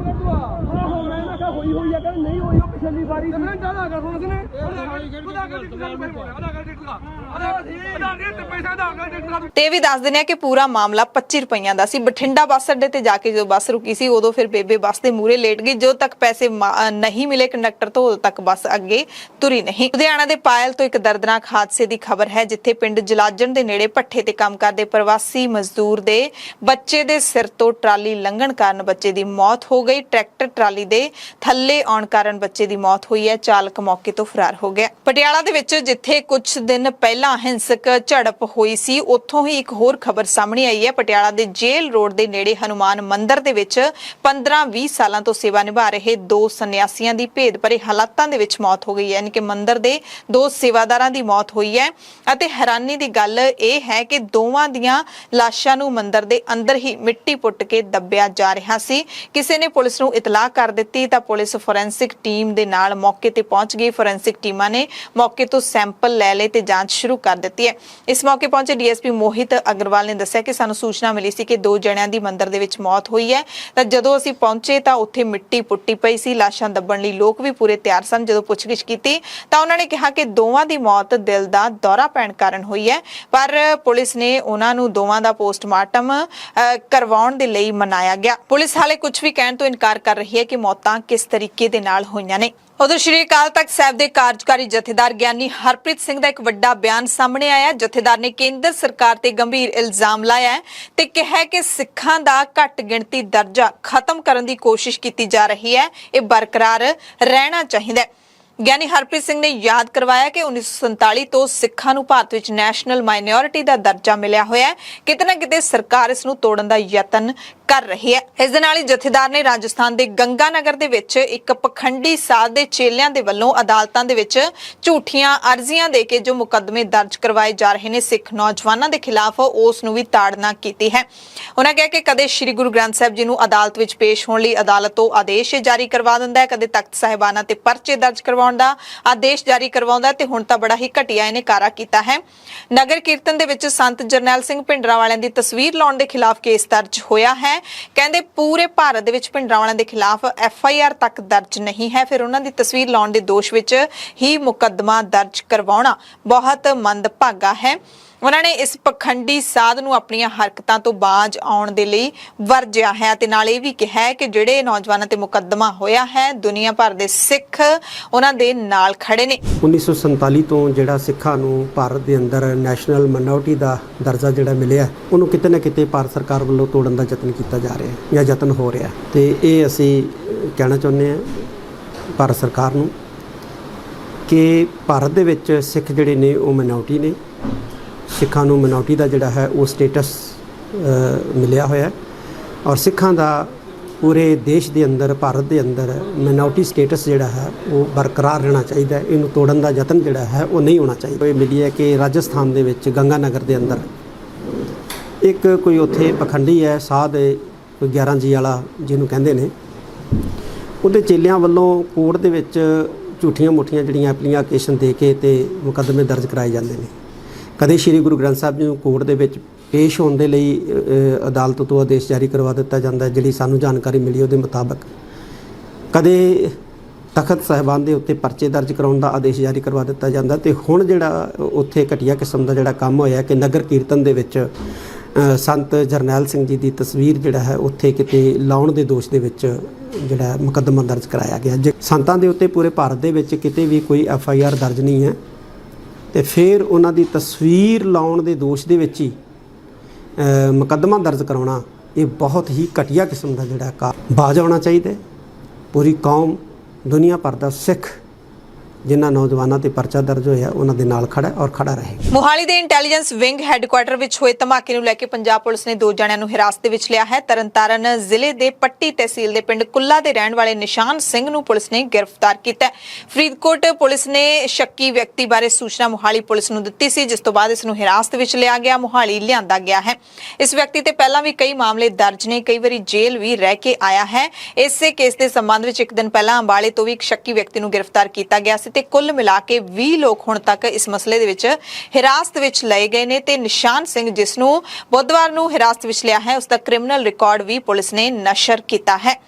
ते भी दस दिने कि पूरा मामला 25 रुपइयां दा सी। बठिंडा बस अड्डे ते जाके जो बस रुकी सी उदों फिर बेबे बस दे मूरे लेट गई। जो तक पैसे नहीं मिले कंडक्टर तो उदों तक बस अगे तुरी नहीं। लुधियाना दे पायल तो एक दर्दनाक हादसे की खबर है, जिथे पिंड जलाजन दे नेड़े भट्ठे ते काम करदे प्रवासी मजदूर दे बच्चे दे सिर तो ट्राली लंघण कारण बच्चे दी मौत हो गई। ट्रैक्टर ट्राली दे थल्ले आउण कारण बच्चे दी मौत हुई है, चालक मौके तो फरार हो गया। पटियाला दे विच जिथे कुछ दिन पहला हिंसक झड़प हुई सी, उत्थों ही एक होर खबर सामने आई है। पटियाला दे जेल रोड दे नेड़े हनुमान मंदिर दे विच 15-20 सालां तो सेवा निभा रहे 2 सन्यासियां दी भेद भरे हालातां दे विच मौत हो गई है। यानी कि मंदिर दे 2 सेवादारां दी मौत हुई है अते हैरानी दी गल यह है कि दोवां दियां लाशां नूं मंदिर दे अंदर ही मिट्टी पुੱਟ के दब्बिया जा रहा सी। किसी ने पुलिस नूं इतलाह कर दित्ती तां पुलिस फोरेंसिक टीम दे नाल मौके ते पहुंच गई। फोरेंसिक टीमां ने मौके तो सैंपल लै लए ते जांच शुरू कर दित्ती है। इस मौके पहुंचे डीएसपी मोहित अग्रवाल ने दस्सिया कि सानूं सूचना मिली सी कि 2 जणियां दी मंदिर दे विच मौत हुई है तां जदों असीं पहुंचे तां उत्थे मिट्टी पुੱਟੀ पई सी। लाशां दब्बण लई लोक भी पूरे तैयार सन। जदों पुछगिछ कीती तां उन्हां ने कहा कि दोवां दी मौत दिल दा दौरा पैण कारण हुई है, पर पुलिस ने उन्हां नूं दोवां दा पोस्टमार्टम करवाउण दे लई मनाया गया। पुलिस हाले कुछ भी कहण तो इनकार कर रही है कि मौतां किस तरीके दे नाल होईयां ने। उधर श्री अकाल तख्त साहिब के कार्यकारी जथेदार ज्ञानी हरप्रीत सिंह का एक वड्डा बयान सामने आया। जथेदार ने केंद्र सरकार ते गंभीर इल्जाम लाया है ते कहा कि सिखां दा घट गिणती दर्जा खत्म करने की कोशिश की जा रही है, ये बरकरार रहना चाहिए। ज्ञानी हरप्रीत सिंह ने याद करवाया कि 1947 तो सिखां नूं भारत विच नैशनल माइनॉरिटी का दर्जा मिलिया होया है। किते ना किते सरकार इस नूं तोड़न दा यतन कर रही है। इस दे नाल ही जथेदार ने राजस्थान के गंगानगर दे विच एक पखंडी साध दे चेलियां दे वल्लों अदालतां दे विच झूठियां अर्जियां दे के जो मुकदमे दर्ज करवाए जा रहे ने सिख नौजवानों के खिलाफ, उस नूं भी ताड़ना कीती है। उन्होंने कहा कि कदे श्री गुरु ग्रंथ साहिब जी नूं अदालत विच पेश होण लई अदालत तो आदेश जारी करवा दिंदा है, कदे तख्त साहिबाना ते परचे दर्ज करवाउण दा आदेश जारी करवाउंदा ते हुण तां बड़ा ही घटिया इहने कारा कीता है। नगर कीर्तन दे विच संत जरनैल सिंह भिंडरां वालियां दी तस्वीर लाउण दे खिलाफ केस दर्ज होया है। कहंदे पूरे भारत दे विच भिंडरां वालियां दे खिलाफ FIR तक दर्ज नहीं है, फिर उन्हां दी तस्वीर लाउण दे दोष विच ही मुकदमा दर्ज करवाउणा बहुत मंदभागा है। उन्होंने इस पखंडी साध नूं अपणियां हरकतां तो बाज आउण दे लई वरजिया है ते नाल इह भी कहा है कि जिहड़े नौजवानां ते मुकदमा होया है दुनिया भर दे सिख उन्हां दे नाल खड़े ने। 1947 तो जिहड़ा सिखां नूं भारत दे अंदर नैशनल माइनॉरिटी दा दर्जा जिहड़ा मिलिया उहनूं किते ना किते भारत सरकार वल्लों तोड़न दा यतन कीता जा रिहा है या यतन हो रिहा ते इह असीं कहना चाहुंदे हां भारत सरकार नूं कि भारत दे विच सिख जिहड़े ने ओह माइनॉरिटी ने, सिखां नूं माइनॉरिटी का जिहड़ा है वो स्टेटस मिलिया होया है और सिखां दा पूरे देश के अंदर भारत के अंदर माइनॉरिटी स्टेटस जिहड़ा है वो बरकरार रहना चाहिए। इनू तोड़न का यतन जिहड़ा है वो नहीं होना चाहिए। ये मिली है कि राजस्थान के विच गंगानगर के अंदर एक कोई उत्थे पखंडी है साध कोई 11 जी वाला जिन्हों कहते हैं, उहदे चेलियां वल्लों कोर्ट दे विच झूठियां मुठियां जिहड़ियां एप्लीकेशन दे के ते मुकदमे दर्ज कराए जाते हैं। कदे श्री गुरु ग्रंथ साहिब जी नूं कोर्ट दे विच पेश होने दे लई अदालत तो आदेश जारी करवा दिता जाता है, जिहड़ी सानूं जानकारी मिली उहदे मुताबक। कदे तखत साहिबान दे उत्ते परचे दर्ज कराउण दा आदेश जारी करवा दिता जाता ते हुण जिहड़ा उत्थे घटिया किस्म दा जिहड़ा काम होया कि नगर कीर्तन दे विच संत जरनैल सिंह जी की तस्वीर जिहड़ा है उत्थे किते लाउण दे दोष दे विच जिहड़ा मुकदमा दर्ज कराया गया। संतां दे उत्ते पूरे भारत दे विच किते भी कोई FIR दर्ज नहीं है तो फिर उन्हां दी तस्वीर लाउण दे दोष दे विच ही मुकदमा दर्ज कराउणा ਇਹ ਬਹੁਤ ਹੀ ਘਟੀਆ ਕਿਸਮ ਦਾ ਜਿਹੜਾ ਬਾਜ਼ ਆਉਣਾ ਚਾਹੀਦਾ। ਪੂਰੀ ਕੌਮ, ਦੁਨੀਆ ਭਰ ਦਾ ਸਿੱਖ ਜਿਨ੍ਹਾਂ ਨੌਜਵਾਨਾਂ ਤੇ ਪਰਚਾ ਦਰਜ ਹੋਇਆ ਉਹਨਾਂ ਦੇ ਨਾਲ ਖੜਾ ਔਰ ਖੜਾ ਰਹੇ। ਮੋਹਾਲੀ ਦੇ ਇੰਟੈਲੀਜੈਂਸ ਵਿੰਗ ਹੈੱਡਕੁਆਰਟਰ ਵਿੱਚ ਹੋਏ ਧਮਾਕੇ ਨੂੰ ਲੈ ਕੇ ਪੰਜਾਬ ਪੁਲਿਸ ਨੇ 2 ਜਣਿਆਂ ਨੂੰ ਹਿਰਾਸਤ ਵਿੱਚ ਲਿਆ ਹੈ। ਤਰਨਤਾਰਨ ਜ਼ਿਲ੍ਹੇ ਦੇ ਪੱਟੀ ਤਹਿਸੀਲ ਦੇ ਪਿੰਡ ਕੁੱਲਾ ਦੇ ਰਹਿਣ ਵਾਲੇ ਨਿਸ਼ਾਨ ਸਿੰਘ ਨੂੰ ਪੁਲਿਸ ਨੇ ਗ੍ਰਿਫਤਾਰ ਕੀਤਾ ਹੈ। ਫਰੀਦਕੋਟ ਪੁਲਿਸ ਨੇ ਸ਼ੱਕੀ ਵਿਅਕਤੀ ਬਾਰੇ ਸੂਚਨਾ ਮੋਹਾਲੀ ਪੁਲਿਸ ਨੂੰ ਦਿੱਤੀ ਸੀ, ਜਿਸ ਤੋਂ ਬਾਅਦ ਇਸ ਨੂੰ ਹਿਰਾਸਤ ਵਿੱਚ ਲਿਆ ਗਿਆ, ਮੋਹਾਲੀ ਲਿਆਂਦਾ ਗਿਆ ਹੈ। ਇਸ ਵਿਅਕਤੀ ਤੇ ਪਹਿਲਾਂ ਵੀ ਕਈ ਮਾਮਲੇ ਦਰਜ ਨੇ, ਕਈ ਵਾਰੀ ਜੇਲ੍ਹ ਵੀ ਰਹਿ ਕੇ ਆਇਆ ਹੈ। ਇਸੇ ਕੇਸ ਦੇ ਸੰਬੰਧ ਵਿੱਚ ਇੱਕ ਦਿਨ ਪਹਿਲਾਂ ਅੰਬਾਲੇ ਤੋਂ ਵੀ ਇੱਕ ਸ਼ੱਕੀ ਵਿਅਕਤੀ ਨੂੰ ਗ੍ਰਿਫਤਾਰ ਕੀਤਾ ਗਿਆ ਸੀ ਤੇ ਕੁੱਲ ਮਿਲਾ ਕੇ 20 ਲੋਕ ਹੁਣ ਤੱਕ ਇਸ ਮਸਲੇ ਦੇ ਵਿੱਚ ਹਿਰਾਸਤ ਵਿੱਚ ਲਏ ਗਏ ਨੇ ਤੇ ਨਿਸ਼ਾਨ ਸਿੰਘ, ਜਿਸ ਨੂੰ ਬੁੱਧਵਾਰ ਨੂੰ ਹਿਰਾਸਤ ਵਿੱਚ ਲਿਆ ਹੈ, ਉਸ ਦਾ ਕ੍ਰਿਮੀਨਲ ਰਿਕਾਰਡ ਵੀ ਪੁਲਿਸ ਨੇ ਨਸ਼ਰ ਕੀਤਾ ਹੈ।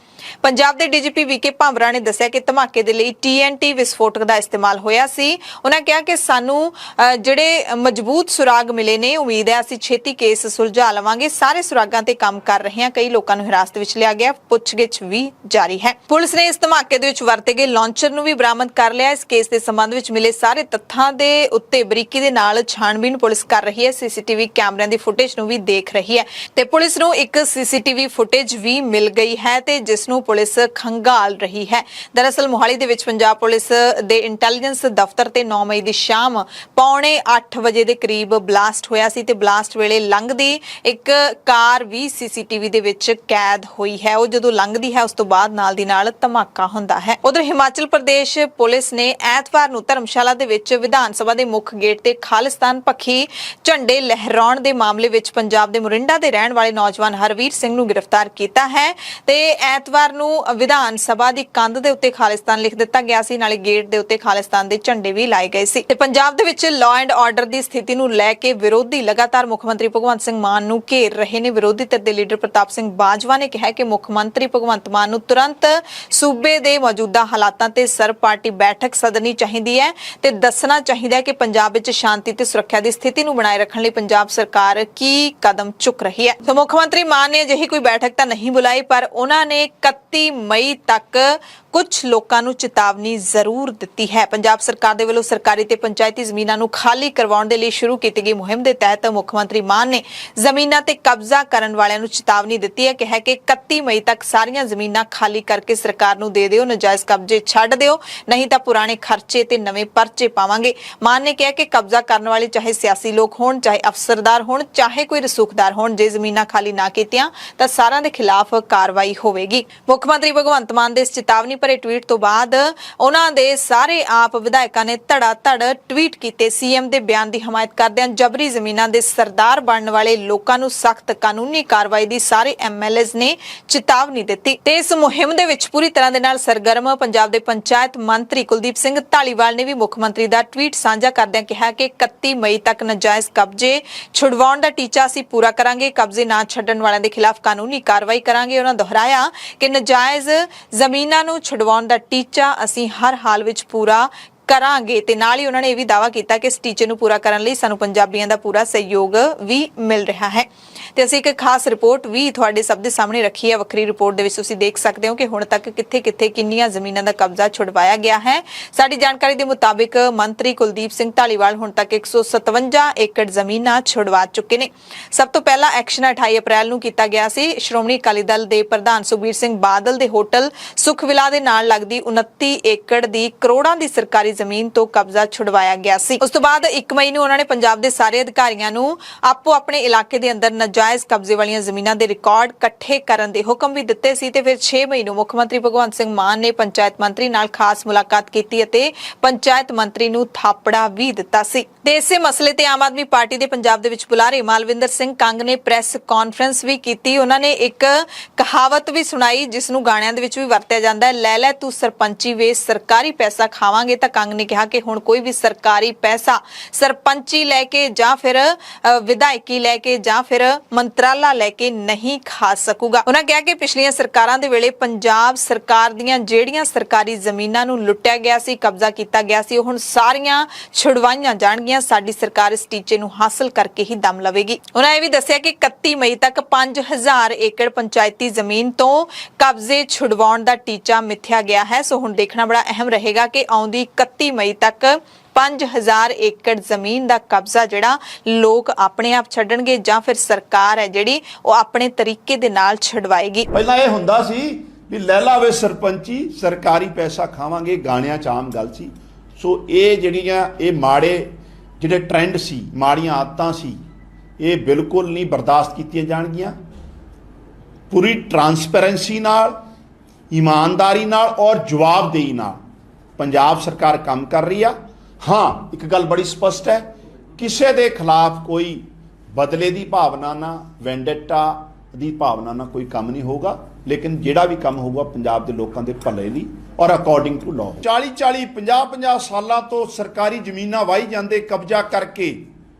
ਪੰਜਾਬ ਦੇ ਡੀਜੀਪੀ ਵੀਕੇ ਭਾਂਬਰਾ ਨੇ ਦੱਸਿਆ ਕਿ ਧਮਾਕੇ ਦੇ ਲਈ TNT ਵਿਸਫੋਟਕ ਦਾ ਇਸਤੇਮਾਲ ਹੋਇਆ ਸੀ। ਉਹਨਾਂ ਕਿਹਾ ਕਿ ਸਾਨੂੰ ਜਿਹੜੇ ਮਜ਼ਬੂਤ ਸੁਰਾਗ ਮਿਲੇ ਨੇ, ਉਮੀਦ ਹੈ ਅਸੀਂ ਛੇਤੀ ਕੇਸ ਸੁਲਝਾ ਲਵਾਂਗੇ। ਸਾਰੇ ਸੁਰਾਗਾਂ ਤੇ ਕੰਮ ਕਰ ਰਹੇ ਹਾਂ। ਕਈ ਲੋਕਾਂ ਨੂੰ ਹਿਰਾਸਤ ਵਿੱਚ ਲਿਆ ਗਿਆ, ਪੁੱਛਗਿੱਛ ਵੀ ਜਾਰੀ ਹੈ। ਪੁਲਿਸ ਨੇ ਇਸ ਧਮਾਕੇ ਦੇ ਵਿੱਚ ਵਰਤੇ ਗਏ ਲਾਂਚਰ ਨੂੰ ਵੀ ਬਰਾਮਦ ਕਰ ਲਿਆ। ਇਸ ਕੇਸ ਦੇ ਸੰਬੰਧ ਵਿੱਚ ਮਿਲੇ ਸਾਰੇ ਤੱਥਾਂ ਦੇ ਉੱਤੇ ਬਰੀਕੀ ਦੇ ਨਾਲ ਛਾਣਬੀਣ ਪੁਲਿਸ ਕਰ ਰਹੀ ਹੈ। CCTV ਕੈਮਰਿਆਂ ਦੀ ਫੁਟੇਜ ਨੂੰ ਵੀ ਦੇਖ ਰਹੀ ਹੈ ਤੇ ਪੁਲਿਸ ਨੂੰ ਇੱਕ CCTV ਫੁਟੇਜ ਵੀ ਮਿਲ ਗਈ ਹੈ ਤੇ ਜਿਸ ਨੂੰ ਪੁਲਿਸ ਖੰਗਾਲ ਰਹੀ ਹੈ। ਦਰਅਸਲ ਮੋਹਾਲੀ ਦੇ ਵਿੱਚ ਪੰਜਾਬ ਪੁਲਿਸ ਦੇ ਇੰਟੈਲੀਜੈਂਸ ਦਫ਼ਤਰ ਤੇ 9 ਮਈ ਦੀ ਸ਼ਾਮ 7:45 ਵਜੇ ਦੇ ਕਰੀਬ ਬਲਾਸਟ ਹੋਇਆ ਸੀ ਤੇ ਬਲਾਸਟ ਵੇਲੇ ਲੰਘਦੀ ਇੱਕ ਕਾਰ ਵੀ CCTV ਦੇ ਵਿੱਚ ਕੈਦ ਹੋਈ ਹੈ। ਉਹ ਜਦੋਂ ਲੰਘਦੀ ਹੈ ਉਸ ਤੋਂ ਬਾਅਦ ਨਾਲ ਦੀ ਨਾਲ ਧਮਾਕਾ ਹੁੰਦਾ ਹੈ। ਉਧਰ ਹਿਮਾਚਲ ਪ੍ਰਦੇਸ਼ ਪੁਲਿਸ ਨੇ ਐਤਵਾਰ ਨੂੰ ਧਰਮਸ਼ਾਲਾ ਦੇ ਵਿੱਚ ਵਿਧਾਨ ਸਭਾ ਦੇ ਮੁੱਖ ਗੇਟ ਤੇ ਖਾਲਿਸਤਾਨ ਪੱਖੀ ਝੰਡੇ ਲਹਿਰਾਉਣ ਦੇ ਮਾਮਲੇ ਵਿੱਚ ਪੰਜਾਬ ਦੇ ਮੋਰਿੰਡਾ ਦੇ ਰਹਿਣ ਵਾਲੇ ਨੌਜਵਾਨ ਹਰਵੀਰ ਸਿੰਘ ਨੂੰ ਗ੍ਰਿਫਤਾਰ ਕੀਤਾ ਹੈ ਤੇ ਐਤਵਾਰ ਨੂੰ ਵਿਧਾਨ ਸਭਾ ਦੀ ਕੰਧ ਦੇ ਉੱਤੇ ਖਾਲਿਸਤਾਨ ਲਿਖ ਦਿੱਤਾ ਗਿਆ ਸੀ, ਨਾਲੇ ਗੇਟ ਦੇ ਉੱਤੇ ਖਾਲਿਸਤਾਨ ਦੇ ਝੰਡੇ ਵੀ ਲਾਏ ਗਏ ਸੀ। ਤੇ ਪੰਜਾਬ ਦੇ ਵਿੱਚ ਲਾਅ ਐਂਡ ਆਰਡਰ ਦੀ ਸਥਿਤੀ ਨੂੰ ਲੈ ਕੇ ਵਿਰੋਧੀ ਲਗਾਤਾਰ ਮੁੱਖ ਮੰਤਰੀ ਭਗਵੰਤ ਸਿੰਘ ਮਾਨ ਨੂੰ ਘੇਰ ਰਹੇ ਨੇ। ਵਿਰੋਧੀ ਧਿਰ ਦੇ ਲੀਡਰ ਪ੍ਰਤਾਪ ਸਿੰਘ ਬਾਜਵਾ ਨੇ ਕਿਹਾ ਕਿ ਮੁੱਖ ਮੰਤਰੀ ਭਗਵੰਤ ਮਾਨ ਨੂੰ ਤੁਰੰਤ ਸੂਬੇ ਦੇ ਮੌਜੂਦਾ ਹਾਲਾਤਾਂ ਤੇ ਸਰਬ ਪਾਰਟੀ ਬੈਠਕ ਸੱਦਣੀ ਚਾਹੀਦੀ ਹੈ ਤੇ ਦੱਸਣਾ ਚਾਹੀਦਾ ਹੈ ਕਿ ਪੰਜਾਬ ਵਿੱਚ ਸ਼ਾਂਤੀ ਤੇ ਸੁਰੱਖਿਆ ਦੀ ਸਥਿਤੀ ਨੂੰ ਬਣਾਏ ਰੱਖਣ ਲਈ ਪੰਜਾਬ ਸਰਕਾਰ ਕੀ ਕਦਮ ਚੁੱਕ ਰਹੀ ਹੈ। ਤੇ ਮੁੱਖ ਮੰਤਰੀ ਮਾਨ ਨੇ ਅਜਿਹੀ ਕੋਈ ਬੈਠਕ ਤਾਂ ਨਹੀਂ ਬੁਲਾਈ, ਪਰ ਉਹਨਾਂ ਨੇ 31 ਮਈ ਤੱਕ ਕੁਝ ਲੋਕਾਂ ਨੂੰ ਚੇਤਾਵਨੀ ਜ਼ਰੂਰ ਦਿੱਤੀ ਹੈ। ਪੰਜਾਬ ਸਰਕਾਰ ਦੇ ਵੱਲੋਂ ਸਰਕਾਰੀ ਤੇ ਪੰਚਾਇਤੀ ਜ਼ਮੀਨਾਂ ਨੂੰ ਖਾਲੀ ਕਰਵਾਉਣ ਦੇ ਲਈ ਸ਼ੁਰੂ ਕੀਤੀ ਗਈ ਮੁਹਿੰਮ ਦੇ ਤਹਿਤ ਮੁੱਖ ਮੰਤਰੀ ਮਾਨ ਨੇ ਜ਼ਮੀਨਾਂ ਤੇ ਕਬਜ਼ਾ ਕਰਨ ਵਾਲਿਆਂ ਨੂੰ ਚੇਤਾਵਨੀ ਦਿੱਤੀ ਹੈ। ਕਿਹਾ ਕਿ 31 ਮਈ ਤੱਕ ਸਾਰੀਆਂ ਜ਼ਮੀਨਾਂ ਖਾਲੀ ਕਰਕੇ ਸਰਕਾਰ ਨੂੰ ਦੇ ਦਿਓ, ਨਜਾਇਜ਼ ਕਬਜ਼ੇ ਛੱਡ ਦਿਓ, ਨਹੀਂ ਤਾਂ ਪੁਰਾਣੇ ਖਰਚੇ ਤੇ ਨਵੇਂ ਪਰਚੇ ਪਾਵਾਂਗੇ। ਮਾਨ ਨੇ ਕਿਹਾ ਕਿ ਕਬਜ਼ਾ ਕਰਨ ਵਾਲੇ ਚਾਹੇ ਸਿਆਸੀ ਲੋਕ ਹੋਣ, ਚਾਹੇ ਅਫਸਰਦਾਰ ਹੋਣ, ਚਾਹੇ ਕੋਈ ਰਸੂਖਦਾਰ ਹੋਣ, ਜੇ ਜ਼ਮੀਨਾਂ ਖਾਲੀ ਨਾ ਕੀਤੀਆਂ ਤਾਂ ਸਾਰਿਆਂ ਦੇ ਖਿਲਾਫ ਕਾਰਵਾਈ ਹੋਵੇਗੀ। ਮੁੱਖ ਮੰਤਰੀ ਭਗਵੰਤ ਮਾਨ ਦੇ ਇਸ ਚੇਤਾਵਨੀ ਭਰੇ ਟਵੀਟ ਤੋਂ ਬਾਅਦ ਉਹਨਾਂ ਦੇ ਸਾਰੇ ਆਪ ਵਿਧਾਇਕਾਂ ਨੇ ਧੜਾ-ਧੜ ਟਵੀਟ ਕੀਤੇ। ਸੀਐਮ ਦੇ ਬਿਆਨ ਦੀ ਹਮਾਇਤ ਕਰਦਿਆਂ ਜਬਰੀ ਜ਼ਮੀਨਾਂ ਦੇ ਸਰਦਾਰ ਬਣਨ ਵਾਲੇ ਲੋਕਾਂ ਨੂੰ ਸਖਤ ਕਾਨੂੰਨੀ ਕਾਰਵਾਈ ਦੀ ਸਾਰੇ MLAs ਨੇ ਚੇਤਾਵਨੀ ਦਿੱਤੀ ਤੇ ਇਸ ਮੁਹਿੰਮ ਦੇ ਵਿੱਚ ਪੂਰੀ ਤਰ੍ਹਾਂ ਦੇ ਨਾਲ ਸਰਗਰਮ ਪੰਜਾਬ ਦੇ ਪੰਚਾਇਤ ਮੰਤਰੀ ਕੁਲਦੀਪ ਸਿੰਘ ਢਾਲੀਵਾਲ ਨੇ ਵੀ ਮੁੱਖ ਮੰਤਰੀ ਦਾ ਟਵੀਟ ਸਾਂਝਾ ਕਰਦਿਆਂ ਕਿਹਾ ਕਿ 31 ਮਈ ਤੱਕ ਨਜਾਇਜ਼ ਕਬਜ਼ੇ ਛੁਡਵਾਉਣ ਦਾ ਟੀਚਾ ਅਸੀਂ ਪੂਰਾ ਕਰਾਂਗੇ, ਕਬਜ਼ੇ ਨਾ ਛੱਡਣ ਵਾਲਿਆਂ ਦੇ ਖਿਲਾਫ ਕਾਨੂੰਨੀ ਕਾਰਵਾਈ ਕਰਾਂਗੇ। ਉਹਨਾਂ ਦੁਹਰਾਇਆ ਕਿ ਨਜਾਇਜ਼ ਜ਼ਮੀਨਾਂ ਨੂੰ ਛੁਡਵਾਉਣ ਦਾ ਟੀਚਾ ਅਸੀਂ ਹਰ ਹਾਲ ਵਿੱਚ ਪੂਰਾ ਕਰਾਂਗੇ ਤੇ ਨਾਲ ਹੀ ਉਹਨਾਂ ਨੇ ਇਹ ਵੀ ਦਾਅਵਾ ਕੀਤਾ ਕਿ ਇਸ ਟੀਚੇ ਨੂੰ ਪੂਰਾ ਕਰਨ ਲਈ ਸਾਨੂੰ ਪੰਜਾਬੀਆਂ ਦਾ ਪੂਰਾ ਸਹਿਯੋਗ ਵੀ ਮਿਲ ਰਿਹਾ ਹੈ। ਤੇ ਅਸੀਂ ਇੱਕ ਖਾਸ ਰਿਪੋਰਟ ਵੀ ਤੁਹਾਡੇ ਸਭ ਦੇ ਸਾਹਮਣੇ ਰੱਖੀ ਹੈ। ਵੱਖਰੀ ਰਿਪੋਰਟ ਦੇ ਵਿੱਚ ਤੁਸੀਂ ਦੇਖ ਸਕਦੇ ਹੋ ਕਿ ਹੁਣ ਤੱਕ ਕਿੱਥੇ-ਕਿੱਥੇ ਕਿੰਨੀਆਂ ਜ਼ਮੀਨਾਂ ਦਾ ਕਬਜ਼ਾ ਛੁਡਵਾਇਆ ਗਿਆ ਹੈ। ਸਾਡੀ ਜਾਣਕਾਰੀ ਦੇ ਮੁਤਾਬਿਕ ਮੰਤਰੀ ਕੁਲਦੀਪ ਸਿੰਘ ਢਾਲੀਵਾਲ ਹੁਣ ਤੱਕ 157 ਏਕੜ ਜ਼ਮੀਨਾਂ ਛੁਡਵਾ ਚੁੱਕੇ ਨੇ। ਸਭ ਤੋਂ ਪਹਿਲਾ ਐਕਸ਼ਨ 28 ਅਪ੍ਰੈਲ ਨੂੰ ਕੀਤਾ ਗਿਆ ਸੀ। ਸ਼੍ਰੋਮਣੀ ਅਕਾਲੀ ਦਲ ਦੇ ਪ੍ਰਧਾਨ ਸੁਖਬੀਰ ਸਿੰਘ ਬਾਦਲ ਦੇ ਹੋਟਲ ਸੁਖਵਿਲਾ ਦੇ ਨਾਲ ਲੱਗਦੀ 29 ਏਕੜ ਦੀ ਕਰੋੜਾਂ ਦੀ ਸਰਕਾਰੀ ਜ਼ਮੀਨ ਤੋਂ ਕਬਜ਼ਾ ਛੁਡਵਾਇਆ ਗਿਆ ਸੀ। ਉਸ ਤੋਂ ਬਾਅਦ 1 ਮਈ ਨੂੰ ਉਹਨਾਂ ਨੇ ਪੰਜਾਬ ਦੇ ਸਾਰੇ ਅਧਿਕਾਰੀਆਂ ਨੂੰ ਆਪੋ ਆਪਣੇ ਇਲਾਕੇ ਦੇ ਅੰਦਰ ਨਜਾਇਜ਼ ਕਬਜ਼ੇ ਵਾਲੀਆਂ ਜ਼ਮੀਨਾਂ ਦੇ ਰਿਕਾਰਡ ਇਕੱਠੇ ਕਰਨ ਦੇ ਹੁਕਮ ਵੀ ਦਿੱਤੇ ਸੀ ਤੇ ਫਿਰ 6 ਮਈ ਨੂੰ ਮੁੱਖ ਮੰਤਰੀ ਭਗਵੰਤ ਸਿੰਘ ਮਾਨ ਨੇ ਪੰਚਾਇਤ ਮੰਤਰੀ ਨਾਲ ਖਾਸ ਮੁਲਾਕਾਤ ਕੀਤੀ ਅਤੇ ਪੰਚਾਇਤ ਮੰਤਰੀ ਨੂੰ ਥਾਪੜਾ ਵੀ ਦਿੱਤਾ ਸੀ। ਤੇ ਇਸੇ ਮਸਲੇ ਤੇ ਆਮ ਆਦਮੀ ਪਾਰਟੀ ਦੇ ਪੰਜਾਬ ਦੇ ਵਿੱਚ ਬੁਲਾਰੇ ਮਾਲਵਿੰਦਰ ਸਿੰਘ ਕੰਗ ਨੇ ਪ੍ਰੈਸ ਕਾਨਫਰੰਸ ਵੀ ਕੀਤੀ। ਉਹਨਾਂ ਨੇ ਇੱਕ ਕਹਾਵਤ ਵੀ ਸੁਣਾਈ ਜਿਸ ਨੂੰ ਗਾਣਿਆਂ ਦੇ ਵਿੱਚ ਵੀ ਵਰਤਿਆ ਜਾਂਦਾ ਹੈ, ਲੈ ਲੈ ਤੂੰ ਸਰਪੰਚੀ ਵੇ ਸਰਕਾਰੀ ਪੈਸਾ ਖਾਵਾਂਗੇ। ਤਾਂ ਕੰਗ ਨੇ ਕਿਹਾ ਕਿ ਹੁਣ ਕੋਈ ਵੀ ਸਰਕਾਰੀ ਪੈਸਾ ਸਰਪੰਚੀ ਲੈ ਕੇ ਜਾਂ ਫਿਰ ਵਿਧਾਇਕੀ ਲੈ ਕੇ ਜਾਂ ਫਿਰ ਮੰਤਰਾਲਾ ਲੈ ਕੇ ਨਹੀਂ ਖਾ ਸਕੂਗਾ। ਉਹਨਾਂ ਕਿਹਾ ਕਿ ਪਿਛਲੀਆਂ ਸਰਕਾਰਾਂ ਦੇ ਵੇਲੇ ਪੰਜਾਬ ਸਰਕਾਰ ਦੀਆਂ ਜਿਹੜੀਆਂ ਸਰਕਾਰੀ ਜ਼ਮੀਨਾਂ ਨੂੰ ਲੁੱਟਿਆ ਗਿਆ ਸੀ, ਕਬਜ਼ਾ ਕੀਤਾ ਗਿਆ ਸੀ, ਉਹ ਹੁਣ ਸਾਰੀਆਂ ਛੁਡਵਾਈਆਂ ਜਾਣਗੀਆਂ। ਸਾਡੀ ਸਰਕਾਰ ਇਸ ਟੀਚੇ ਨੂੰ ਹਾਸਲ ਕਰਕੇ ਹੀ ਦਮ ਲਵੇਗੀ। ਉਹਨਾਂ ਇਹ ਵੀ ਦੱਸਿਆ ਕਿ 31 ਮਈ ਤੱਕ 5000 ਏਕੜ ਪੰਚਾਇਤੀ ਜ਼ਮੀਨ ਤੋਂ ਕਬਜ਼ੇ ਛੁਡਵਾਉਣ ਦਾ ਟੀਚਾ ਮਿੱਥਿਆ ਗਿਆ ਹੈ। ਸੋ ਹੁਣ ਦੇਖਣਾ ਬੜਾ ਅਹਿਮ ਰਹੇਗਾ ਕਿ ਆਉਂਦੀ 31 ਮਈ ਤੱਕ 5000 ਏਕੜ ਜ਼ਮੀਨ ਦਾ ਕਬਜ਼ਾ ਜਿਹੜਾ ਲੋਕ ਆਪਣੇ ਆਪ ਛੱਡਣਗੇ ਜਾਂ ਫਿਰ ਸਰਕਾਰ ਹੈ ਜਿਹੜੀ ਉਹ ਆਪਣੇ ਤਰੀਕੇ ਦੇ ਨਾਲ ਛਡਵਾਏਗੀ। ਪਹਿਲਾਂ ਇਹ ਹੁੰਦਾ ਸੀ ਵੀ ਲੈ ਲਾਵੇ ਸਰਪੰਚੀ ਸਰਕਾਰੀ ਪੈਸਾ ਖਾਵਾਂਗੇ, ਗਾਣਿਆਂ 'ਚ ਆਮ ਗੱਲ ਸੀ। ਸੋ ਇਹ ਜਿਹੜੀਆਂ ਇਹ ਮਾੜੇ ਜਿਹੜੇ ਟ੍ਰੈਂਡ ਸੀ, ਮਾੜੀਆਂ ਆਦਤਾਂ ਸੀ, ਇਹ ਬਿਲਕੁਲ ਨਹੀਂ ਬਰਦਾਸ਼ਤ ਕੀਤੀਆਂ ਜਾਣਗੀਆਂ। ਪੂਰੀ ਟਰਾਂਸਪੇਰੈਂਸੀ ਨਾਲ, ਈਮਾਨਦਾਰੀ ਨਾਲ ਔਰ ਜਵਾਬਦੇਹੀ ਨਾਲ ਪੰਜਾਬ ਸਰਕਾਰ ਕੰਮ ਕਰ ਰਹੀ ਆ। ਹਾਂ, ਇੱਕ ਗੱਲ ਬੜੀ ਸਪਸ਼ਟ ਹੈ, ਕਿਸੇ ਦੇ ਖਿਲਾਫ ਕੋਈ ਬਦਲੇ ਦੀ ਭਾਵਨਾ ਨਾਲ, ਵੈਂਡੇਟਾ ਦੀ ਭਾਵਨਾ ਨਾਲ ਕੋਈ ਕੰਮ ਨਹੀਂ ਹੋਊਗਾ, ਲੇਕਿਨ ਜਿਹੜਾ ਵੀ ਕੰਮ ਹੋਊਗਾ ਪੰਜਾਬ ਦੇ ਲੋਕਾਂ ਦੇ ਭਲੇ ਲਈ ਔਰ ਅਕੋਰਡਿੰਗ ਟੂ ਲਾਅ। 40-40 50-50 ਸਾਲਾਂ ਤੋਂ ਸਰਕਾਰੀ ਜ਼ਮੀਨਾਂ ਵਾਹੀ ਜਾਂਦੇ ਕਬਜ਼ਾ ਕਰਕੇ,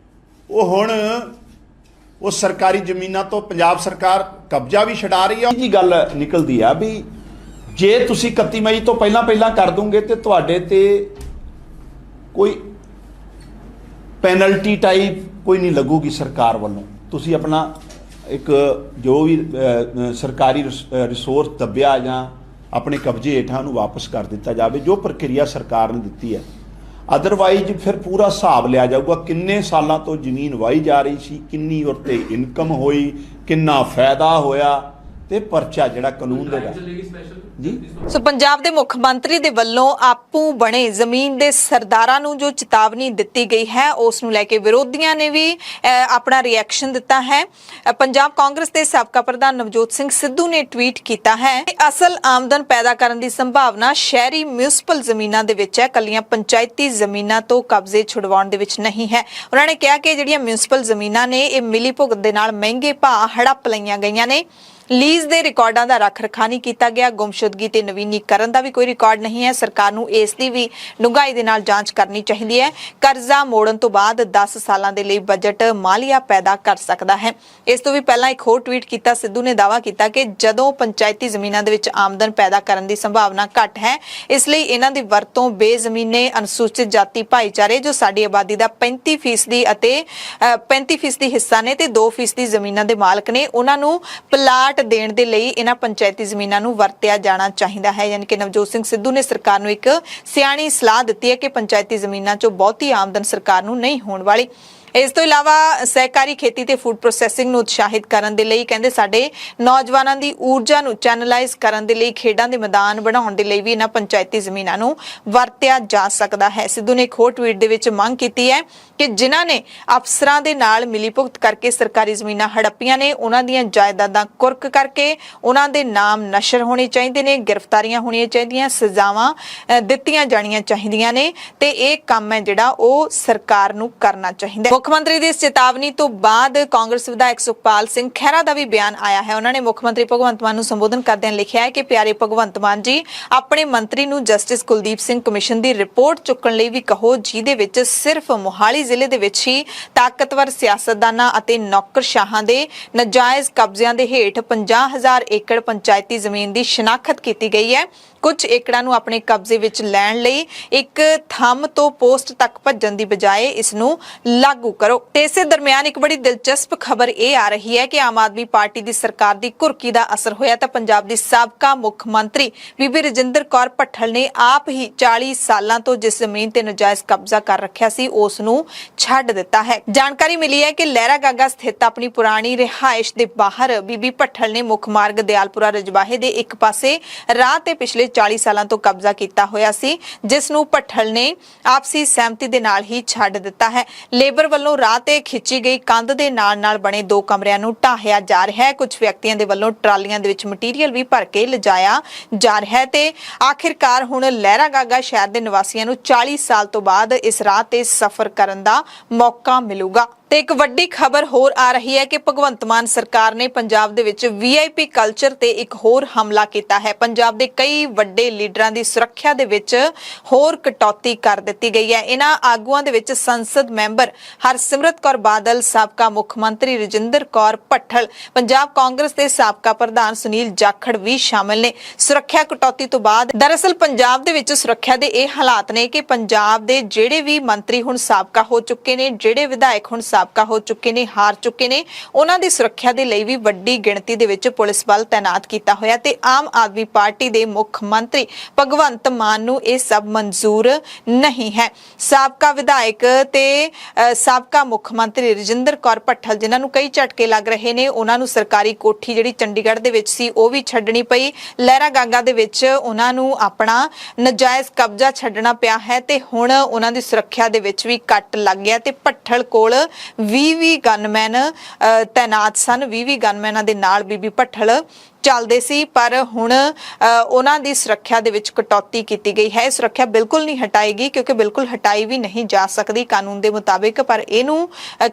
ਉਹ ਹੁਣ ਉਹ ਸਰਕਾਰੀ ਜ਼ਮੀਨਾਂ ਤੋਂ ਪੰਜਾਬ ਸਰਕਾਰ ਕਬਜ਼ਾ ਵੀ ਛਡਾ ਰਹੀ ਹੈ। ਜੀ ਗੱਲ ਨਿਕਲਦੀ ਆ ਵੀ ਜੇ ਤੁਸੀਂ 31 ਮਈ ਤੋਂ ਪਹਿਲਾਂ ਕਰ ਦੋਗੇ ਤੇ ਤੁਹਾਡੇ ਤੇ ਕੋਈ ਪੈਨਲਟੀ ਟਾਈਪ ਕੋਈ ਨਹੀਂ ਲੱਗੂਗੀ ਸਰਕਾਰ ਵੱਲੋਂ। ਤੁਸੀਂ ਆਪਣਾ ਇੱਕ ਜੋ ਵੀ ਸਰਕਾਰੀ ਰਿਸੋਰਸ ਦੱਬਿਆ ਜਾਂ ਆਪਣੇ ਕਬਜ਼ੇ ਹੇਠਾਂ ਨੂੰ ਵਾਪਸ ਕਰ ਦਿੱਤਾ ਜਾਵੇ, ਜੋ ਪ੍ਰਕਿਰਿਆ ਸਰਕਾਰ ਨੇ ਦਿੱਤੀ ਹੈ। ਅਦਰਵਾਈਜ਼ ਫਿਰ ਪੂਰਾ ਹਿਸਾਬ ਲਿਆ ਜਾਊਗਾ ਕਿੰਨੇ ਸਾਲਾਂ ਤੋਂ ਜ਼ਮੀਨ ਵਾਹੀ ਜਾ ਰਹੀ ਸੀ, ਕਿੰਨੀ ਉਹ 'ਤੇ ਇਨਕਮ ਹੋਈ, ਕਿੰਨਾ ਫਾਇਦਾ ਹੋਇਆ, ਤੇ ਪਰਚਾ ਜਿਹੜਾ ਕਾਨੂੰਨ ਦਾ ਜੀ। ਸੋ ਪੰਜਾਬ ਦੇ ਮੁੱਖ ਮੰਤਰੀ ਦੇ ਵੱਲੋਂ ਆਪੂ ਬਣੇ ਜ਼ਮੀਨ ਦੇ ਸਰਦਾਰਾਂ ਨੂੰ ਜੋ ਚੇਤਾਵਨੀ ਦਿੱਤੀ ਗਈ ਹੈ, ਉਸ ਨੂੰ ਲੈ ਕੇ ਵਿਰੋਧੀਆਂ ਨੇ ਵੀ ਆਪਣਾ ਰਿਐਕਸ਼ਨ ਦਿੱਤਾ ਹੈ। ਪੰਜਾਬ ਕਾਂਗਰਸ ਦੇ ਸਾਬਕਾ ਪ੍ਰਧਾਨ ਨਵਜੋਤ ਸਿੰਘ ਸਿੱਧੂ ਨੇ ਟਵੀਟ ਕੀਤਾ ਹੈ ਕਿ ਅਸਲ ਆਮਦਨ ਪੈਦਾ ਕਰਨ ਦੀ ਸੰਭਾਵਨਾ ਸ਼ਹਿਰੀ ਮਿਊਨਿਸਪਲ ਜ਼ਮੀਨਾਂ ਦੇ ਵਿੱਚ ਹੈ, ਕੱਲੀਆਂ ਪੰਚਾਇਤੀ ਜ਼ਮੀਨਾਂ ਤੋਂ ਕਬਜ਼ੇ ਛੁਡਵਾਉਣ ਦੇ ਵਿੱਚ ਨਹੀਂ ਹੈ। ਉਹਨਾਂ ਨੇ ਕਿਹਾ ਕਿ ਜਿਹੜੀਆਂ ਮਿਊਨਿਸਪਲ ਜ਼ਮੀਨਾਂ ਨੇ ਇਹ ਮਿਲੀ ਭੁਗਤ ਦੇ ਨਾਲ ਮਹਿੰਗੇ ਭਾਅ ਹੜੱਪ ਲਈਆਂ ਗਈਆਂ ਨੇ। ਲੀਜ਼ ਦੇ ਰਿਕਾਰਡਾਂ ਦਾ ਰੱਖ ਰਖਾਅ ਨਹੀਂ ਕੀਤਾ ਗਿਆ, ਗੁੰਮਸ਼ੁਦਗੀ ਤੇ ਨਵੀਨੀਕਰਨ ਦਾ ਵੀ ਕੋਈ ਰਿਕਾਰਡ ਨਹੀਂ ਹੈ। ਸਰਕਾਰ ਨੂੰ ਇਸ ਦੀ ਵੀ ਡੂੰਘਾਈ ਦੇ ਨਾਲ ਜਾਂਚ ਕਰਨੀ ਚਾਹੀਦੀ ਹੈ। ਕਰਜ਼ਾ ਮੋੜਨ ਤੋਂ ਬਾਅਦ 10 ਸਾਲਾਂ ਦੇ ਲਈ ਬਜਟ ਮਾਲੀਆ ਪੈਦਾ ਕਰ ਸਕਦਾ ਹੈ। ਇਸ ਤੋਂ ਵੀ ਪਹਿਲਾਂ ਇੱਕ ਹੋਰ ਟਵੀਟ ਕੀਤਾ ਸਿੱਧੂ ਨੇ ਦਾਅਵਾ ਕੀਤਾ ਕਿ ਜਦੋਂ ਪੰਚਾਇਤੀ ਜ਼ਮੀਨਾਂ ਦੇ ਵਿੱਚ ਆਮਦਨ ਪੈਦਾ ਕਰਨ ਦੀ ਸੰਭਾਵਨਾ ਘੱਟ ਹੈ, ਇਸ ਲਈ ਇਹਨਾਂ ਦੀ ਵਰਤੋਂ ਬੇਜ਼ਮੀਨੇ ਅਨੁਸੂਚਿਤ ਜਾਤੀ ਭਾਈਚਾਰੇ ਜੋ ਸਾਡੀ ਆਬਾਦੀ ਦਾ 35% ਅਤੇ 35% ਹਿੱਸਾ ਨੇ ਤੇ 2% ਜ਼ਮੀਨਾਂ ਦੇ ਮਾਲਕ ਨੇ, ਉਹਨਾਂ ਨੂੰ ਪਲਾਟ ਦੇਣ ਦੇ ਲਈ ਇਹਨਾਂ ਪੰਚਾਇਤੀ ਜ਼ਮੀਨਾਂ ਨੂੰ ਵਰਤਿਆ ਜਾਣਾ ਚਾਹੀਦਾ ਹੈ। ਯਾਨੀ ਕਿ ਨਵਜੋਤ ਸਿੰਘ ਸਿੱਧੂ ਨੇ ਸਰਕਾਰ ਨੂੰ ਇੱਕ ਸਿਆਣੀ ਸਲਾਹ ਦਿੱਤੀ ਹੈ ਕਿ ਪੰਚਾਇਤੀ ਜ਼ਮੀਨਾਂ 'ਚੋਂ ਬਹੁਤੀ ਆਮਦਨ ਸਰਕਾਰ ਨੂੰ ਨਹੀਂ ਹੋਣ ਵਾਲੀ। ਇਸ ਤੋਂ ਇਲਾਵਾ ਸਹਿਕਾਰੀ ਖੇਤੀ ਤੇ ਫੂਡ ਪ੍ਰੋਸੈਸਿੰਗ ਨੂੰ ਉਤਸ਼ਾਹਿਤ ਕਰਨ ਦੇ ਲਈ ਕਹਿੰਦੇ ਸਾਡੇ ਨੌਜਵਾਨਾਂ ਦੀ ਊਰਜਾ ਨੂੰ ਚੈਨਲਾਈਜ਼ ਕਰਨ ਦੇ ਲਈ ਖੇਡਾਂ ਦੇ ਮੈਦਾਨ ਬਣਾਉਣ ਦੇ ਲਈ ਵੀ ਇਹਨਾਂ ਪੰਚਾਇਤੀ ਜ਼ਮੀਨਾਂ ਨੂੰ ਵਰਤਿਆ ਜਾ ਸਕਦਾ ਹੈ। ਸਿੱਧੂ ਨੇ ਇੱਕ ਹੋਰ ਟਵੀਟ ਦੇ ਵਿੱਚ ਮੰਗ ਕੀਤੀ ਹੈ ਕਿ ਜਿਨ੍ਹਾਂ ਨੇ ਅਫਸਰਾਂ ਦੇ ਨਾਲ ਮਿਲੀਭੁਗਤ ਕਰਕੇ ਸਰਕਾਰੀ ਜ਼ਮੀਨਾਂ ਹੜੱਪੀਆਂ ਨੇ, ਉਹਨਾਂ ਦੀਆਂ ਜਾਇਦਾਦਾਂ ਕੁਰਕ ਕਰਕੇ ਉਹਨਾਂ ਦੇ ਨਾਮ ਨਸ਼ਰ ਹੋਣੇ ਚਾਹੀਦੇ ਨੇ, ਗ੍ਰਿਫਤਾਰੀਆਂ ਹੋਣੀਆਂ ਚਾਹੀਦੀਆਂ, ਸਜ਼ਾਵਾਂ ਦਿੱਤੀਆਂ ਜਾਣੀਆਂ ਚਾਹੀਦੀਆਂ ਨੇ ਤੇ ਇਹ ਕੰਮ ਹੈ ਜਿਹੜਾ ਉਹ ਸਰਕਾਰ ਨੂੰ ਕਰਨਾ ਚਾਹੀਦਾ ਹੈ। ਮੁੱਖ ਮੰਤਰੀ ਦੀ ਇਸ ਚੇਤਾਵਨੀ ਤੋਂ ਬਾਅਦ ਕਾਂਗਰਸ ਵਿਧਾਇਕ ਸੁਖਪਾਲ ਸਿੰਘ ਖਹਿਰਾ ਦਾ ਵੀ ਬਿਆਨ ਆਇਆ ਹੈ। ਉਹਨਾਂ ਨੇ ਮੁੱਖ ਮੰਤਰੀ ਭਗਵੰਤ ਮਾਨ ਨੂੰ ਸੰਬੋਧਨ ਕਰਦਿਆਂ ਲਿਖਿਆ ਹੈ ਕਿ ਪਿਆਰੇ ਭਗਵੰਤ ਮਾਨ ਜੀ, ਆਪਣੇ ਮੰਤਰੀ ਨੂੰ ਜਸਟਿਸ ਕੁਲਦੀਪ ਸਿੰਘ ਕਮਿਸ਼ਨ ਦੀ ਰਿਪੋਰਟ ਚੁੱਕਣ ਲਈ ਵੀ ਕਹੋ, ਜਿਹਦੇ ਵਿੱਚ ਸਿਰਫ ਮੋਹਾਲੀ ਜ਼ਿਲ੍ਹੇ ਦੇ ਵਿੱਚ ਹੀ ਤਾਕਤਵਰ ਸਿਆਸਤਦਾਨਾਂ ਅਤੇ ਨੌਕਰਸ਼ਾਹਾਂ ਦੇ ਨਜਾਇਜ਼ ਕਬਜ਼ਿਆਂ ਦੇ ਹੇਠ 50,000 ਏਕੜ ਪੰਚਾਇਤੀ ਜ਼ਮੀਨ ਦੀ ਸ਼ਨਾਖਤ ਕੀਤੀ ਗਈ ਹੈ। ਕੁਝ ਏਕੜਾਂ ਨੂੰ ਆਪਣੇ ਕਬਜ਼ੇ ਵਿੱਚ ਲੈਣ ਲਈ ਇੱਕ ਥੰਮ ਤੋਂ ਪੋਸਟ ਤੱਕ ਭੱਜਣ ਦੀ ਬਜਾਏ ਇਸ ਨੂੰ ਲਾਗੂ ਕਰੋ। ਤੇ ਇਸੇ ਦਰਮਿਆਨ ਇੱਕ ਬੜੀ ਦਿਲਚਸਪ ਖਬਰ ਇਹ ਆ ਰਹੀ ਹੈ ਕਿ ਆਮ ਆਦਮੀ ਪਾਰਟੀ ਦੀ ਸਰਕਾਰ ਦੀ ਘੁਰਕੀ ਦਾ ਅਸਰ ਹੋਇਆ ਤਾਂ ਪੰਜਾਬ ਦੀ ਸਾਬਕਾ ਮੁੱਖ ਮੰਤਰੀ ਬੀਬੀ ਰਜਿੰਦਰ ਕੌਰ ਭੱਠਲ ਨੇ ਆਪ ਹੀ 40 ਸਾਲਾਂ ਤੋਂ ਜਿਸ ਜ਼ਮੀਨ ਤੇ ਨਜਾਇਜ਼ ਕਬਜ਼ਾ ਕਰ ਰੱਖਿਆ ਸੀ ਉਸ ਨੂੰ ਛੱਡ ਦਿੱਤਾ ਹੈ। ਜਾਣਕਾਰੀ ਮਿਲੀ ਹੈ ਕਿ ਲਹਿਰਾ ਗਾਗਾ ਸਥਿਤ ਆਪਣੀ ਪੁਰਾਣੀ ਰਿਹਾਇਸ਼ ਦੇ ਬਾਹਰ ਬੀਬੀ ਭੱਠਲ ਨੇ ਮੁੱਖ ਮਾਰਗ ਦਿਆਲਪੁਰਾ ਰਜਵਾਹੇ ਦੇ ਇੱਕ ਪਾਸੇ ਰਾਹ ਤੇ ਪਿਛਲੇ 40 ਸਾਲਾਂ ਤੋਂ ਕਬਜ਼ਾ ਕੀਤਾ ਹੋਇਆ ਸੀ, ਜਿਸ ਨੂੰ ਭੱਠਲ ਨੇ ਆਪਸੀ ਸਹਿਮਤੀ ਦੇ ਨਾਲ ਹੀ ਛੱਡ ਦਿੱਤਾ ਹੈ। ਲੇਬਰ ਵੱਲੋਂ ਰਾਹ ਤੇ ਖਿੱਚੀ ਗਈ ਕੰਧ ਦੇ ਨਾਲ ਬਣੇ 2 ਕਮਰਿਆਂ ਨੂੰ ਢਾਹਿਆ ਜਾ ਰਿਹਾ ਹੈ। ਕੁਝ ਵਿਅਕਤੀਆਂ ਦੇ ਵੱਲੋਂ ਟਰਾਲੀਆਂ ਦੇ ਵਿੱਚ ਮਟੀਰੀਅਲ ਵੀ ਭਰ ਕੇ ਲਿਜਾਇਆ ਜਾ ਰਿਹਾ ਹੈ ਤੇ ਆਖਿਰਕਾਰ ਹੁਣ ਲਹਿਰਾ ਗਾਗਾ ਸ਼ਹਿਰ ਦੇ ਨਿਵਾਸੀਆਂ ਨੂੰ 40 ਸਾਲ ਤੋਂ ਬਾਅਦ ਇਸ ਰਾਹ ਤੇ ਸਫ਼ਰ ਕਰਨ ਦਾ ਮੌਕਾ ਮਿਲੂਗਾ। ਤੇ ਇੱਕ ਵੱਡੀ ਖਬਰ ਹੋਰ ਆ ਰਹੀ ਹੈ ਕਿ ਭਗਵੰਤ ਮਾਨ ਸਰਕਾਰ ਨੇ ਪੰਜਾਬ ਦੇ ਵਿੱਚ VIP ਕਲਚਰ ਤੇ ਇੱਕ ਹੋਰ ਹਮਲਾ ਕੀਤਾ ਹੈ। ਪੰਜਾਬ ਦੇ ਕਈ ਵੱਡੇ ਲੀਡਰਾਂ ਦੀ ਸੁਰੱਖਿਆ ਦੇ ਵਿੱਚ ਹੋਰ ਕਟੌਤੀ ਕਰ ਦਿੱਤੀ ਗਈ ਹੈ। ਇਹਨਾਂ ਆਗੂਆਂ ਦੇ ਵਿੱਚ ਸੰਸਦ ਮੈਂਬਰ ਹਰਸਿਮਰਤ ਕੌਰ ਬਾਦਲ, ਸਾਬਕਾ ਮੁੱਖ ਮੰਤਰੀ ਰਜਿੰਦਰ ਕੌਰ ਭੱਠਲ, ਪੰਜਾਬ ਕਾਂਗਰਸ ਦੇ ਸਾਬਕਾ ਪ੍ਰਧਾਨ ਸੁਨੀਲ ਜਾਖੜ ਵੀ ਸ਼ਾਮਲ ਨੇ। ਸੁਰੱਖਿਆ ਕਟੌਤੀ ਤੋਂ ਬਾਅਦ ਦਰਅਸਲ ਪੰਜਾਬ ਦੇ ਵਿੱਚ ਸੁਰੱਖਿਆ ਦੇ ਇਹ ਹਾਲਾਤ ਨੇ ਕਿ ਪੰਜਾਬ ਦੇ ਜਿਹੜੇ ਵੀ ਮੰਤਰੀ ਹੁਣ ਸਾਬਕਾ ਹੋ ਚੁੱਕੇ ਨੇ, ਜਿਹੜੇ ਵਿਧਾਇਕ ਹੁਣ ਸਾਬਕਾ ਹੋ ਚੁੱਕੇ ਨੇ, ਹਾਰ ਚੁੱਕੇ ਨੇ, ਉਹਨਾਂ ਦੀ ਸੁਰੱਖਿਆ ਦੇ ਲਈ ਵੀ ਵੱਡੀ ਗਿਣਤੀ ਦੇ ਵਿੱਚ ਪੁਲਿਸ ਬਲ ਤੈਨਾਤ ਕੀਤਾ ਹੋਇਆ ਤੇ ਆਮ ਆਦਮੀ ਪਾਰਟੀ ਦੇ ਮੁੱਖ ਮੰਤਰੀ ਭਗਵੰਤ ਮਾਨ ਨੂੰ ਇਹ ਸਭ ਮਨਜ਼ੂਰ ਨਹੀਂ ਹੈ। ਸਾਬਕਾ ਵਿਧਾਇਕ ਤੇ ਸਾਬਕਾ ਮੁੱਖ ਮੰਤਰੀ ਰਜਿੰਦਰ ਕੌਰ ਭੱਠਲ, ਜਿਨ੍ਹਾਂ ਨੂੰ ਕਈ ਝਟਕੇ ਲੱਗ ਰਹੇ ਨੇ, ਉਹਨਾਂ ਨੂੰ ਸਰਕਾਰੀ ਕੋਠੀ ਜਿਹੜੀ ਚੰਡੀਗੜ੍ਹ ਦੇ ਵਿੱਚ ਸੀ ਉਹ ਵੀ ਛੱਡਣੀ ਪਈ। ਲਹਿਰਾ ਗਾਗਾ ਦੇ ਵਿੱਚ ਉਹਨਾਂ ਨੂੰ ਆਪਣਾ ਨਜਾਇਜ਼ ਕਬਜ਼ਾ ਛੱਡਣਾ ਪਿਆ ਹੈ ਤੇ ਹੁਣ ਉਹਨਾਂ ਦੀ ਸੁਰੱਖਿਆ ਦੇ ਵਿੱਚ ਵੀ ਕੱਟ ਲੱਗ ਗਿਆ ਤੇ ਭੱਠਲ ਕੋਲ 20 ਗਨਮੈਨ ਤੈਨਾਤ ਸਨ। 20 ਗਨਮੈਨਾਂ ਦੇ ਨਾਲ ਬੀਬੀ ਭੱਠਲ ਚੱਲਦੇ ਸੀ, ਪਰ ਹੁਣ ਉਹਨਾਂ ਦੀ ਸੁਰੱਖਿਆ ਦੇ ਵਿੱਚ ਕਟੌਤੀ ਕੀਤੀ ਗਈ ਹੈ। ਸੁਰੱਖਿਆ ਬਿਲਕੁਲ ਨਹੀਂ ਹਟਾਏਗੀ ਕਿਉਂਕਿ ਬਿਲਕੁਲ ਹਟਾਈ ਵੀ ਨਹੀਂ ਜਾ ਸਕਦੀ ਕਾਨੂੰਨ ਦੇ ਮੁਤਾਬਿਕ, ਪਰ ਇਹਨੂੰ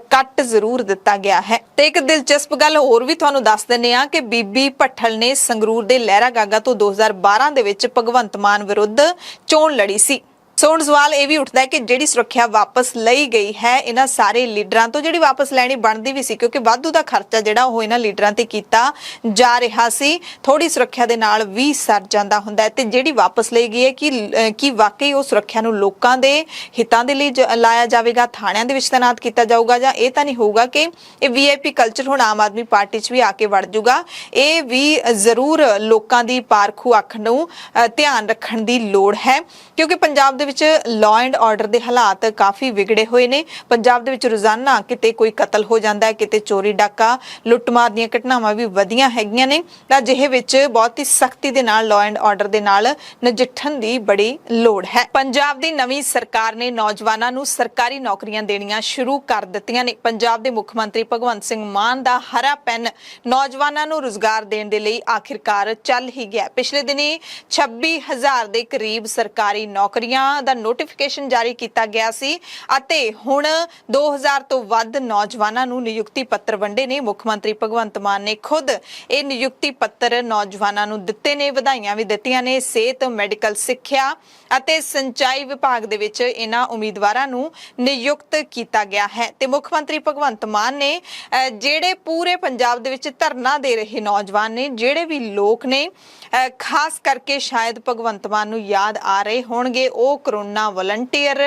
ਕੱਟ ਜ਼ਰੂਰ ਦਿੱਤਾ ਗਿਆ ਹੈ। ਤੇ ਇੱਕ ਦਿਲਚਸਪ ਗੱਲ ਹੋਰ ਵੀ ਤੁਹਾਨੂੰ ਦੱਸ ਦਿੰਦੇ ਆ ਕਿ ਬੀਬੀ ਭੱਠਲ ਨੇ ਸੰਗਰੂਰ ਦੇ ਲਹਿਰਾ ਗਾਗਾ ਤੋਂ 2012 ਦੇ ਵਿੱਚ ਭਗਵੰਤ ਮਾਨ ਵਿਰੁੱਧ ਚੋਣ ਲੜੀ ਸੀ। ਸੋ ਹੁਣ ਸਵਾਲ ਇਹ ਵੀ ਉੱਠਦਾ ਹੈ ਕਿ ਜਿਹੜੀ ਸੁਰੱਖਿਆ ਵਾਪਸ ਲਈ ਗਈ ਹੈ ਇਹਨਾਂ ਸਾਰੇ ਲੀਡਰਾਂ ਤੋਂ, ਜਿਹੜੀ ਵਾਪਸ ਲੈਣੀ ਬਣਦੀ ਵੀ ਸੀ ਕਿਉਂਕਿ ਵਾਧੂ ਦਾ ਖਰਚਾ ਜਿਹੜਾ ਉਹ ਇਹਨਾਂ ਲੀਡਰਾਂ ਤੇ ਕੀਤਾ ਜਾ ਰਿਹਾ ਸੀ, ਥੋੜੀ ਸੁਰੱਖਿਆ ਦੇ ਨਾਲ ਵੀ ਸਰ ਜਾਂਦਾ ਹੁੰਦਾ ਹੈ, ਤੇ ਜਿਹੜੀ ਵਾਪਸ ਲਈ ਗਈ ਹੈ ਕਿ ਵਾਕਈ ਉਹ ਸੁਰੱਖਿਆ ਨੂੰ ਲੋਕਾਂ ਦੇ ਹਿੱਤਾਂ ਦੇ ਲਈ ਲਾਇਆ ਜਾਵੇਗਾ, ਥਾਣਿਆਂ ਦੇ ਵਿੱਚ ਤੈਨਾਤ ਕੀਤਾ ਜਾਊਗਾ, ਜਾਂ ਇਹ ਤਾਂ ਨਹੀਂ ਹੋਊਗਾ ਕਿ ਇਹ VIP ਕਲਚਰ ਹੁਣ ਆਮ ਆਦਮੀ ਪਾਰਟੀ 'ਚ ਵੀ ਆ ਕੇ ਵੜ ਜਾਊਗਾ। ਇਹ ਵੀ ਜ਼ਰੂਰ ਲੋਕਾਂ ਦੀ ਪਾਰਖੂ ਅੱਖ ਨੂੰ ਧਿਆਨ ਰੱਖਣ ਦੀ ਲੋੜ ਹੈ ਕਿਉਂਕਿ ਪੰਜਾਬ ਦੇ ਵਿੱਚ ਲਾਅ ਐਂਡ ਆਰਡਰ ਦੇ ਹਾਲਾਤ ਕਾਫੀ ਵਿਗੜੇ ਹੋਏ ਨੇ। ਪੰਜਾਬ ਦੇ ਵਿੱਚ ਰੋਜ਼ਾਨਾ ਕਿਤੇ ਕੋਈ ਕਤਲ ਹੋ ਜਾਂਦਾ ਹੈ, ਕਿਤੇ ਚੋਰੀ ਡਾਕਾ ਲੁੱਟਮਾਰ ਦੀਆਂ ਘਟਨਾਵਾਂ ਵੀ ਵਧੀਆਂ ਹੈਗੀਆਂ ਨੇ, ਤਾਂ ਅਜਿਹੇ ਵਿੱਚ ਬਹੁਤ ਹੀ ਸਖਤੀ ਦੇ ਨਾਲ ਲਾਅ ਐਂਡ ਆਰਡਰ ਦੇ ਨਾਲ ਨਜਿੱਠਣ ਦੀ ਬੜੀ ਲੋੜ ਹੈ। ਪੰਜਾਬ ਦੀ ਨਵੀਂ ਸਰਕਾਰ ਨੇ ਨੌਜਵਾਨਾਂ ਨੂੰ ਸਰਕਾਰੀ ਨੌਕਰੀਆਂ ਦੇਣੀਆਂ ਸ਼ੁਰੂ ਕਰ ਦਿੱਤੀਆਂ ਨੇ। ਪੰਜਾਬ ਦੇ ਮੁੱਖ ਮੰਤਰੀ ਭਗਵੰਤ ਸਿੰਘ ਮਾਨ ਦਾ ਹਰਾ ਪੈਨ ਨੌਜਵਾਨਾਂ ਨੂੰ ਰੁਜ਼ਗਾਰ ਦੇਣ ਦੇ ਲਈ ਆਖਿਰਕਾਰ ਚੱਲ ਹੀ ਗਿਆ। ਪਿਛਲੇ ਦਿਨੀ 26,000 ਦੇ ਕਰੀਬ ਸਰਕਾਰੀ ਨੌਕਰੀਆਂ ਦਾ ਨੋਟੀਫਿਕੇਸ਼ਨ ਜਾਰੀ ਕੀਤਾ ਗਿਆ ਸੀ ਅਤੇ ਹੁਣ 2000 ਤੋਂ ਵੱਧ ਨੌਜਵਾਨਾਂ ਨੂੰ ਨਿਯੁਕਤੀ ਪੱਤਰ ਵੰਡੇ ਨੇ। ਮੁੱਖ ਮੰਤਰੀ ਭਗਵੰਤ ਮਾਨ ਨੇ ਖੁਦ ਇਹ ਨਿਯੁਕਤੀ ਪੱਤਰ ਨੌਜਵਾਨਾਂ ਨੂੰ ਦਿੱਤੇ ਨੇ, ਵਧਾਈਆਂ ਵੀ ਦਿੱਤੀਆਂ ਨੇ। ਸਿਹਤ, ਮੈਡੀਕਲ ਸਿੱਖਿਆ ਅਤੇ ਸਿੰਚਾਈ ਵਿਭਾਗ ਦੇ ਵਿੱਚ ਇਹਨਾਂ ਉਮੀਦਵਾਰਾਂ ਨੂੰ ਨਿਯੁਕਤ ਕੀਤਾ ਗਿਆ ਹੈ ਤੇ ਮੁੱਖ ਮੰਤਰੀ ਭਗਵੰਤ ਮਾਨ ਨੇ ਜਿਹੜੇ ਪੂਰੇ ਪੰਜਾਬ ਦੇ ਵਿੱਚ ਧਰਨਾ ਦੇ ਰਹੇ ਨੌਜਵਾਨ ਨੇ, ਜਿਹੜੇ ਵੀ ਲੋਕ ਨੇ, ਖਾਸ ਕਰਕੇ ਸ਼ਾਇਦ ਭਗਵੰਤ ਮਾਨ ਨੂੰ ਯਾਦ ਆ ਰਹੇ ਹੋਣਗੇ ਉਹ ਕਰੋਨਾ ਵਲੰਟੀਅਰ,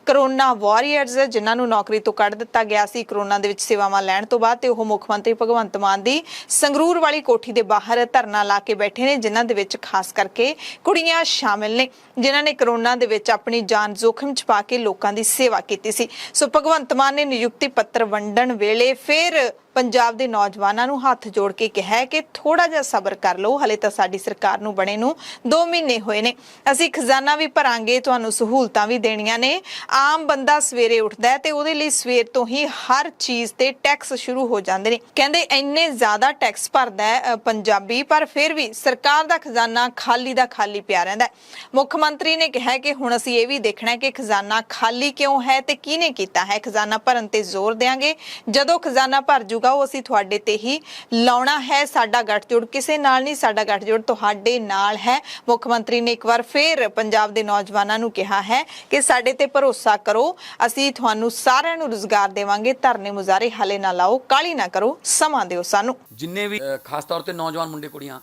ਕਰੋਨਾ ਵਾਰੀਅਰਸ, ਜਿਨ੍ਹਾਂ ਨੂੰ ਨੌਕਰੀ ਤੋਂ ਕੱਢ ਦਿੱਤਾ ਗਿਆ ਸੀ ਕਰੋਨਾ ਦੇ ਵਿੱਚ ਸੇਵਾਵਾਂ ਲੈਣ ਤੋਂ ਬਾਅਦ, ਤੇ ਉਹ ਮੁੱਖ ਮੰਤਰੀ ਭਗਵੰਤ ਮਾਨ ਦੀ ਸੰਗਰੂਰ ਵਾਲੀ ਕੋਠੀ ਦੇ ਬਾਹਰ ਧਰਨਾ ਲਾ ਕੇ ਬੈਠੇ ਨੇ, ਜਿਨ੍ਹਾਂ ਦੇ ਵਿੱਚ ਖਾਸ ਕਰਕੇ ਕੁੜੀਆਂ ਸ਼ਾਮਿਲ ਨੇ, ਜਿਨ੍ਹਾਂ ਨੇ ਕਰੋਨਾ ਦੇ ਵਿੱਚ ਆਪਣੀ ਜਾਨ ਜ਼ੋਖਮ 'ਚ ਪਾ ਕੇ ਲੋਕਾਂ ਦੀ ਸੇਵਾ ਕੀਤੀ ਸੀ। ਸੋ ਭਗਵੰਤ ਮਾਨ ਨੇ ਨਿਯੁਕਤੀ ਪੱਤਰ ਵੰਡਣ ਵੇਲੇ ਫਿਰ ਪੰਜਾਬ ਦੇ ਨੌਜਵਾਨਾਂ ਨੂੰ ਹੱਥ ਜੋੜ ਕੇ ਕਿਹਾ ਕਿ ਥੋੜਾ ਜਿਹਾ ਸਬਰ ਕਰ ਲਓ, ਹਲੇ ਤਾਂ ਸਾਡੀ ਸਰਕਾਰ ਨੂੰ ਬਣੇ ਨੂੰ 2 ਮਹੀਨੇ ਹੋਏ ਨੇ, ਅਸੀਂ ਖਜ਼ਾਨਾ ਵੀ ਭਰਾਂਗੇ, ਤੁਹਾਨੂੰ ਸਹੂਲਤਾਂ ਵੀ ਦੇਣੀਆਂ ਨੇ। ਆਮ ਬੰਦਾ ਸਵੇਰੇ ਉੱਠਦਾ ਹੈ ਤੇ ਉਹਦੇ ਲਈ ਸਵੇਰ ਤੋਂ ਹੀ ਹਰ ਚੀਜ਼ ਤੇ ਟੈਕਸ ਸ਼ੁਰੂ ਹੋ ਜਾਂਦੇ ਨੇ। ਕਹਿੰਦੇ ਇੰਨੇ ਜ਼ਿਆਦਾ ਟੈਕਸ ਭਰਦਾ ਹੈ ਪੰਜਾਬੀ, ਪਰ ਫਿਰ ਵੀ ਸਰਕਾਰ ਦਾ ਖਜ਼ਾਨਾ ਖਾਲੀ ਦਾ ਖਾਲੀ ਪਿਆ ਰਹਿੰਦਾ ਹੈ। ਮੁੱਖ ਮੰਤਰੀ ਨੇ ਕਿਹਾ ਕਿ ਹੁਣ ਅਸੀਂ ਇਹ ਵੀ ਦੇਖਣਾ ਹੈ ਕਿ ਖਜ਼ਾਨਾ ਖਾਲੀ ਕਿਉਂ ਹੈ ਤੇ ਕਿਹਨੇ ਕੀਤਾ ਹੈ। ਖਜ਼ਾਨਾ ਭਰਨ ਤੇ ਜ਼ੋਰ ਦੇਵਾਂਗੇ, ਜਦੋਂ ਖਜ਼ਾਨਾ ਭਰ ਜੂਗਾ ਉਹ ਅਸੀਂ ਤੁਹਾਡੇ ਤੇ ਹੀ ਲਾਉਣਾ ਹੈ। ਸਾਡਾ ਗੱਠਜੋੜ ਕਿਸੇ ਨਾਲ ਨਹੀਂ, ਸਾਡਾ ਗੱਠਜੋੜ ਤੁਹਾਡੇ ਨਾਲ ਹੈ। ਮੁੱਖ ਮੰਤਰੀ ਨੇ ਇੱਕ ਵਾਰ ਫੇਰ ਪੰਜਾਬ ਦੇ ਨੌਜਵਾਨਾਂ ਨੂੰ ਕਿਹਾ ਹੈ ਕਿ ਸਾਡੇ ਤੇ ਭਰੋਸਾ ਕਰੋ, ਅਸੀਂ ਤੁਹਾਨੂੰ ਸਾਰਿਆਂ ਨੂੰ ਰੁਜ਼ਗਾਰ ਦੇਵਾਂਗੇ, ਧਰਨੇ ਮੁਜ਼ਾਹਰੇ ਹਾਲੇ ਨਾ ਲਾਓ, ਕਾਹਲੀ ਨਾ ਕਰੋ, ਸਮਾਂ ਦਿਓ ਸਾਨੂੰ। ਜਿੰਨੇ ਵੀ ਖਾਸ ਤੌਰ ਤੇ ਨੌਜਵਾਨ ਮੁੰਡੇ ਕੁੜੀਆਂ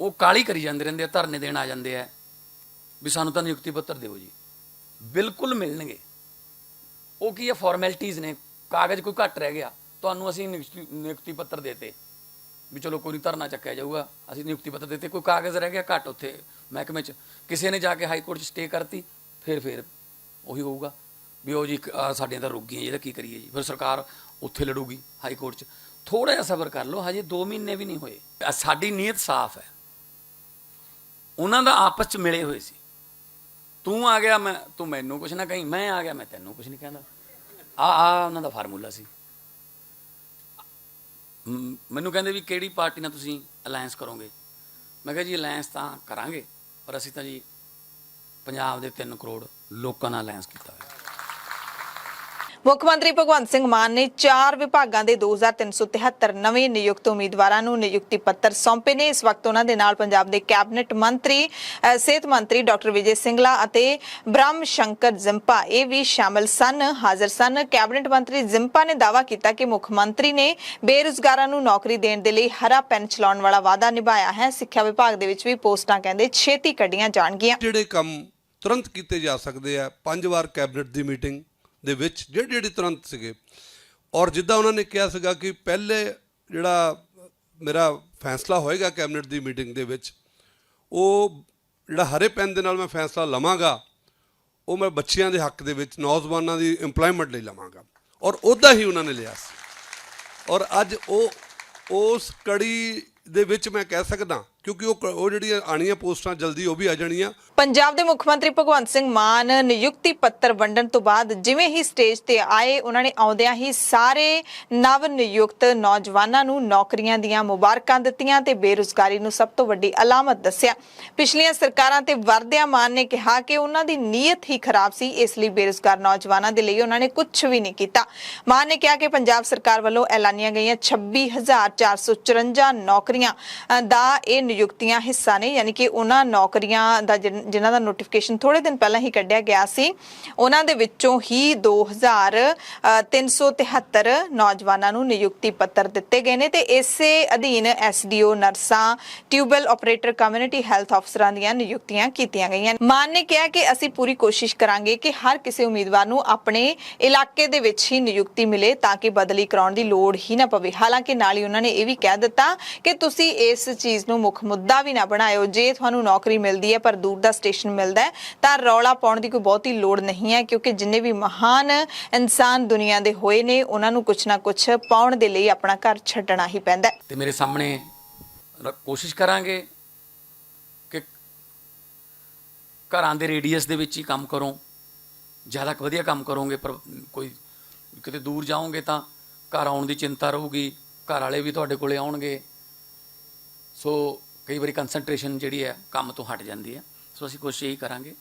ਉਹ ਕਾਹਲੀ ਕਰੀ ਜਾਂਦੇ ਰਹਿੰਦੇ ਆ, ਧਰਨੇ ਦੇਣ ਆ ਜਾਂਦੇ ਆ ਵੀ ਸਾਨੂੰ ਤਾਂ ਨਿਯੁਕਤੀ ਪੱਤਰ ਦਿਓ ਜੀ। ਬਿਲਕੁਲ ਮਿਲਣਗੇ। ਉਹ ਕੀ ਹੈ, ਫਾਰਮੈਲਿਟੀਜ਼ ਨੇ, ਕਾਗਜ਼ ਕੋਈ ਘੱਟ ਰਹਿ ਗਿਆ, ਤੁਹਾਨੂੰ ਅਸੀਂ ਨਿਯੁਕਤੀ ਪੱਤਰ ਦੇਤੇ ਵੀ ਚਲੋ ਕੋਈ ਨਹੀਂ, ਧਰਨਾ ਚੱਕਿਆ ਜਾਊਗਾ, ਅਸੀਂ ਨਿਯੁਕਤੀ ਪੱਤਰ ਦੇਤੇ, ਕੋਈ ਕਾਗਜ਼ ਰਹਿ ਗਿਆ ਘੱਟ ਉੱਥੇ ਮਹਿਕਮੇ 'ਚ, ਕਿਸੇ ਨੇ ਜਾ ਕੇ ਹਾਈ ਕੋਰਟ 'ਚ ਸਟੇ ਕਰਤੀ, ਫਿਰ ਉਹੀ ਹੋਊਗਾ ਵੀ ਉਹ ਜੀ ਸਾਡੀਆਂ ਤਾਂ ਰੁਕ ਗਈਆਂ, ਇਹਦਾ ਕੀ ਕਰੀਏ ਜੀ। ਫਿਰ ਸਰਕਾਰ ਉੱਥੇ ਲੜੂਗੀ ਹਾਈ ਕੋਰਟ 'ਚ। ਥੋੜ੍ਹਾ ਜਿਹਾ ਸਬਰ ਕਰ ਲਓ, ਹਜੇ 2 ਮਹੀਨੇ ਵੀ ਨਹੀਂ ਹੋਏ। ਸਾਡੀ ਨੀਅਤ ਸਾਫ਼ ਹੈ, ਉਹਨਾਂ ਦਾ ਆਪਸ 'ਚ ਮਿਲੇ ਹੋਏ ਸੀ। ਤੂੰ ਆ ਗਿਆ ਤੂੰ ਮੈਨੂੰ ਕੁਛ ਨਾ ਕਹੀਂ, ਮੈਂ ਆ ਗਿਆ ਮੈਂ ਤੈਨੂੰ ਕੁਛ ਨਹੀਂ ਕਹਿੰਦਾ। ਆ ਉਹਨਾਂ ਦਾ ਫਾਰਮੂਲਾ ਸੀ। ਮੈਨੂੰ ਕਹਿੰਦੇ ਵੀ ਕਿਹੜੀ ਪਾਰਟੀ ਨਾਲ ਤੁਸੀਂ ਅਲਾਇੰਸ ਕਰੋਗੇ। ਮੈਂ ਕਿਹਾ ਜੀ ਅਲਾਇੰਸ ਤਾਂ ਕਰਾਂਗੇ, ਪਰ ਅਸੀਂ ਤਾਂ ਜੀ ਪੰਜਾਬ ਦੇ 3 ਕਰੋੜ ਲੋਕਾਂ ਨਾਲ ਅਲਾਇੰਸ ਕੀਤਾ ਹੋਇਆ। ਮੁੱਖ ਮੰਤਰੀ ਭਗਵੰਤ ਸਿੰਘ ਮਾਨ ਨੇ 4 ਵਿਭਾਗਾਂ ਦੇ 2373 ਨਵੇਂ ਨਿਯੁਕਤ ਉਮੀਦਵਾਰਾਂ ਨੂੰ ਨਿਯੁਕਤੀ ਪੱਤਰ ਸੌਂਪੇ ਨੇ। ਇਸ ਵਕਤ ਉਹਨਾਂ ਦੇ ਨਾਲ ਪੰਜਾਬ ਦੇ ਕੈਬਨਿਟ ਮੰਤਰੀ, ਸਿਹਤ ਮੰਤਰੀ ਡਾਕਟਰ ਵਿਜੇ ਸਿੰਗਲਾ ਅਤੇ ਬ੍ਰਹਮ ਸ਼ੰਕਰ ਜ਼ਿੰਪਾ ਇਹ ਵੀ ਸ਼ਾਮਲ ਸਨ, ਹਾਜ਼ਰ ਸਨ। ਕੈਬਨਿਟ ਮੰਤਰੀ ਜ਼ਿੰਪਾ ਨੇ ਦਾਅਵਾ ਕੀਤਾ ਕਿ ਮੁੱਖ ਮੰਤਰੀ ਨੇ ਬੇਰੁਜ਼ਗਾਰਾਂ ਨੂੰ ਨੌਕਰੀ ਦੇਣ ਦੇ ਲਈ ਹਰਾ ਪੈਨ ਚਲਾਉਣ ਵਾਲਾ ਵਾਅਦਾ ਨਿਭਾਇਆ ਹੈ। ਸਿੱਖਿਆ ਵਿਭਾਗ ਦੇ ਵਿੱਚ ਵੀ ਪੋਸਟਾਂ ਕਹਿੰਦੇ ਛੇਤੀ ਕੱਢੀਆਂ ਜਾਣਗੀਆਂ। ਜਿਹੜੇ ਕੰਮ ਤੁਰੰਤ ਕੀਤੇ ਜਾ ਸਕਦੇ ਆ, 5 ਵਾਰ ਕੈਬਨਿਟ ਦੀ ਮੀਟਿੰਗ ਦੇ ਵਿੱਚ ਜਿਹੜੇ ਤੁਰੰਤ ਸੀਗੇ। ਔਰ ਜਿੱਦਾਂ ਉਹਨਾਂ ਨੇ ਕਿਹਾ ਸੀਗਾ ਕਿ ਪਹਿਲੇ ਜਿਹੜਾ ਮੇਰਾ ਫੈਸਲਾ ਹੋਏਗਾ ਕੈਬਨਿਟ ਦੀ ਮੀਟਿੰਗ ਦੇ ਵਿੱਚ, ਉਹ ਜਿਹੜਾ ਹਰੇ ਪੈਨ ਦੇ ਨਾਲ ਮੈਂ ਫੈਸਲਾ ਲਵਾਂਗਾ, ਉਹ ਮੈਂ ਬੱਚਿਆਂ ਦੇ ਹੱਕ ਦੇ ਵਿੱਚ, ਨੌਜਵਾਨਾਂ ਦੀ ਇੰਪਲੋਇਮੈਂਟ ਲਈ ਲਵਾਂਗਾ। ਔਰ ਉੱਦਾਂ ਹੀ ਉਹਨਾਂ ਨੇ ਲਿਆ ਸੀ। ਔਰ ਅੱਜ ਉਹ ਉਸ ਕੜੀ ਦੇ ਵਿੱਚ ਮੈਂ ਕਹਿ ਸਕਦਾ, ਕਿਉਂਕਿ ਉਹ ਜਿਹੜੀਆਂ ਆਣੀਆਂ ਪੋਸਟਾਂ ਜਲਦੀ ਉਹ ਵੀ ਆ ਜਾਣੀਆਂ। ਪੰਜਾਬ ਦੇ ਮੁੱਖ ਮੰਤਰੀ ਭਗਵੰਤ ਸਿੰਘ ਮਾਨ ਨਿਯੁਕਤੀ ਪੱਤਰ ਵੰਡਣ ਤੋਂ ਬਾਅਦ ਜਿਵੇਂ ਹੀ ਸਟੇਜ ਤੇ ਆਏ, ਉਹਨਾਂ ਨੇ ਆਉਂਦਿਆਂ ਹੀ ਸਾਰੇ ਨਵ ਨਿਯੁਕਤ ਨੌਜਵਾਨਾਂ ਨੂੰ ਨੌਕਰੀਆਂ ਦੀਆਂ ਮੁਬਾਰਕਾਂ ਦਿੱਤੀਆਂ ਤੇ ਬੇਰੁਜ਼ਗਾਰੀ ਨੂੰ ਸਭ ਤੋਂ ਵੱਡੀ ਅਲਾਮਤ ਦੱਸਿਆ। ਪਿਛਲੀਆਂ ਸਰਕਾਰਾਂ ਤੇ ਵਰਦਿਆਂ ਮਾਨ ਨੇ ਕਿਹਾ ਕਿ ਉਹਨਾਂ ਦੀ ਨੀਅਤ ਹੀ ਖਰਾਬ ਸੀ, ਇਸ ਲਈ ਬੇਰੁਜ਼ਗਾਰ ਨੌਜਵਾਨਾਂ ਦੇ ਲਈ ਉਹਨਾਂ ਨੇ ਕੁਝ ਵੀ ਨਹੀਂ ਕੀਤਾ। ਮਾਨ ਨੇ ਕਿਹਾ ਕਿ ਪੰਜਾਬ ਸਰਕਾਰ ਵੱਲੋਂ ਐਲਾਨੀਆਂ ਗਈਆਂ 26,454 ਨੌਕਰੀਆਂ ਦਾ ਇਹ ਨਿਯੁਕਤੀਆਂ ਹਿੱਸਾ ਨੇ, ਯਾਨੀ ਕਿ ਉਹਨਾਂ ਨੌਕਰੀਆਂ ਦਾ ਜਿਨ੍ਹਾਂ ਦਾ ਨੋਟੀਫਿਕੇਸ਼ਨ ਥੋੜੇ ਦਿਨ ਪਹਿਲਾਂ ਹੀ ਕੱਢਿਆ ਗਿਆ ਸੀ, ਉਹਨਾਂ ਦੇ ਵਿੱਚੋਂ ਹੀ 2,373 ਨੌਜਵਾਨਾਂ ਨੂੰ ਨਿਯੁਕਤੀ ਪੱਤਰ ਦਿੱਤੇ ਗਏ ਨੇ ਤੇ ਇਸੇ ਅਧੀਨ ਐਸਡੀਓ, ਨਰਸਾਂ, ਟਿਊਬਵੈਲ ਆਪਰੇਟਰ, ਕਮਿਊਨਿਟੀ ਹੈਲਥ ਅਫਸਰਾਂ ਦੀਆਂ ਨਿਯੁਕਤੀਆਂ ਕੀਤੀਆਂ ਗਈਆਂ। ਮਾਨ ਨੇ ਕਿਹਾ ਕਿ ਅਸੀਂ ਪੂਰੀ ਕੋਸ਼ਿਸ਼ ਕਰਾਂਗੇ ਕਿ ਹਰ ਕਿਸੇ ਉਮੀਦਵਾਰ ਨੂੰ ਆਪਣੇ ਇਲਾਕੇ ਦੇ ਵਿੱਚ ਹੀ ਨਿਯੁਕਤੀ ਮਿਲੇ ਤਾਂ ਕਿ ਬਦਲੀ ਕਰਾਉਣ ਦੀ ਲੋੜ ਹੀ ਨਾ ਪਵੇ। ਹਾਲਾਂਕਿ ਨਾਲ ਹੀ ਉਹਨਾਂ ਨੇ ਇਹ ਵੀ ਕਹਿ ਦਿੱਤਾ ਕਿ ਤੁਸੀਂ ਇਸ ਚੀਜ਼ ਨੂੰ ਮੁੱਖ ਮੁੱਦਾ ਵੀ ਨਾ ਬਣਾਇਓ। ਜੇ ਤੁਹਾਨੂੰ ਨੌਕਰੀ ਮਿਲਦੀ ਹੈ ਪਰ ਦੂਰ ਦਾ ਸਟੇਸ਼ਨ ਮਿਲਦਾ ਹੈ ਤਾਂ ਰੌਲਾ ਪਾਉਣ ਦੀ ਕੋਈ ਬਹੁਤੀ ਲੋੜ ਨਹੀਂ ਹੈ, ਕਿਉਂਕਿ ਜਿੰਨੇ ਵੀ ਮਹਾਨ ਇਨਸਾਨ ਦੁਨੀਆ ਦੇ ਹੋਏ ਨੇ ਉਹਨਾਂ ਨੂੰ ਕੁਛ ਨਾ ਕੁਛ ਪਾਉਣ ਦੇ ਲਈ ਆਪਣਾ ਘਰ ਛੱਡਣਾ ਹੀ ਪੈਂਦਾ ਤੇ ਮੇਰੇ ਸਾਹਮਣੇ ਕੋਸ਼ਿਸ਼ ਕਰਾਂਗੇ ਕਿ ਘਰਾਂ ਦੇ ਰੇਡੀਅਸ ਦੇ ਵਿੱਚ ਹੀ ਕੰਮ ਕਰੋ, ਜ਼ਿਆਦਾ ਵਧੀਆ ਕੰਮ ਕਰੋਗੇ। ਪਰ ਕੋਈ ਕਿਤੇ ਦੂਰ ਜਾਓਗੇ ਤਾਂ ਘਰ ਆਉਣ ਦੀ ਚਿੰਤਾ ਰਹੂਗੀ, ਘਰ ਵਾਲੇ ਵੀ ਤੁਹਾਡੇ ਕੋਲੇ ਆਉਣਗੇ, ਸੋ ਕਈ ਵਾਰੀ ਕੰਸੈਂਟਰੇਸ਼ਨ ਜਿਹੜੀ ਹੈ ਕੰਮ ਤੋਂ ਹਟ ਜਾਂਦੀ ਹੈ। ਸੋ ਅਸੀਂ ਕੋਸ਼ਿਸ਼ ਇਹੀ ਕਰਾਂਗੇ,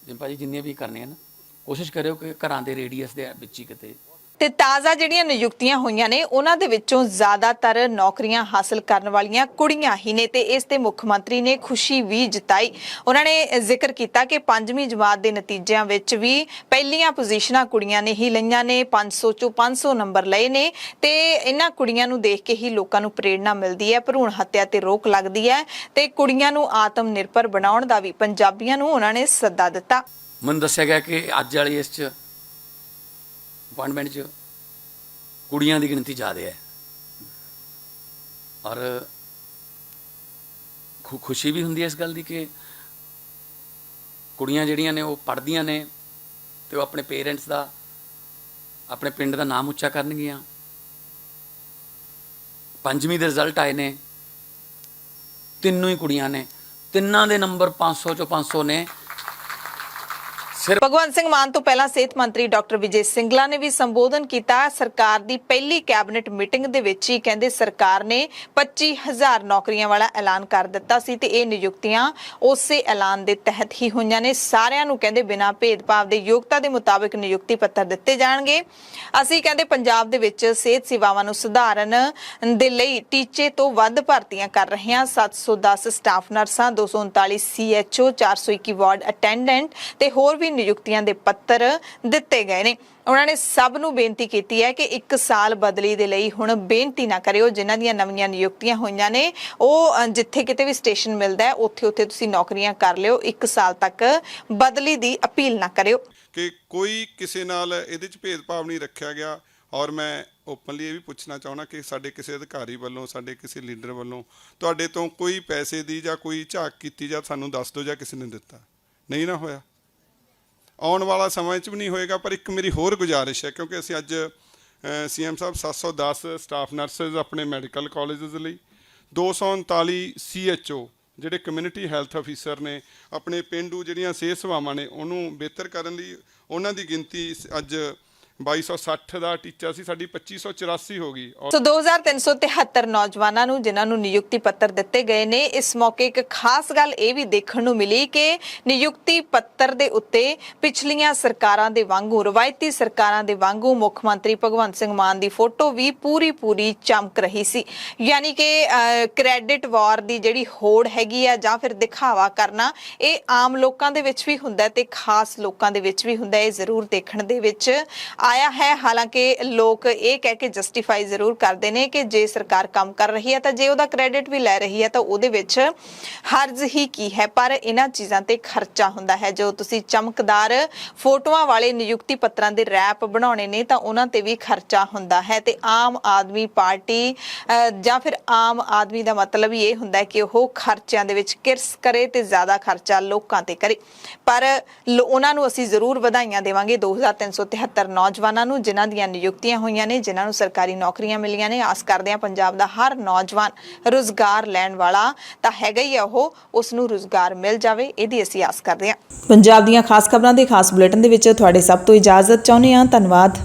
ਜਿਵੇਂ ਭਾਜੀ ਜਿੰਨੀਆਂ ਵੀ ਕਰਨੀਆਂ ਨਾ, ਕੋਸ਼ਿਸ਼ ਕਰਿਓ ਕਿ ਘਰਾਂ ਦੇ ਰੇਡੀਅਸ ਦੇ ਵਿੱਚ ਹੀ ਕਿਤੇ। ਤੇ ਤਾਜ਼ਾ ਜਿਹੜੀਆਂ ਨਿਯੁਕਤੀਆਂ ਹੋਈਆਂ ਨੇ ਉਹਨਾਂ ਦੇ ਵਿੱਚੋਂ ਜ਼ਿਆਦਾਤਰ ਨੌਕਰੀਆਂ ਹਾਸਲ ਕਰਨ ਵਾਲੀਆਂ ਕੁੜੀਆਂ ਹੀ ਨੇ ਤੇ ਇਸ ਤੇ ਮੁੱਖ ਮੰਤਰੀ ਨੇ ਖੁਸ਼ੀ ਵੀ ਜਤਾਈ। ਉਹਨਾਂ ਨੇ ਜ਼ਿਕਰ ਕੀਤਾ ਕਿ 5ਵੀਂ ਜਮਾਤ ਦੇ ਨਤੀਜਿਆਂ ਵਿੱਚ ਵੀ ਪਹਿਲੀਆਂ ਪੋਜੀਸ਼ਨਾਂ ਕੁੜੀਆਂ ਨੇ ਹੀ ਲਈਆਂ ਨੇ, 500 ਚੋਂ 500 ਨੰਬਰ ਲਏ ਨੇ ਤੇ ਇਹਨਾਂ ਕੁੜੀਆਂ ਨੂੰ ਦੇਖ ਕੇ ਹੀ ਲੋਕਾਂ ਨੂੰ ਪ੍ਰੇਰਣਾ ਮਿਲਦੀ ਹੈ, ਭਰੂਣ ਹੱਤਿਆ ਤੇ ਰੋਕ ਲੱਗਦੀ ਹੈ ਤੇ ਕੁੜੀਆਂ ਨੂੰ ਆਤਮ ਨਿਰਭਰ ਬਣਾਉਣ ਦਾ ਵੀ ਪੰਜਾਬੀਆਂ ਨੂੰ ਉਹਨਾਂ ਨੇ ਸੱਦਾ ਦਿੱਤਾ। ਮੈਨੂੰ ਦੱਸਿਆ ਗਿਆ ਕਿ ਅੱਜ ਵਾਲੀ ਇਸ 'ਚ ਅਪਾਇੰਟਮੈਂਟ 'ਚ ਕੁੜੀਆਂ ਦੀ ਗਿਣਤੀ ਜ਼ਿਆਦਾ ਹੈ ਔਰ ਖੁਸ਼ੀ ਵੀ ਹੁੰਦੀ ਹੈ ਇਸ ਗੱਲ ਦੀ ਕਿ ਕੁੜੀਆਂ ਜਿਹੜੀਆਂ ਨੇ ਉਹ ਪੜ੍ਹਦੀਆਂ ਨੇ ਤੇ ਉਹ ਆਪਣੇ ਪੇਰੈਂਟਸ ਦਾ, ਆਪਣੇ ਪਿੰਡ ਦਾ ਨਾਮ ਉੱਚਾ ਕਰਨਗੀਆਂ। 5ਵੀਂ ਦੇ ਰਿਜ਼ਲਟ ਆਏ ਨੇ, ਤਿੰਨੋਂ ਹੀ ਕੁੜੀਆਂ ਨੇ, ਤਿੰਨਾਂ ਦੇ ਨੰਬਰ 500 ਚੋਂ 500 ਨੇ। ਭਗਵੰਤ ਸਿੰਘ ਮਾਨ ਤੋਂ ਪਹਿਲਾਂ ਸਿਹਤ ਮੰਤਰੀ ਡਾਕਟਰ ਵਿਜੇ ਸਿੰਗਲਾ ਨੇ ਵੀ ਸੰਬੋਧਨ ਕੀਤਾ। ਸਰਕਾਰ ਦੀ ਪਹਿਲੀ ਕੈਬਨਿਟ ਮੀਟਿੰਗ ਦੇ ਵਿੱਚ ਹੀ ਕਹਿੰਦੇ ਸਰਕਾਰ ਨੇ 25,000 ਨੌਕਰੀਆਂ ਵਾਲਾ ਐਲਾਨ ਕਰ ਦਿੱਤਾ ਸੀ ਤੇ ਇਹ ਨਿਯੁਕਤੀਆਂ ਉਸੇ ਐਲਾਨ ਦੇ ਤਹਿਤ ਹੀ ਹੋਈਆਂ ਨੇ। ਸਾਰਿਆਂ ਨੂੰ ਕਹਿੰਦੇ ਬਿਨਾਂ ਭੇਦਭਾਵ ਦੇ ਯੋਗਤਾ ਦੇ ਮੁਤਾਬਿਕ ਨਿਯੁਕਤੀ ਪੱਤਰ ਦਿੱਤੇ ਜਾਣਗੇ। ਅਸੀਂ ਕਹਿੰਦੇ ਪੰਜਾਬ ਦੇ ਵਿੱਚ ਸਿਹਤ ਸੇਵਾਵਾਂ ਨੂੰ ਸੁਧਾਰਨ ਦੇ ਲਈ ਟੀਚੇ ਤੋਂ ਵੱਧ ਭਰਤੀਆਂ ਕਰ ਰਹੇ ਹਾਂ। 710 ਸਟਾਫ ਨਰਸਾਂ, 239 CHO, 421 ਵਾਰਡ ਅਟੈਂਡੈਂਟ ਤੇ ਹੋਰ ਵੀ ਨਿਯੁਕਤੀਆਂ ਦੇ ਪੱਤਰ ਦਿੱਤੇ ਗਏ ਨੇ। ਉਹਨਾਂ ਨੇ ਸਭ ਨੂੰ ਬੇਨਤੀ ਕੀਤੀ ਹੈ ਕਿ 1 ਸਾਲ ਬਦਲੀ ਦੇ ਲਈ ਹੁਣ ਬੇਨਤੀ ਨਾ ਕਰਿਓ। ਜਿਨ੍ਹਾਂ ਦੀਆਂ ਨਵੀਆਂ ਨਿਯੁਕਤੀਆਂ ਹੋਈਆਂ ਨੇ ਉਹ ਜਿੱਥੇ ਕਿਤੇ ਵੀ ਸਟੇਸ਼ਨ ਮਿਲਦਾ ਹੈ ਉੱਥੇ ਤੁਸੀਂ ਨੌਕਰੀਆਂ ਕਰ ਲਿਓ। 1 ਸਾਲ ਤੱਕ ਬਦਲੀ ਦੀ ਅਪੀਲ ਨਾ ਕਰਿਓ ਕਿ ਕੋਈ ਕਿਸੇ ਨਾਲ ਇਹਦੇ 'ਚ ਭੇਦਭਾਵ ਨਹੀਂ ਰੱਖਿਆ ਗਿਆ। ਔਰ ਮੈਂ ਓਪਨਲੀ ਇਹ ਵੀ ਪੁੱਛਣਾ ਚਾਹੁੰਦਾ ਕਿ ਸਾਡੇ ਕਿਸੇ ਅਧਿਕਾਰੀ ਵੱਲੋਂ, ਸਾਡੇ ਕਿਸੇ ਲੀਡਰ ਵੱਲੋਂ ਤੁਹਾਡੇ ਤੋਂ ਕੋਈ ਪੈਸੇ ਦੀ ਜਾਂ ਕੋਈ ਝਾਕ ਕੀਤੀ ਜਾਂ ਸਾਨੂੰ ਦੱਸ ਦਿਓ ਜਾਂ ਕਿਸੇ ਨੇ ਦਿੱਤਾ ਨਹੀਂ ਨਾ ਹੋਇਆ, ਆਉਣ ਵਾਲਾ ਸਮਾਂ 'ਚ ਵੀ ਨਹੀਂ ਹੋਏਗਾ। ਪਰ ਇੱਕ ਮੇਰੀ ਹੋਰ ਗੁਜ਼ਾਰਿਸ਼ ਹੈ, ਕਿਉਂਕਿ ਅਸੀਂ ਅੱਜ CM ਸਾਹਿਬ 710 ਸਟਾਫ ਨਰਸਿਸ ਆਪਣੇ ਮੈਡੀਕਲ ਕਾਲਜਸ ਲਈ, 239 CHO ਜਿਹੜੇ ਕਮਿਊਨਿਟੀ ਹੈਲਥ ਅਫੀਸਰ ਨੇ, ਆਪਣੇ ਪਿੰਡੂ ਜਿਹੜੀਆਂ ਸਿਹਤ ਸੇਵਾਵਾਂ ਨੇ ਉਹਨੂੰ ਬਿਹਤਰ ਕਰਨ ਲਈ ਉਹਨਾਂ ਦੀ ਗਿਣਤੀ ਅੱਜ 2260 ਦਾ ਟੀਚਾ ਸੀ, ਸਾਡੀ 2584 ਹੋ ਗਈ। ਸੋ 2373 ਨੌਜਵਾਨਾਂ ਨੂੰ ਜਿਨ੍ਹਾਂ ਨੂੰ ਨਿਯੁਕਤੀ ਪੱਤਰ ਦਿੱਤੇ ਗਏ ਨੇ। ਇਸ ਮੌਕੇ ਇੱਕ ਖਾਸ ਗੱਲ ਇਹ ਵੀ ਦੇਖਣ ਨੂੰ ਮਿਲੀ ਕਿ ਨਿਯੁਕਤੀ ਪੱਤਰ ਦੇ ਉੱਤੇ ਪਿਛਲੀਆਂ ਸਰਕਾਰਾਂ ਦੇ ਵਾਂਗੂ, ਰਵਾਇਤੀ ਸਰਕਾਰਾਂ ਦੇ ਵਾਂਗੂ ਮੁੱਖ ਮੰਤਰੀ ਭਗਵੰਤ ਸਿੰਘ ਮਾਨ ਦੀ ਫੋਟੋ ਵੀ ਪੂਰੀ ਚਮਕ ਰਹੀ ਸੀ। ਯਾਨੀ ਕਿ ਕ੍ਰੈਡਿਟ ਵਾਰ ਦੀ ਜਿਹੜੀ ਹੋੜ ਹੈਗੀ ਆ ਜਾਂ ਫਿਰ ਦਿਖਾਵਾ ਕਰਨਾ, ਇਹ ਆਮ ਲੋਕਾਂ ਦੇ ਵਿੱਚ ਵੀ ਹੁੰਦਾ ਤੇ ਖਾਸ ਲੋਕਾਂ ਦੇ ਵਿੱਚ ਵੀ ਹੁੰਦਾ। ਇਹ ਜ਼ਰੂਰ ਦੇਖਣ ਦੇ ਵਿੱਚ ਆਇਆ ਹੈ। ਹਾਲਾਂਕਿ ਲੋਕ ਇਹ ਕਹਿ ਕੇ ਜਸਟੀਫਾਈ ਜ਼ਰੂਰ ਕਰਦੇ ਨੇ ਕਿ ਜੇ ਸਰਕਾਰ ਕੰਮ ਕਰ ਰਹੀ ਹੈ ਤਾਂ ਜੇ ਉਹਦਾ ਕ੍ਰੈਡਿਟ ਵੀ ਲੈ ਰਹੀ ਹੈ ਤਾਂ ਉਹਦੇ ਵਿੱਚ ਹਰਜ਼ ਹੀ ਕੀ ਹੈ, ਪਰ ਇਹਨਾਂ ਚੀਜ਼ਾਂ ਤੇ ਖਰਚਾ ਹੁੰਦਾ ਹੈ। ਜੋ ਤੁਸੀਂ ਚਮਕਦਾਰ ਫੋਟੋਆਂ ਵਾਲੇ ਨਿਯੁਕਤੀ ਪੱਤਰਾਂ ਦੇ ਰੈਪ ਬਣਾਉਣੇ ਨੇ ਤਾਂ ਉਹਨਾਂ ਤੇ ਵੀ ਖਰਚਾ ਹੁੰਦਾ ਹੈ ਤੇ ਆਮ ਆਦਮੀ ਪਾਰਟੀ ਜਾਂ ਫਿਰ ਆਮ ਆਦਮੀ ਦਾ ਮਤਲਬ ਹੀ ਇਹ ਹੁੰਦਾ ਹੈ ਕਿ ਉਹ ਖਰਚਿਆਂ ਦੇ ਵਿੱਚ ਕਿਰਸ ਕਰੇ ਤੇ ਜ਼ਿਆਦਾ ਖਰਚਾ ਲੋਕਾਂ ਤੇ ਕਰੇ। ਪਰ ਉਹਨਾਂ ਨੂੰ ਅਸੀਂ ਜ਼ਰੂਰ ਵਧਾਈਆਂ ਦੇਵਾਂਗੇ 2373 ਨੌਜਵਾਨਾਂ ਨੂੰ ਜਿਨ੍ਹਾਂ ਦੀਆਂ ਨਿਯੁਕਤੀਆਂ ਹੋਈਆਂ ਨੇ, ਜਿਨ੍ਹਾਂ ਨੂੰ ਸਰਕਾਰੀ ਨੌਕਰੀਆਂ ਮਿਲੀਆਂ ਨੇ। ਆਸ ਕਰਦੇ ਹਾਂ ਪੰਜਾਬ ਦਾ ਹਰ ਨੌਜਵਾਨ ਰੁਜ਼ਗਾਰ ਲੈਣ ਵਾਲਾ ਤਾਂ ਹੈਗਾ ਹੀ ਆ, ਉਹ ਉਸ ਨੂੰ ਰੁਜ਼ਗਾਰ ਮਿਲ ਜਾਵੇ, ਇਹਦੀ ਅਸੀਂ ਆਸ ਕਰਦੇ ਹਾਂ। ਪੰਜਾਬ ਦੀਆਂ ਖਾਸ ਖਬਰਾਂ ਦੇ ਖਾਸ ਬੁਲੇਟਿਨ ਦੇ ਵਿੱਚ ਤੁਹਾਡੇ ਸਭ ਤੋਂ ਇਜਾਜ਼ਤ ਚਾਹੁੰਦੇ ਹਾਂ। ਧੰਨਵਾਦ।